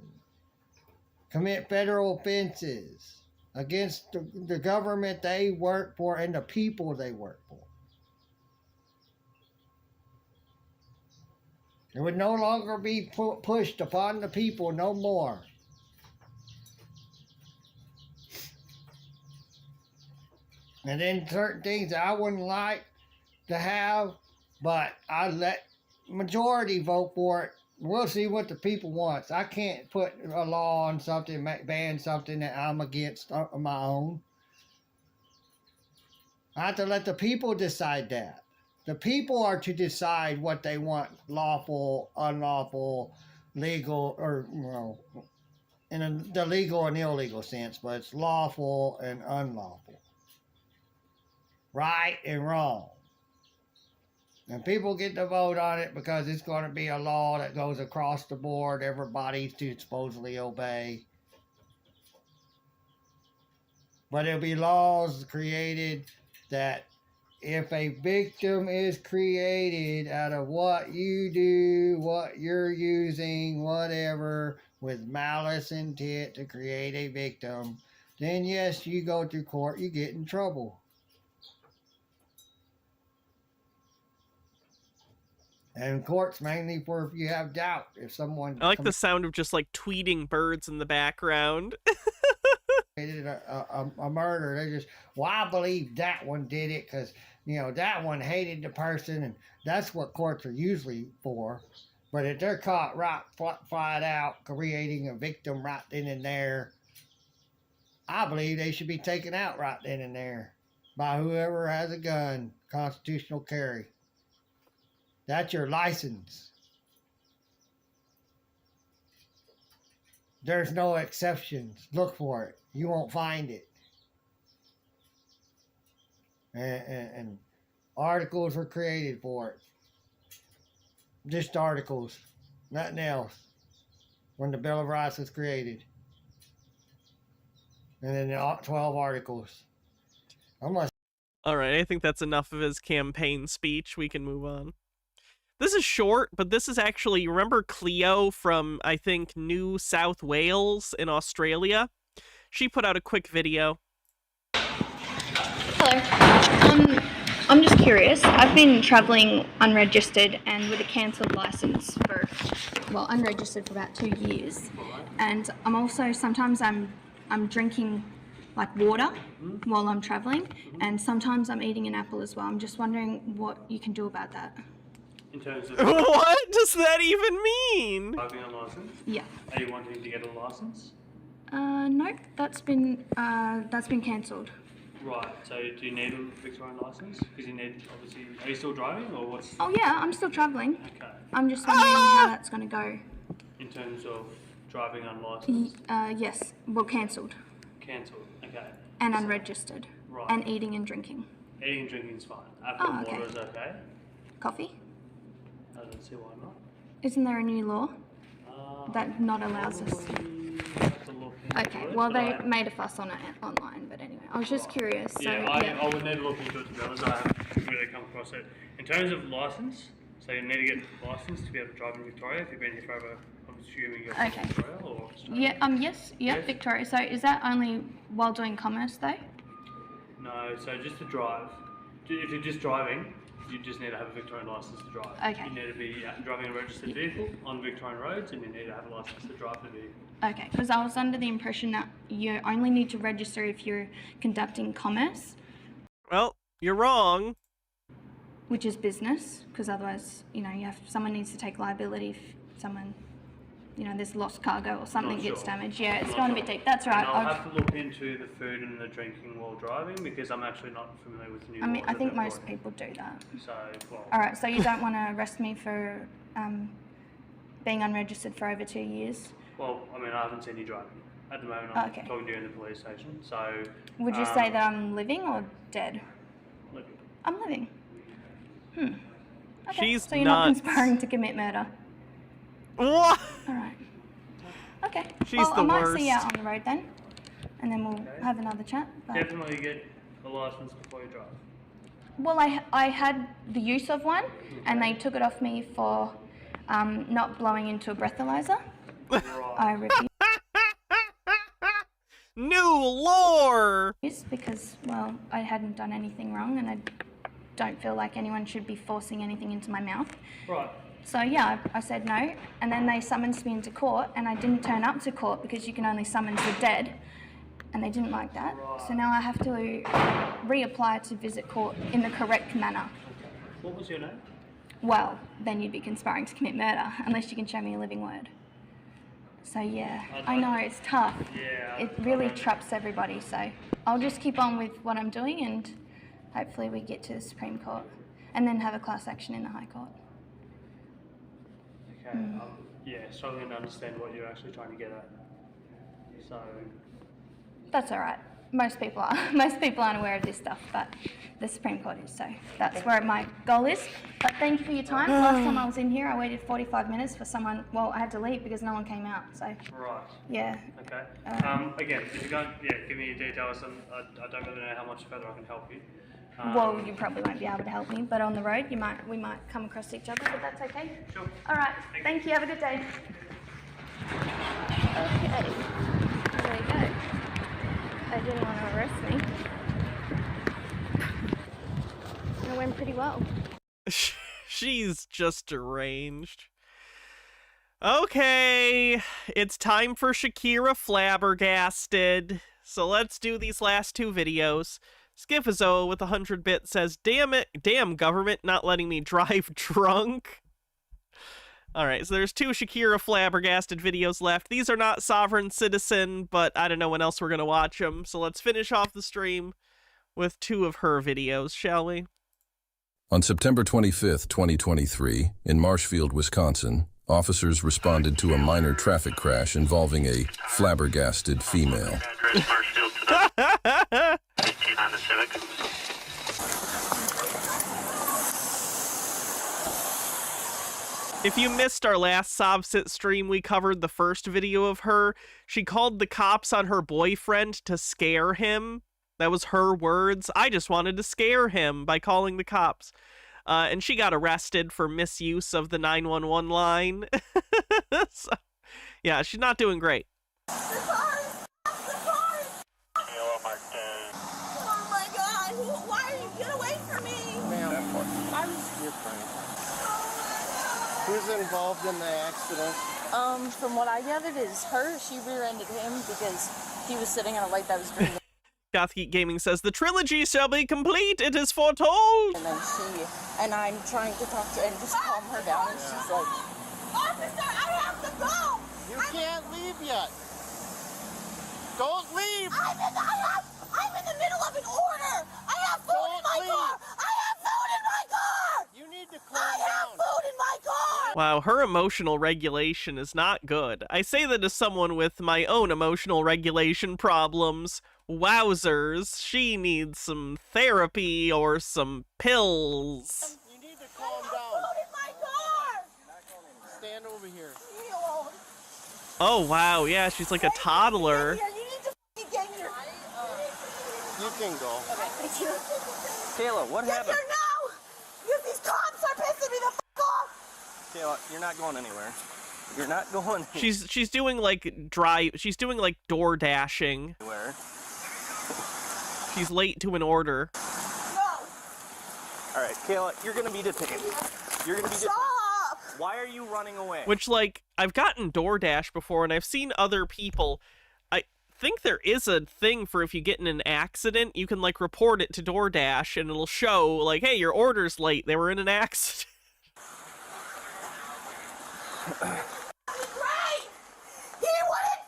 S18: commit federal offenses against the government they work for and the people they work for. It would no longer be pushed upon the people no more. And then certain things I wouldn't like to have, but I let majority vote for it. We'll see what the people wants. I can't put a law on something, ban something that I'm against on my own. I have to let the people decide that. The people are to decide what they want, lawful, unlawful, legal, or, well, in the legal and illegal sense, but it's lawful and unlawful. Right and wrong. And people get to vote on it because it's going to be a law that goes across the board. Everybody's to supposedly obey. But there'll be laws created that if a victim is created out of what you do, what you're using, whatever, with malice intent to create a victim, then yes, you go to court, you get in trouble. And courts mainly for if you have doubt. If someone...
S1: I like the sound of just like tweeting birds in the background.
S18: a murder. They just, well, I believe that one did it because, you know, that one hated the person. And that's what courts are usually for. But if they're caught right flat out creating a victim right then and there, I believe they should be taken out right then and there by whoever has a gun, constitutional carry. That's your license. There's no exceptions. Look for it. You won't find it. And articles were created for it. Just articles. Nothing else. When the Bill of Rights was created. And then 12 articles.
S1: All right, I think that's enough of his campaign speech. We can move on. This is short, but this is actually, remember Cleo from, I think, New South Wales in Australia? She put out a quick video.
S19: Hello. I'm just curious. I've been travelling unregistered and with a cancelled licence for, well, unregistered for about 2 years. And I'm also, sometimes I'm drinking like water while I'm travelling, and sometimes I'm eating an apple as well. I'm just wondering what you can do about that.
S20: In terms of
S1: what does that even mean?
S20: Driving a license?
S19: Yeah.
S20: Are you wanting to get a license?
S19: No, that's been cancelled.
S20: Right. So do you need a Victorian license? Because you need, obviously, are you still driving or what's?
S19: Oh yeah, I'm still travelling. Okay. I'm just wondering how that's going to go.
S20: In terms of driving unlicensed?
S19: Yes. Well, cancelled.
S20: Cancelled. Okay.
S19: And unregistered.
S20: Right.
S19: And eating and drinking.
S20: Eating and drinking is fine. Apple and water is okay.
S19: Coffee?
S20: I don't see why not.
S19: Isn't there a new law that not allows us? Okay, well they made a fuss on it online, but anyway, I was just curious. So,
S20: I would need to look into it to be honest. I haven't really come across it. In terms of license, so you need to get a license to be able to drive in Victoria if you've been here for over, I'm assuming you're from Victoria or Australia?
S19: Yeah, yes, Victoria. So is that only while doing commerce though?
S20: No, so just to drive. If you're just driving, You just need to have a Victorian license to drive.
S19: Okay.
S20: You need to be driving a registered vehicle on Victorian roads, and you need to have a license to drive the vehicle.
S19: Okay, because I was under the impression that you only need to register if you're conducting commerce.
S1: Well, you're wrong.
S19: Which is business, because otherwise, you know, someone needs to take liability if someone, you know, there's lost cargo or something gets damaged. Yeah, it's going a bit deep. That's right.
S20: And I'll have to look into the food and the drinking while driving, because I'm actually not familiar with new laws.
S19: I mean, I think most people do that.
S20: So, well.
S19: All right, so you don't want to arrest me for being unregistered for over 2 years?
S20: Well, I mean, I haven't seen you driving. At the moment, I'm talking to you in the police station, so...
S19: Would you say that I'm living or dead?
S20: Living.
S19: I'm living. Okay.
S1: She's
S19: so you're not conspiring to commit murder?
S1: What?
S19: All right. Okay.
S1: She's
S19: well,
S1: the
S19: I might
S1: worst.
S19: see you out on the road then, and then we'll have another chat. But...
S20: Definitely get a license before you drive.
S19: Well, I had the use of one, and they took it off me for not blowing into a breathalyzer. I refuse.
S1: New lore!
S19: Because, well, I hadn't done anything wrong, and I don't feel like anyone should be forcing anything into my mouth.
S20: Right.
S19: So yeah, I said no, and then they summoned me into court, and I didn't turn up to court because you can only summons the dead, and they didn't like that. So now I have to reapply to visit court in the correct manner.
S20: What was your name?
S19: Well, then you'd be conspiring to commit murder, unless you can show me a living word. So yeah, I know, it's tough.
S20: Yeah.
S19: It really traps everybody, so I'll just keep on with what I'm doing, and hopefully we get to the Supreme Court, and then have a class action in the High Court.
S20: Okay. Yeah, struggling to understand what you're actually trying to get at. So...
S19: That's all right. Most people are. Most people aren't aware of this stuff, but the Supreme Court is, so that's where my goal is. But thank you for your time. Last time I was in here, I waited 45 minutes for someone. Well, I had to leave because no one came out. So.
S20: Right.
S19: Yeah.
S20: Okay. Again, if you can't, give me your details, and I don't really know how much further I can help you.
S19: Well, you probably won't be able to help me, but on the road, we might come across each other. But that's okay.
S20: Sure.
S19: All right. Thank you. Have a good day. Okay. There you go. They didn't want to arrest me. It went pretty well.
S1: She's just deranged. Okay, it's time for Shakira Flabbergasted. So let's do these last two videos. Skifazo with 100 bits says, "Damn it, damn government not letting me drive drunk." Alright, so there's two Shakira Flabbergasted videos left. These are not Sovereign Citizen, but I don't know when else we're going to watch them. So let's finish off the stream with two of her videos, shall we?
S12: On September 25th, 2023, in Marshfield, Wisconsin, officers responded to a minor traffic crash involving a flabbergasted female.
S1: If you missed our last Sovcit stream, we covered the first video of her. She called the cops on her boyfriend to scare him. That was her words. I just wanted to scare him by calling the cops. And she got arrested for misuse of the 911 line. So, yeah, she's not doing great.
S17: Oh my God! Why are you? Get away from me!
S2: Ma'am, you're fine. Who's involved in the accident?
S21: From what I gathered is her. She rear-ended him because he was sitting on a light that was green.
S1: Gothgeek Gaming says, "The trilogy shall be complete, it is foretold!"
S21: And I'm trying to talk to her and just calm her down, and she's like...
S17: Officer, I have to go!
S2: You can't leave yet. Don't leave!
S17: I'm in the middle of an order! I have food in my car! I have food in my car!
S2: You need to calm
S17: down! I have food in my car!
S1: Wow, her emotional regulation is not good. I say that as someone with my own emotional regulation problems. Wowzers, she needs some therapy or some pills.
S2: You need to calm down.
S17: Food in my car!
S2: Stand over here.
S17: Leave me alone.
S1: Oh wow, yeah, she's like a toddler.
S17: You need to get here.
S2: You can go.
S17: Okay, thank you.
S14: Kayla, what
S17: Get
S14: happened?
S17: here now! These cops are pissing me the off!
S14: Kayla, you're not going anywhere. You're not going
S1: She's doing like door dashing.
S14: anywhere.
S1: She's late to an order.
S17: No!
S10: All right, Kayla, you're gonna be detained. You're gonna be detained.
S21: Stop!
S10: Why are you running away?
S1: Which, like, I've gotten DoorDash before, and I've seen other people. I think there is a thing for if you get in an accident, you can, like, report it to DoorDash, and it'll show, like, hey, your order's late. They were in an accident.
S17: Great! He wouldn't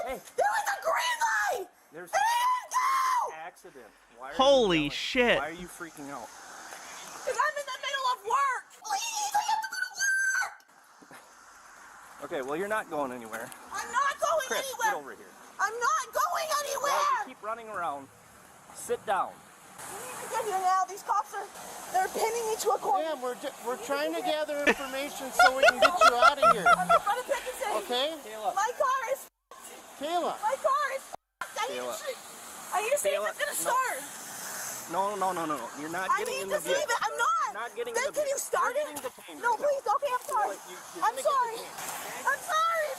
S17: let. There was a green light.
S10: There's
S17: He didn't go.
S10: an accident. Why are you
S1: Holy
S10: yelling?
S1: shit.
S10: Why are you freaking out?
S17: Because I'm in the middle of work. Please, I have to go to work.
S10: Okay, well, you're not going anywhere.
S17: I'm not going
S10: Chris,
S17: anywhere.
S10: get over here.
S17: I'm not going anywhere.
S10: Well, you keep running around. Sit down.
S17: We need to get here now. These cops they're pinning me to a corner.
S4: Ma'am, we're trying to gather information so we can get you out of here.
S17: I'm in front of Pickens City.
S4: Okay?
S17: My car is
S4: Kayla.
S17: My car is
S10: Kayla.
S17: I need to see if
S10: Kayla,
S17: it's gonna
S10: no.
S17: start.
S10: No. You're not
S17: I
S10: getting
S17: need
S10: in
S17: to
S10: the
S17: see if it. I'm not.
S10: You're not getting
S17: Then
S10: in the
S17: can you start
S10: You're
S17: it?
S10: getting detained
S17: No,
S10: right now.
S17: please. Okay, I'm sorry.
S10: You're
S17: I'm
S10: gonna get
S17: sorry.
S10: detained.
S17: I'm sorry.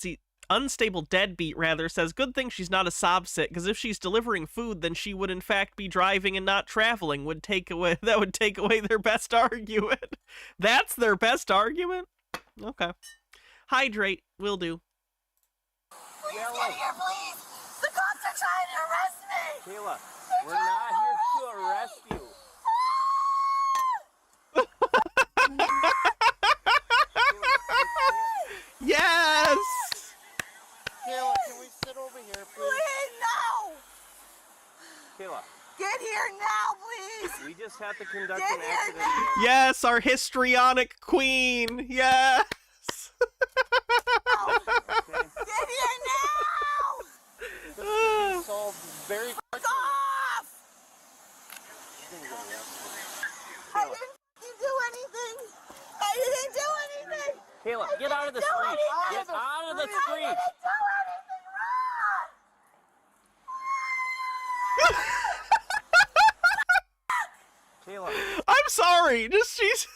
S17: Please.
S1: Unstable deadbeat rather says, good thing she's not a Sovcit, because if she's delivering food, then she would in fact be driving and not traveling. That would take away their best argument. That's their best argument? Okay. Hydrate, will do.
S17: Please get here, please. The cops are trying to arrest me.
S10: Kayla, we're not here to arrest you.
S1: Yes!
S4: Kayla, can we sit over here, please?
S17: Please, no.
S10: Kayla,
S17: Get here now, please.
S10: we just have to conduct
S17: Get
S10: an
S17: here
S10: accident.
S17: now.
S1: Yes, our histrionic queen. Yes.
S17: Get here now.
S4: This will be solved very
S17: Fuck
S4: quickly.
S17: off. I didn't do anything. I didn't do anything.
S10: Kayla, get out of the
S17: do
S10: street.
S17: anything.
S10: Get out of the
S17: I
S10: street.
S17: didn't do anything wrong.
S10: Kayla.
S1: I'm sorry. She's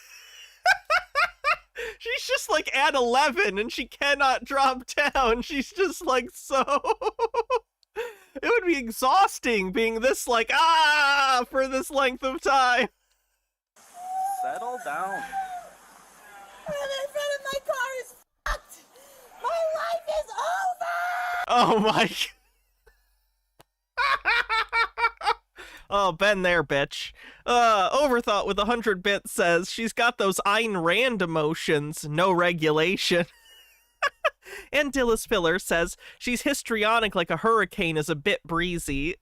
S1: she's just like at 11 and she cannot drop down. She's just like so. It would be exhausting being this like for this length of time.
S10: Settle down.
S17: I'm in front of my car is fucked. My life is over.
S1: Oh my. Oh, been there, bitch. Overthought with 100 bits says she's got those Ayn Rand emotions, no regulation. And Dillis Filler says she's histrionic like a hurricane is a bit breezy.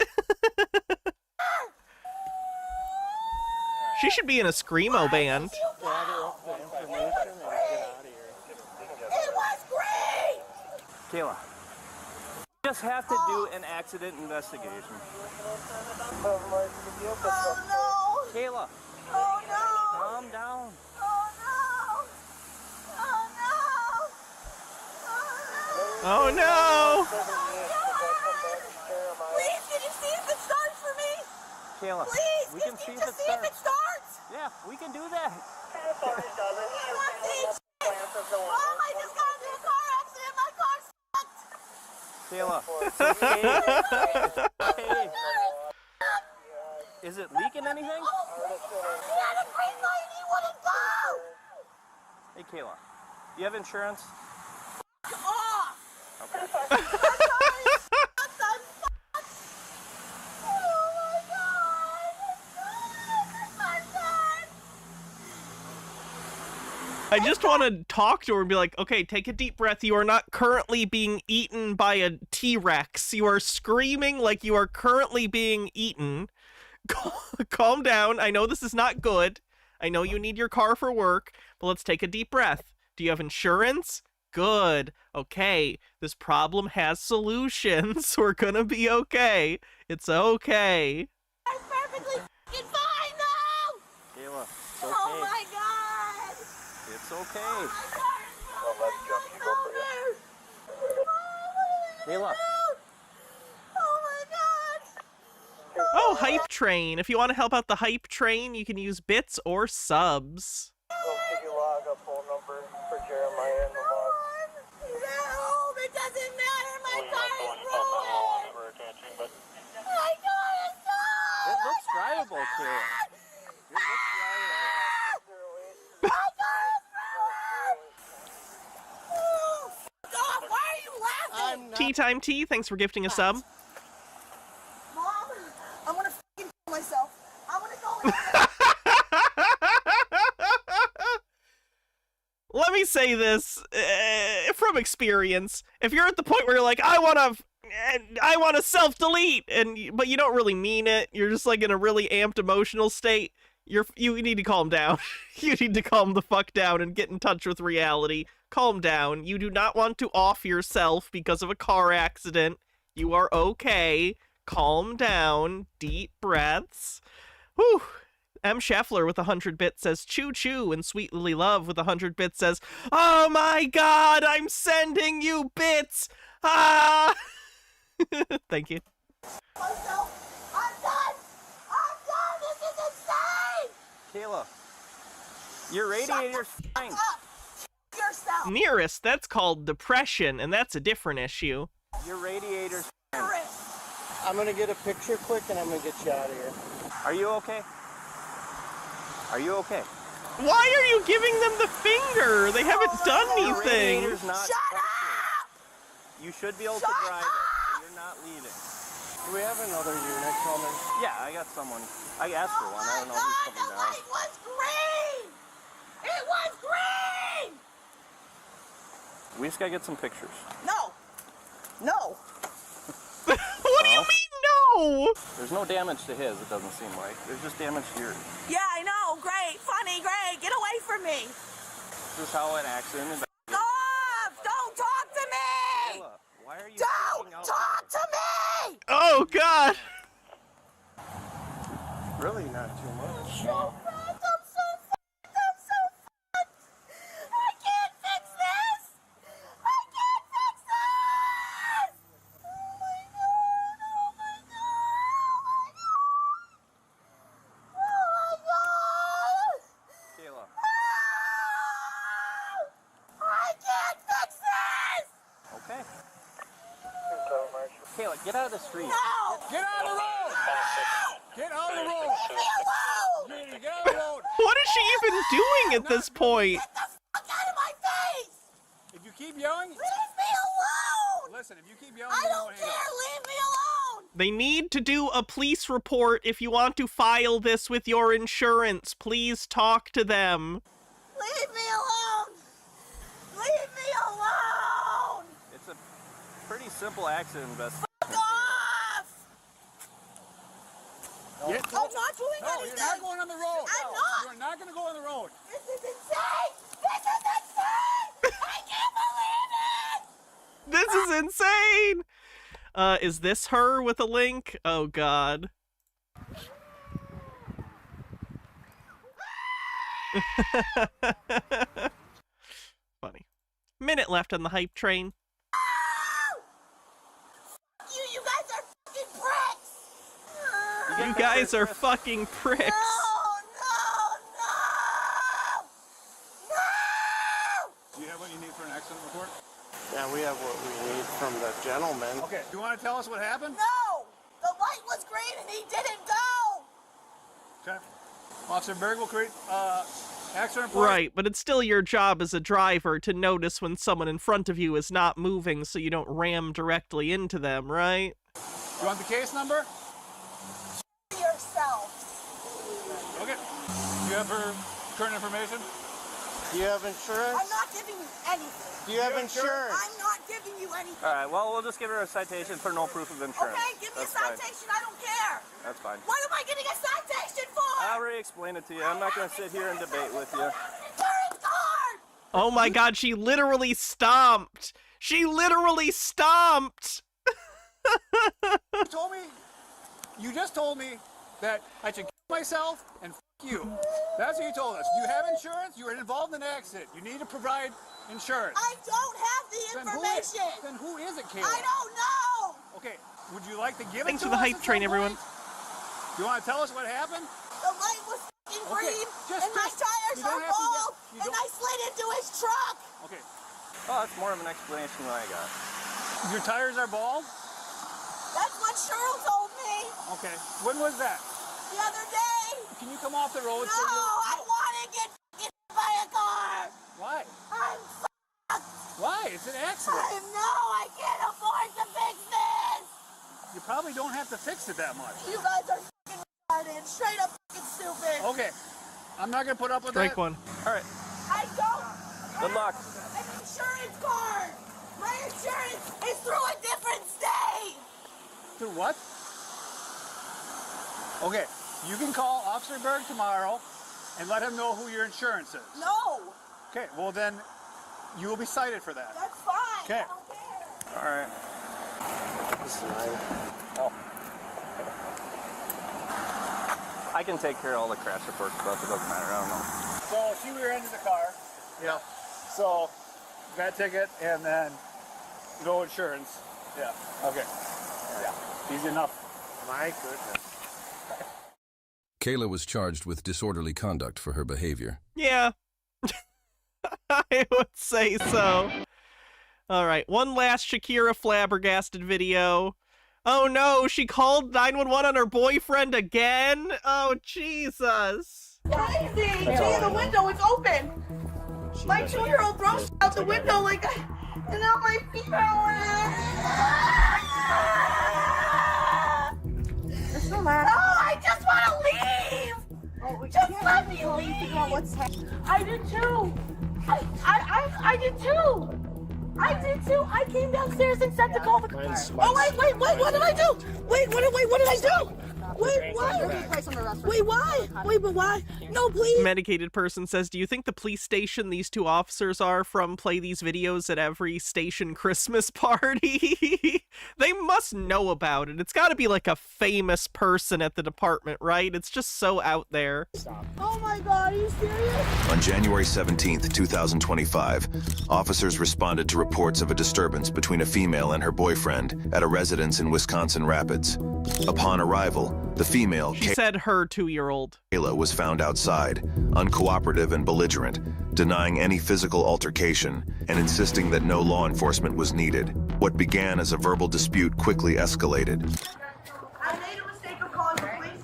S1: She should be in a screamo band.
S4: Gather up the information and get out of here.
S17: It was great.
S10: Kayla. You just have to do an accident investigation.
S17: Oh no.
S10: Kayla,
S17: Oh no.
S10: calm down.
S17: Oh no. Oh no.
S1: Oh no!
S17: Please, can you see if it starts for me?
S10: Kayla,
S17: Please,
S10: we
S17: can
S10: can see
S17: you
S10: if
S17: just
S10: it
S17: see if it
S10: starts.
S17: starts?
S10: Yeah, we can do that.
S17: I'm not seeing shit. Mom, I just got into a car accident. My car's fucked.
S10: Kayla, it's okay. Okay. Is it leaking anything?
S17: He had a green light and he wouldn't go.
S10: Hey, Kayla, do you have insurance?
S17: Off.
S1: I just want to talk to her and be like, okay, take a deep breath. You are not currently being eaten by a T-Rex. You are screaming like you are currently being eaten. Calm down. I know this is not good. I know you need your car for work, but let's take a deep breath. Do you have insurance? Good. Okay. This problem has solutions. We're gonna be okay. It's okay.
S17: I'm perfectly f***ing fine now.
S10: Kayla, it's okay.
S17: Oh my god.
S10: It's okay. Kayla.
S17: Oh my god.
S1: Oh, Hype Train. If you want to help out the Hype Train, you can use bits or subs.
S4: Can you log a phone number for Jeremiah in the log?
S17: No, it doesn't matter. My car is ruined. My car is
S10: It looks drivable, Kayla.
S1: Tea Time Tea, thanks for gifting a sub.
S17: Mom, I'm gonna f***ing kill myself. I'm gonna go
S1: Let me say this from experience. If you're at the point where you're like, I want to self-delete, but you don't really mean it, you're just like in a really amped emotional state, you need to calm down. You need to calm the fuck down and get in touch with reality. Calm down. You do not want to off yourself because of a car accident. You are okay. Calm down. Deep breaths. Whew. M. Scheffler with 100 bits says, choo choo, and Sweet Lily Love with 100 bits says, oh my god, I'm sending you bits! Ah! Thank you.
S17: myself. I'm done. I'm done. This is insane.
S10: Kayla, your radiator's fine.
S17: Yourself.
S1: Nearest, that's called depression, and that's a different issue.
S10: Your radiator's fine.
S4: I'm gonna get a picture quick and I'm gonna get you out of here.
S10: Are you okay? Are you okay?
S1: Why are you giving them the finger? They haven't done
S10: Your
S1: anything.
S10: radiator's not functioning. You should be able to drive it. So you're not leaving.
S4: Do we have another unit coming?
S10: Yeah, I got someone. I asked for one. I don't know who's coming down.
S17: It was green. It was green.
S10: We just gotta get some pictures.
S17: No. No.
S1: What do you mean, no?
S10: There's no damage to his, it doesn't seem like. There's just damage to yours.
S17: Yeah, I know. Great. Funny. Great. Get away from me.
S10: This is how an accident.
S17: Stop. Don't talk to me.
S10: Kayla, why are you
S17: Don't
S10: freaking out?
S17: talk to me.
S1: Oh, God.
S4: Really not too much.
S17: I'm so fucked. I'm so fucked. I can't fix this. I can't fix this. Oh my god. Oh my god. Oh my god.
S10: Kayla.
S17: I can't fix this.
S10: Okay. Kayla, get out of the street.
S17: No.
S5: Get out of the road! Get out of the road!
S17: Leave me alone.
S5: Get out of the road!
S1: What is she even doing at this point?
S17: Get the fuck out of my face.
S5: If you keep yelling,
S17: Leave me alone.
S5: listen, if you keep yelling,
S17: I
S5: you
S17: don't
S5: won't hang
S17: care.
S5: up.
S17: Leave me alone.
S1: They need to do a police report if you want to file this with your insurance. Please talk to them.
S17: Leave me alone. Leave me alone.
S10: It's a pretty simple accident investigation.
S17: Fuck off.
S5: Get-
S17: I'm not doing
S5: No,
S17: anything.
S5: you're not going on the road.
S17: I'm not.
S5: You're not going to go on the road.
S17: This is insane. This is insane. I can't believe it.
S1: This is insane. Is this her with a link? Oh, God. Funny. Minute left on the hype train.
S17: You guys are fucking pricks.
S1: You guys are fucking pricks.
S5: Do you have what you need for an accident report?
S4: Yeah, we have what we need from the gentleman.
S5: Okay. Do you want to tell us what happened?
S17: No. The light was green and he didn't go.
S5: Okay. Officer Berg will create accident report.
S1: Right, but it's still your job as a driver to notice when someone in front of you is not moving so you don't ram directly into them, right?
S5: You want the case number?
S17: Yourself.
S5: Okay. You have her current information?
S4: Do you have insurance?
S17: I'm not giving you anything.
S4: Do you have insurance?
S17: I'm not giving you anything.
S10: All right, well, we'll just give her a citation for no proof of insurance.
S17: Okay, give me
S10: That's
S17: a citation. I don't care.
S10: Fine. That's fine.
S17: What am I getting a citation for?
S10: I'll re-explain it to you. I'm not going to sit here and debate with you.
S17: Insurance card.
S1: Oh my God, she literally stomped. She literally stomped.
S5: You just told me that I should kill myself and you. That's what you told us. You have insurance. You were involved in an accident. You need to provide insurance.
S17: I don't have the information.
S5: Then who is it, Kayla?
S17: I don't know.
S5: Okay. Would you like to give
S1: Thanks
S5: it to
S1: for the
S5: us
S1: hype
S5: at
S1: train,
S5: some
S1: everyone.
S5: point? You want to tell us what happened?
S17: The light was f***ing green, and my tires are bald, and I slid into his truck.
S5: Okay.
S10: Oh, that's more of an explanation than I got.
S5: Your tires are bald?
S17: That's what Cheryl told me
S5: Okay. When was that?
S17: the other day.
S5: Can you come off the road?
S17: No, I want to get f***ing by a car.
S5: Why?
S17: I'm f***ed.
S5: Why? It's an accident.
S17: I can't afford to fix this.
S5: You probably don't have to fix it that much.
S17: You guys are fucking retarded. Straight up fucking stupid.
S5: Okay. I'm not going to put up with
S1: Strike
S5: that.
S1: one. All right.
S17: I don't
S14: Good luck.
S17: have an insurance card. My insurance is through a different state.
S5: Through what? Okay. You can call Officer Berg tomorrow and let him know who your insurance is.
S17: No.
S5: Okay. Well, then you will be cited for that.
S17: That's fine.
S5: Okay.
S17: I don't care.
S5: All right.
S10: This is mine. Oh. I can take care of all the crash reports, but it doesn't matter. I don't know.
S5: So she rear-ended the car. Yeah. So that ticket and then no insurance. Yeah. Okay. Yeah. Easy enough. My goodness.
S12: Kayla was charged with disorderly conduct for her behavior.
S1: Yeah. I would say so. All right, one last Shakira flabbergasted video. Oh no, she called 911 on her boyfriend again? Oh, Jesus.
S17: Crazy. See the window, it's open. My 2-year-old throws out the window like, and now my feet are wet.
S21: There's no matter.
S17: No, I just want to leave.
S21: Oh,
S17: Just let me leave.
S21: Figure out what's happening.
S17: I did too. I did too. I did too. I came downstairs and said to call the. Oh wait! What did I do? Wait! What did I do? Wait! Why? Wait! Why? Wait! But why? No, please.
S1: Medicated person says, do you think the police station these two officers are from play these videos at every station Christmas party? They must know about it. It's got to be like a famous person at the department, right? It's just so out there.
S17: Oh my God! Are you serious?
S12: On January 17th, 2025, officers responded to reports of a disturbance between a female and her boyfriend at a residence in Wisconsin Rapids. Upon arrival, the female,
S1: She said her 2-year-old.
S12: Kayla, was found outside, uncooperative and belligerent, denying any physical altercation and insisting that no law enforcement was needed. What began as a verbal dispute quickly escalated.
S17: I made a mistake of calling the police.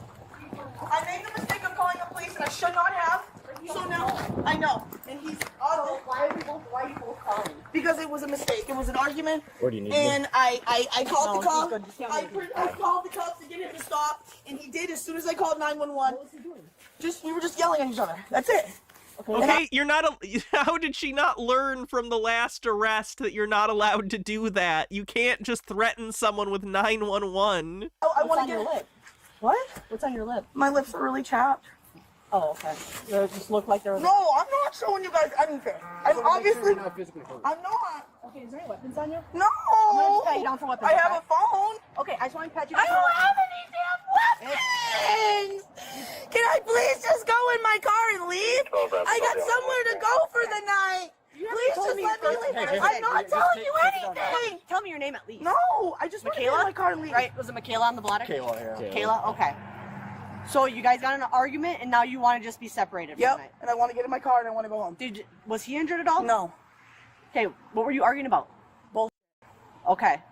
S17: I made the mistake of calling the police, and I should not have. So now I know, and he's.
S21: Why are you both calling?
S17: Because it was a mistake. It was an argument.
S10: Where do you need
S17: And
S10: me?
S17: I called the
S21: No,
S17: cop.
S21: he's good. Just tell me.
S17: I called the cops to get him to stop, and he did as soon as I called 911.
S21: What was he doing?
S17: We were just yelling at each other. That's it.
S1: Okay, you're not. How did she not learn from the last arrest that you're not allowed to do that? You can't just threaten someone with 911.
S17: I want to
S21: on your
S17: get
S21: lip?
S17: What?
S21: What's on your lip?
S17: My lips are really chapped.
S21: Oh, okay. They just look like they're.
S17: No, I'm not showing you guys anything. I'm obviously. I'm not.
S21: Okay, is there any weapons on you?
S17: No.
S21: I'm gonna just pat you down for weapons.
S17: I have a phone.
S21: Okay, I just want to pat you
S17: I
S21: down.
S17: don't have any damn weapons. Can I please just go in my car and leave? I got somewhere to go for the night. Please just let me leave. I'm not telling you anything.
S21: Tell me your name at least.
S17: No, I just want to get in my car and leave.
S21: Right? Was it Michaela on the blotter?
S5: Kayla, yeah.
S21: Kayla. Okay. So you guys got in an argument, and now you want to just be separated for the
S17: Yep,
S21: night.
S17: and I want to get in my car and I want to go home.
S21: Was he injured at all?
S17: No.
S21: Okay, what were you arguing about?
S17: Bullshit.
S21: Okay.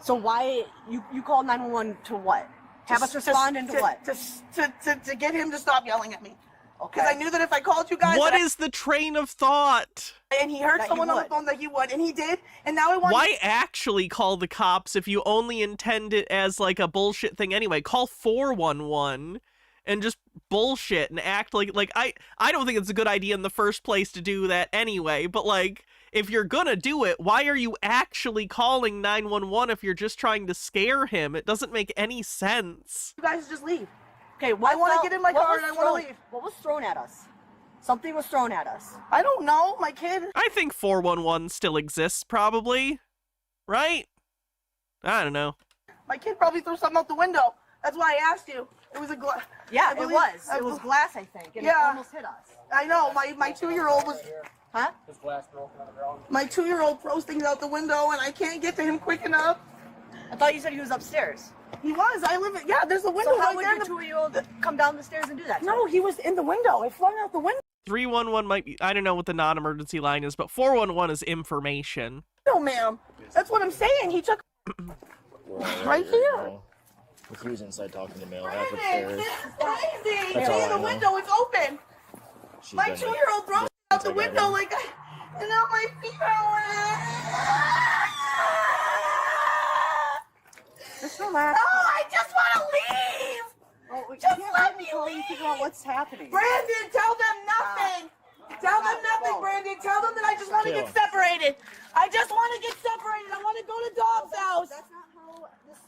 S21: So why you called 911 to what? Have us respond into what?
S17: To get him to stop yelling at me. Because I knew that if I called you guys...
S1: What is the train of thought?
S17: And he heard someone on the phone that he would, and he did, and now I want...
S1: Why actually call the cops if you only intend it as like a bullshit thing anyway? Call 411 and just bullshit and act like I don't think it's a good idea in the first place to do that anyway, but like if you're gonna do it, why are you actually calling 911 if you're just trying to scare him? It doesn't make any sense.
S17: You guys just leave.
S21: Okay,
S17: I want to get in my car and I want to leave.
S21: What was thrown at us? Something was thrown at us.
S17: I don't know, my kid.
S1: I think 411 still exists, probably. Right? I don't know.
S17: My kid probably threw something out the window. That's why I asked you. It was a glass.
S21: Yeah, it was. It was glass, I think, and it almost hit us.
S17: I know. My 2-year-old was...
S21: Huh?
S5: His glass broken on the ground.
S17: My 2-year-old throws things out the window, and I can't get to him quick enough.
S21: I thought you said he was upstairs.
S17: He was. I live in... Yeah, there's a window
S21: So how
S17: right
S21: would
S17: there.
S21: your 2-year-old come down the stairs and do that?
S17: No, he was in the window. It flung out the window.
S1: 311 might be... I don't know what the non-emergency line is, but 411 is information.
S17: No, ma'am. That's what I'm saying. He took... right here.
S10: He was inside talking to Mel.
S17: This is crazy.
S10: That's all
S17: See
S10: I
S17: the
S10: know.
S17: window. It's open. My 2-year-old throws out the window like... And now my feet are wet. class.
S6: No, I just want to leave.
S17: Oh,
S6: Just let me
S17: leave. Figure out what's happening.
S6: Brandon, tell them nothing. Tell them nothing, Brandon. Tell them that I just want to get separated. I just want to get separated. I want to go to Dom's house.
S17: That's not how this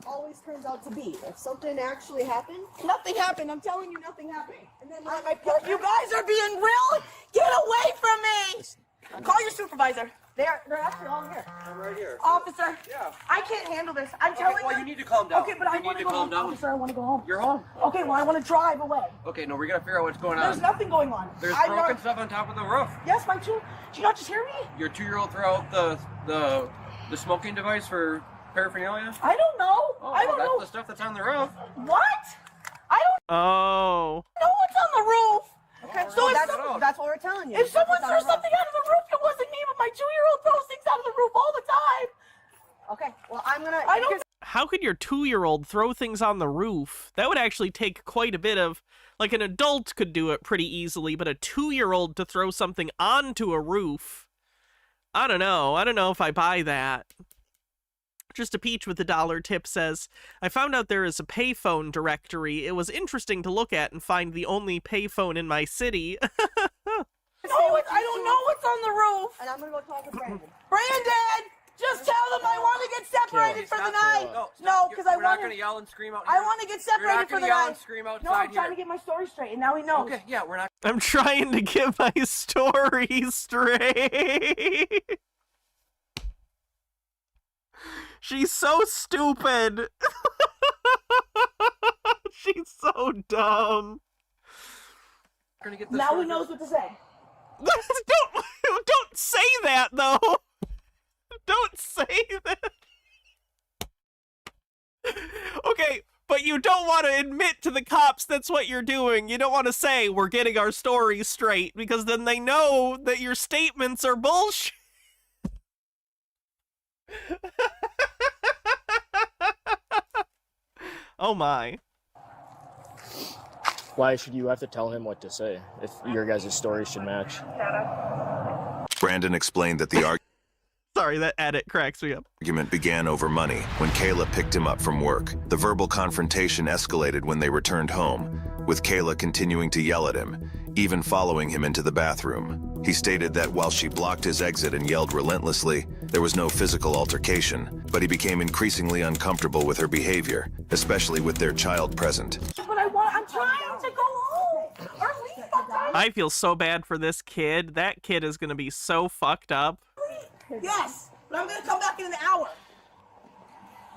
S17: always turns out to be. If something actually happened,
S6: Nothing happened. I'm telling you, nothing happened. And then you guys are being real. Get away from me. Call your supervisor.
S17: they're actually all here.
S10: I'm right here.
S6: Officer.
S10: Yeah.
S6: I can't handle this. I'm telling
S10: well,
S6: you.
S10: you need to calm down.
S6: Okay, but I
S10: You
S6: want
S10: need
S6: to
S10: to
S6: go
S10: calm
S6: home.
S10: down.
S6: Officer, I want to go home.
S10: You're home?
S6: Okay, well, I want to drive away.
S10: Okay, no, we're gonna figure out what's going on.
S6: There's nothing going on.
S10: There's
S6: I'm
S10: broken
S6: not-
S10: stuff on top of the roof.
S6: Yes, my two. Did you not just hear me?
S10: Your 2-year-old threw out the smoking device for paraphernalia?
S6: I don't know.
S10: Oh,
S6: I don't
S10: that's
S6: know.
S10: the stuff that's on the roof.
S6: What? I don't
S1: Oh.
S6: know what's on the roof.
S17: Okay,
S6: So if
S17: that's what we're telling you.
S6: If someone threw something out of the roof, it wasn't me, but my 2-year-old throws things out of the roof all the time.
S17: Okay, well, I'm gonna.
S6: I don't.
S1: How could your 2-year-old throw things on the roof? That would actually take quite a bit of... Like, an adult could do it pretty easily, but a 2-year-old to throw something onto a roof... I don't know. I don't know if I buy that. Just a Peach with the $1 tip says, I found out there is a payphone directory. It was interesting to look at and find the only payphone in my city.
S6: No, I don't know what's on the roof.
S17: And I'm gonna go talk to Brandon.
S6: Brandon, just tell them I want to get separated for the night. No, because I
S10: We're not
S6: want
S10: gonna yell and scream out
S6: I
S10: here.
S6: want to get
S10: You're
S6: separated
S10: not
S6: for
S10: gonna
S6: the
S10: yell
S6: night.
S10: and scream outside
S6: No, I'm trying
S10: here.
S6: to get my story straight, and now he knows.
S10: Okay, yeah, we're not.
S1: I'm trying to get my story straight. She's so stupid. She's so dumb.
S10: Gonna get this
S6: Now he
S10: sorted.
S6: knows what to say.
S1: Don't say that, though. Don't say that. Okay, but you don't want to admit to the cops that's what you're doing. You don't want to say, we're getting our story straight, because then they know that your statements are bullshit. Oh my.
S22: Why should you have to tell him what to say if your guys' stories should match?
S12: Brandon explained that the
S1: Sorry, that edit cracks me up.
S12: argument began over money when Kayla picked him up from work. The verbal confrontation escalated when they returned home, with Kayla continuing to yell at him, even following him into the bathroom. He stated that while she blocked his exit and yelled relentlessly, there was no physical altercation, but he became increasingly uncomfortable with her behavior, especially with their child present.
S6: But I'm trying to go home. Or leave. I'm trying
S1: I feel so bad for this kid. That kid is going to be so fucked up.
S6: Yes, but I'm gonna come back in an hour.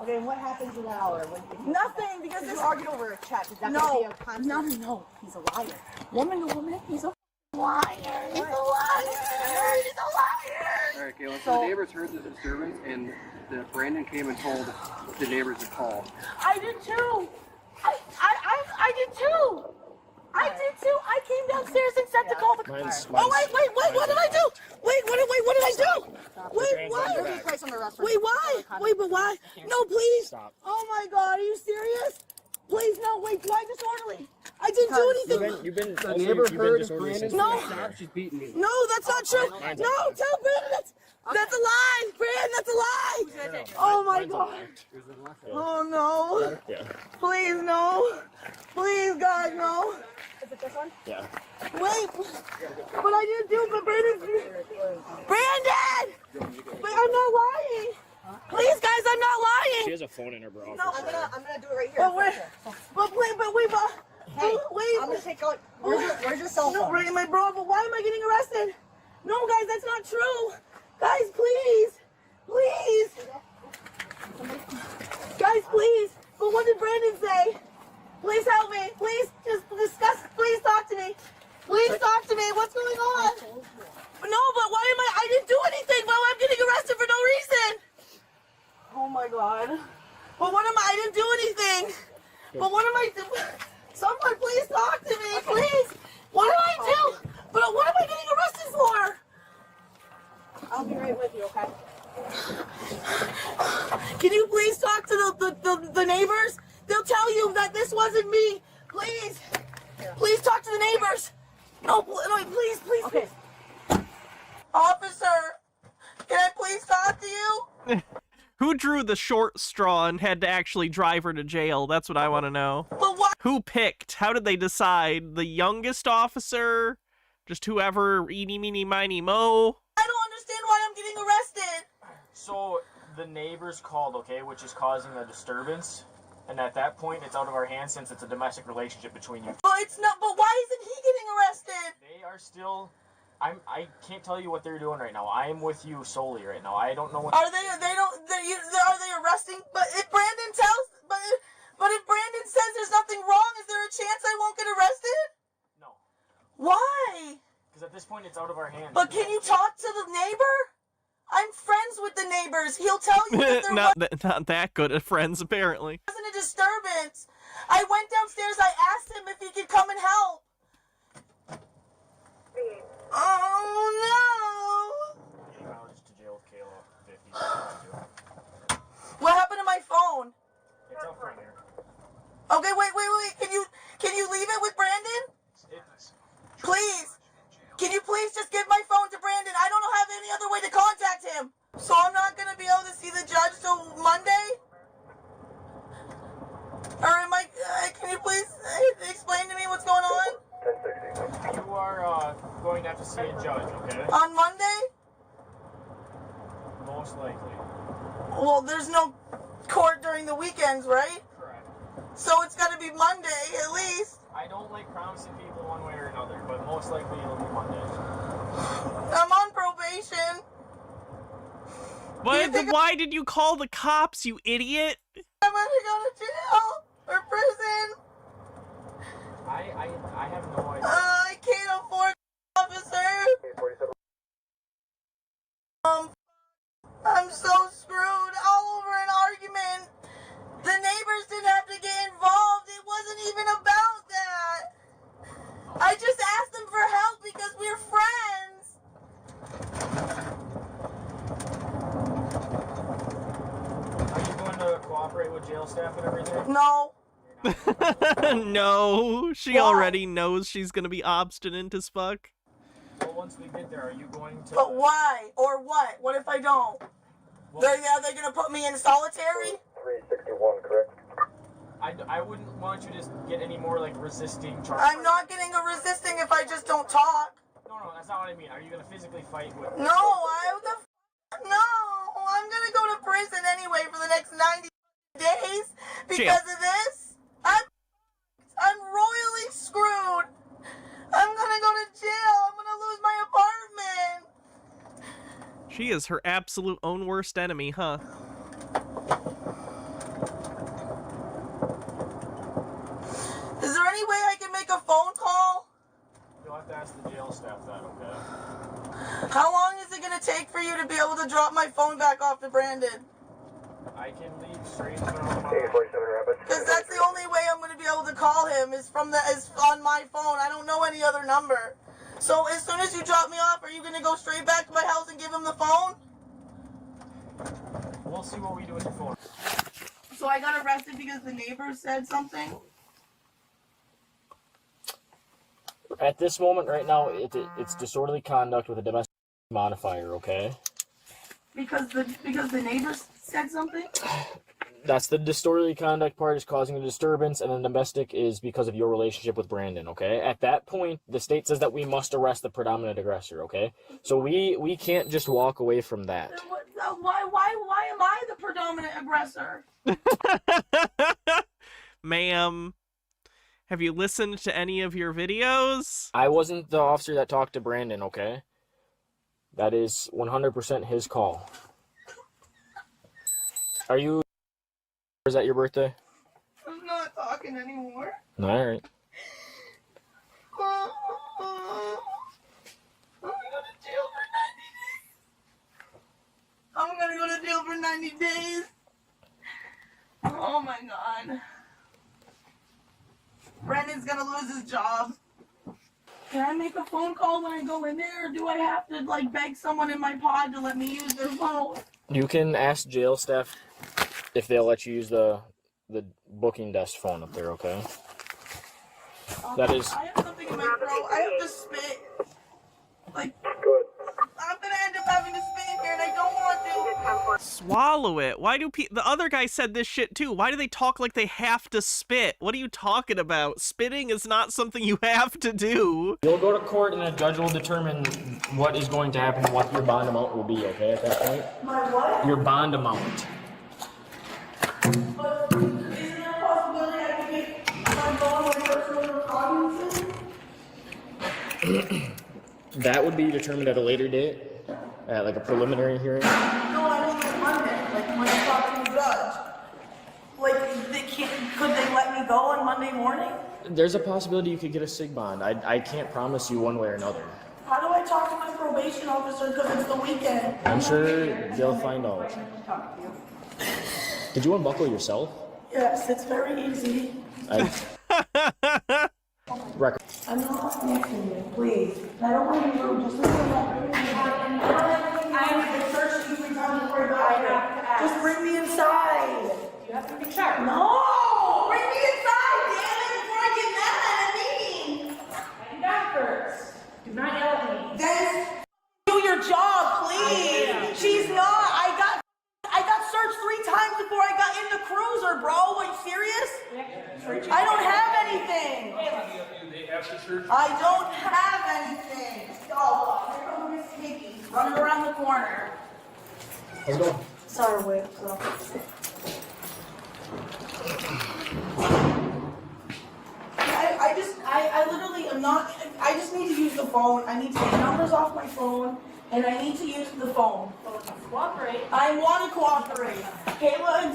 S17: Okay, and what happens in an hour?
S6: Nothing, because
S17: You
S6: this
S17: argued over a check. Is that
S6: No,
S17: gonna be a constant?
S6: no, he's a liar. Woman to woman, he's a liar. He's a liar. He's a liar.
S10: All right, Kayla. So the neighbors heard the disturbance, and Brandon came and told the neighbors to call.
S6: I did too. I did too. I did too. I came downstairs and said to call the car. Oh wait, what did I do? Wait, what did I do? Wait, why? Wait, why? Wait, but why? No, please. Oh my God, are you serious? Please, no, wait, why disorderly? I didn't do anything.
S22: You've been
S10: The neighbor heard Brandon.
S6: No.
S10: She's beating me.
S6: No, that's not true. No, tell Brandon that's a lie. Brandon, that's a lie. Oh my God. Oh no.
S22: Yeah.
S6: Please, no. Please, God, no.
S17: Is it this one?
S22: Yeah.
S6: Wait, but I didn't do it, but Brandon! But I'm not lying. Please, guys, I'm not
S22: She
S6: lying.
S22: has a phone in her bra.
S6: No,
S17: I'm gonna do it right here.
S6: But wait,
S17: Hey,
S6: wait.
S17: I'm gonna take out. Where's your cell phone?
S6: No, bring my bra, but why am I getting arrested? No, guys, that's not true. Guys, please. Please. Guys, please. But what did Brandon say? Please help me. Please just discuss. Please talk to me. Please talk to me. What's going on? No, but why am I didn't do anything. Well, I'm getting arrested for no reason. Oh my God. But what am I didn't do anything. But what am I doing? Someone please talk to me, please. What did I do? But what am I getting arrested for?
S17: I'll be right with you, okay?
S6: Can you please talk to the neighbors? They'll tell you that this wasn't me. Please. Please talk to the neighbors. No, please,
S17: Okay.
S6: please. Officer, can I please talk to you?
S1: Who drew the short straw and had to actually drive her to jail? That's what I want to know.
S6: But why?
S1: Who picked? How did they decide? The youngest officer? Just whoever, eeny, meeny, miny, mo?
S6: I don't understand why I'm getting arrested.
S22: So the neighbors called, okay, which is causing a disturbance. And at that point, it's out of our hands since it's a domestic relationship between you.
S6: But it's not. But why isn't he getting arrested?
S22: They are still. I can't tell you what they're doing right now. I am with you solely right now. I don't know what.
S6: Are they? Are they arresting? But if Brandon tells. But if Brandon says there's nothing wrong, is there a chance I won't get arrested?
S22: No.
S6: Why?
S22: Because at this point, it's out of our hands.
S6: But can you talk to the neighbor? I'm friends with the neighbors. He'll tell you that there
S1: not that good at friends, apparently.
S6: wasn't a disturbance. I went downstairs. I asked him if he could come and help. Oh no!
S22: To jail with Kayla.
S6: What happened to my phone?
S22: It's up right here.
S6: Okay, wait. Can you leave it with Brandon? Please. Can you please just give my phone to Brandon? I don't have any other way to contact him. So I'm not going to be able to see the judge till Monday? Or am I, can you please explain to me what's going on?
S22: You are going to have to see a judge, okay?
S6: On Monday?
S22: Most likely.
S6: Well, there's no court during the weekends, right?
S22: Correct.
S6: So it's got to be Monday, at least.
S22: I don't like promising people one way or another, but most likely it'll be Monday.
S6: I'm on probation.
S1: Why did you call the cops, you idiot?
S6: I'm going to go to jail or prison.
S22: I have no idea.
S6: I can't afford officer. I'm so screwed all over an argument. The neighbors didn't have to get involved. It wasn't even about that. I just asked them for help because we're friends.
S22: Are you going to cooperate with jail staff and everything?
S6: No.
S1: No, she already knows she's gonna be obstinate as fuck.
S22: Well, once we get there, are you going to...
S6: But why? Or what? What if I don't? Are they going to put me in solitary?
S22: 361, correct? I wouldn't want you to get any more, like, resisting charges.
S6: I'm not getting a resisting if I just don't talk.
S22: No, that's not what I mean. Are you going to physically fight with...
S6: No, no, I'm going to go to prison anyway for the next 90 days because of this. I'm royally screwed. I'm going to go to jail. I'm going to lose my apartment.
S1: She is her absolute own worst enemy, huh?
S6: Is there any way I can make a phone call?
S22: You'll have to ask the jail staff that, okay?
S6: How long is it going to take for you to be able to drop my phone back off to Brandon?
S22: I can leave straight from...
S6: Because that's the only way I'm going to be able to call him is on my phone. I don't know any other number. So as soon as you drop me off, are you going to go straight back to my house and give him the phone?
S22: We'll see what we do with your phone.
S6: So I got arrested because the neighbor said something?
S22: At this moment right now, it's disorderly conduct with a domestic modifier, okay?
S6: Because the neighbors said something?
S22: That's the disorderly conduct part is causing a disturbance, and the domestic is because of your relationship with Brandon, okay? At that point, the state says that we must arrest the predominant aggressor, okay? So we can't just walk away from that.
S6: Why am I the predominant aggressor?
S1: Ma'am, have you listened to any of your videos?
S22: I wasn't the officer that talked to Brandon, okay? That is 100% his call. Are you... Is that your birthday?
S6: I'm not talking anymore.
S22: Alright.
S6: I'm gonna go to jail for 90 days. Oh my god. Brandon's gonna lose his job. Can I make a phone call when I go in there, or do I have to, like, beg someone in my pod to let me use their phone?
S22: You can ask jail staff if they'll let you use the booking desk phone up there, okay? That is...
S6: I have something in my throat. I have to spit. Like, I'm gonna end up having to spit in here, and I don't want to.
S1: swallow it. Why do the other guy said this shit too? Why do they talk like they have to spit? What are you talking about? Spitting is not something you have to do.
S22: You'll go to court and a judge will determine what is going to happen and what your bond amount will be, okay, at that point?
S6: My what?
S22: Your bond amount.
S6: But isn't there a possibility I could get my phone, my personal cognizance?
S22: That would be determined at a later date, at like a preliminary hearing.
S6: No, I don't get Monday. Like when I talk to the judge. Like could they let me go on Monday morning?
S22: There's a possibility you could get a SIG bond. I can't promise you one way or another.
S6: How do I talk to my probation officer because it's the weekend?
S22: I'm sure they'll find out. Did you unbuckle yourself?
S6: Yes, it's very easy.
S22: Record.
S6: I'm not next to you, please. I don't want to be rude. Just listen to me. I have to search you 3 times before I got here. Just bring me inside. You have to be sure. No! Bring me inside, damn it, before I get mad at me. I'm back first. Do not yell at me. Then do your job, please. She's not. I got searched 3 times before I got in the cruiser, bro. Are you serious? I don't have anything. I don't have anything. Oh, here comes Miss Hickey running around the corner.
S22: Let's go.
S6: Sorry, wait. So. I literally am not. I just need to use the phone. I need to get numbers off my phone, and I need to use the phone. Cooperate. I want to cooperate. Kayla. I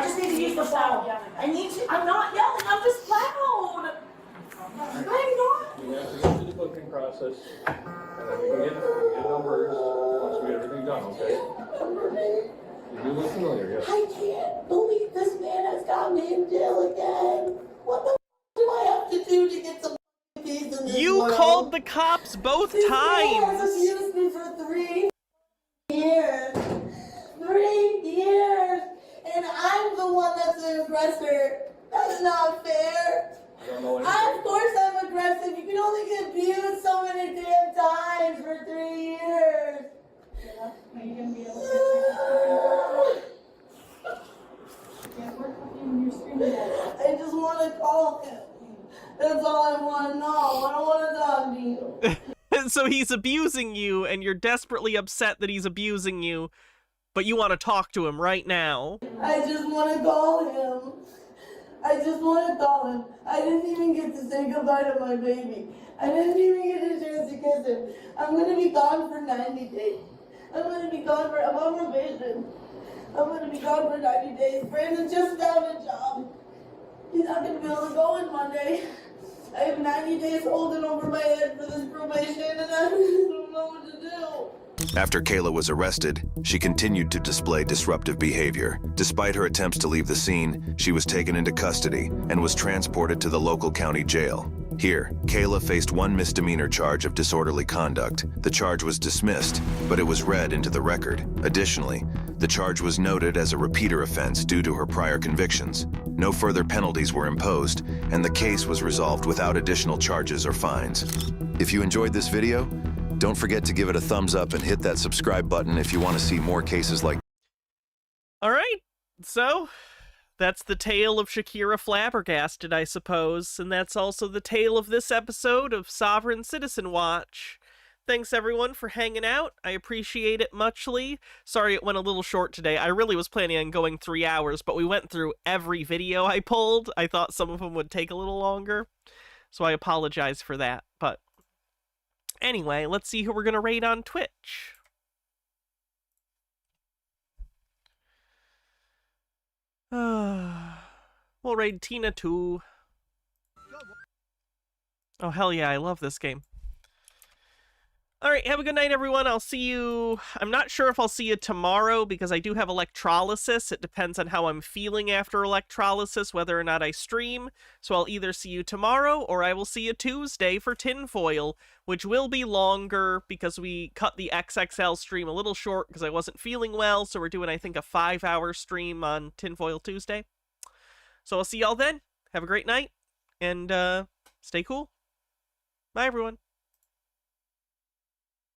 S6: just need to use the phone. I need to. I'm not yelling. I'm just loud. I'm not.
S10: You have to go through the booking process, and then we can get numbers once we get everything done, okay? You do look familiar, yes?
S6: I can't believe this man has got me in jail again. What the do I have to do to get some peace in this
S1: You
S6: world?
S1: called the cops both
S6: This
S1: times.
S6: man has abused me for 3 years. 3 years. And I'm the one that's the aggressor. That's not fair. Of course I'm aggressive. You can only get abused so many damn times for 3 years. Yeah. Are you gonna be able to I just want to call him. That's all I want to know. I don't want to talk to you.
S1: So he's abusing you, and you're desperately upset that he's abusing you, but you want to talk to him right now.
S6: I just want to call him. I just want to call him. I didn't even get to say goodbye to my baby. I didn't even get a chance to kiss him. I'm going to be gone for 90 days. I'm going to be gone for, I'm on probation. I'm going to be gone for 90 days. Brandon just found a job. He's not going to be able to go in Monday. I have 90 days holding over my head for this probation, and I don't know what to do.
S12: After Kayla was arrested, she continued to display disruptive behavior. Despite her attempts to leave the scene, she was taken into custody and was transported to the local county jail. Here, Kayla faced 1 misdemeanor charge of disorderly conduct. The charge was dismissed, but it was read into the record. Additionally, the charge was noted as a repeater offense due to her prior convictions. No further penalties were imposed, and the case was resolved without additional charges or fines. If you enjoyed this video, don't forget to give it a thumbs up and hit that subscribe button if you want to see more cases like.
S1: All right, so that's the tale of Shakira Flabbergasted, I suppose, and that's also the tale of this episode of Sovereign Citizen Watch. Thanks everyone for hanging out. I appreciate it muchly. Sorry it went a little short today. I really was planning on going 3 hours, but we went through every video I pulled. I thought some of them would take a little longer, so I apologize for that, but anyway, let's see who we're going to raid on Twitch. We'll raid Tina too. Oh, hell yeah, I love this game. Alright, have a good night, everyone. I'll see you... I'm not sure if I'll see you tomorrow, because I do have electrolysis. It depends on how I'm feeling after electrolysis, whether or not I stream. So I'll either see you tomorrow, or I will see you Tuesday for Tinfoil, which will be longer, because we cut the XXL stream a little short, because I wasn't feeling well, so we're doing, I think, a 5-hour stream on Tinfoil Tuesday. So I'll see y'all then. Have a great night, and, stay cool. Bye, everyone.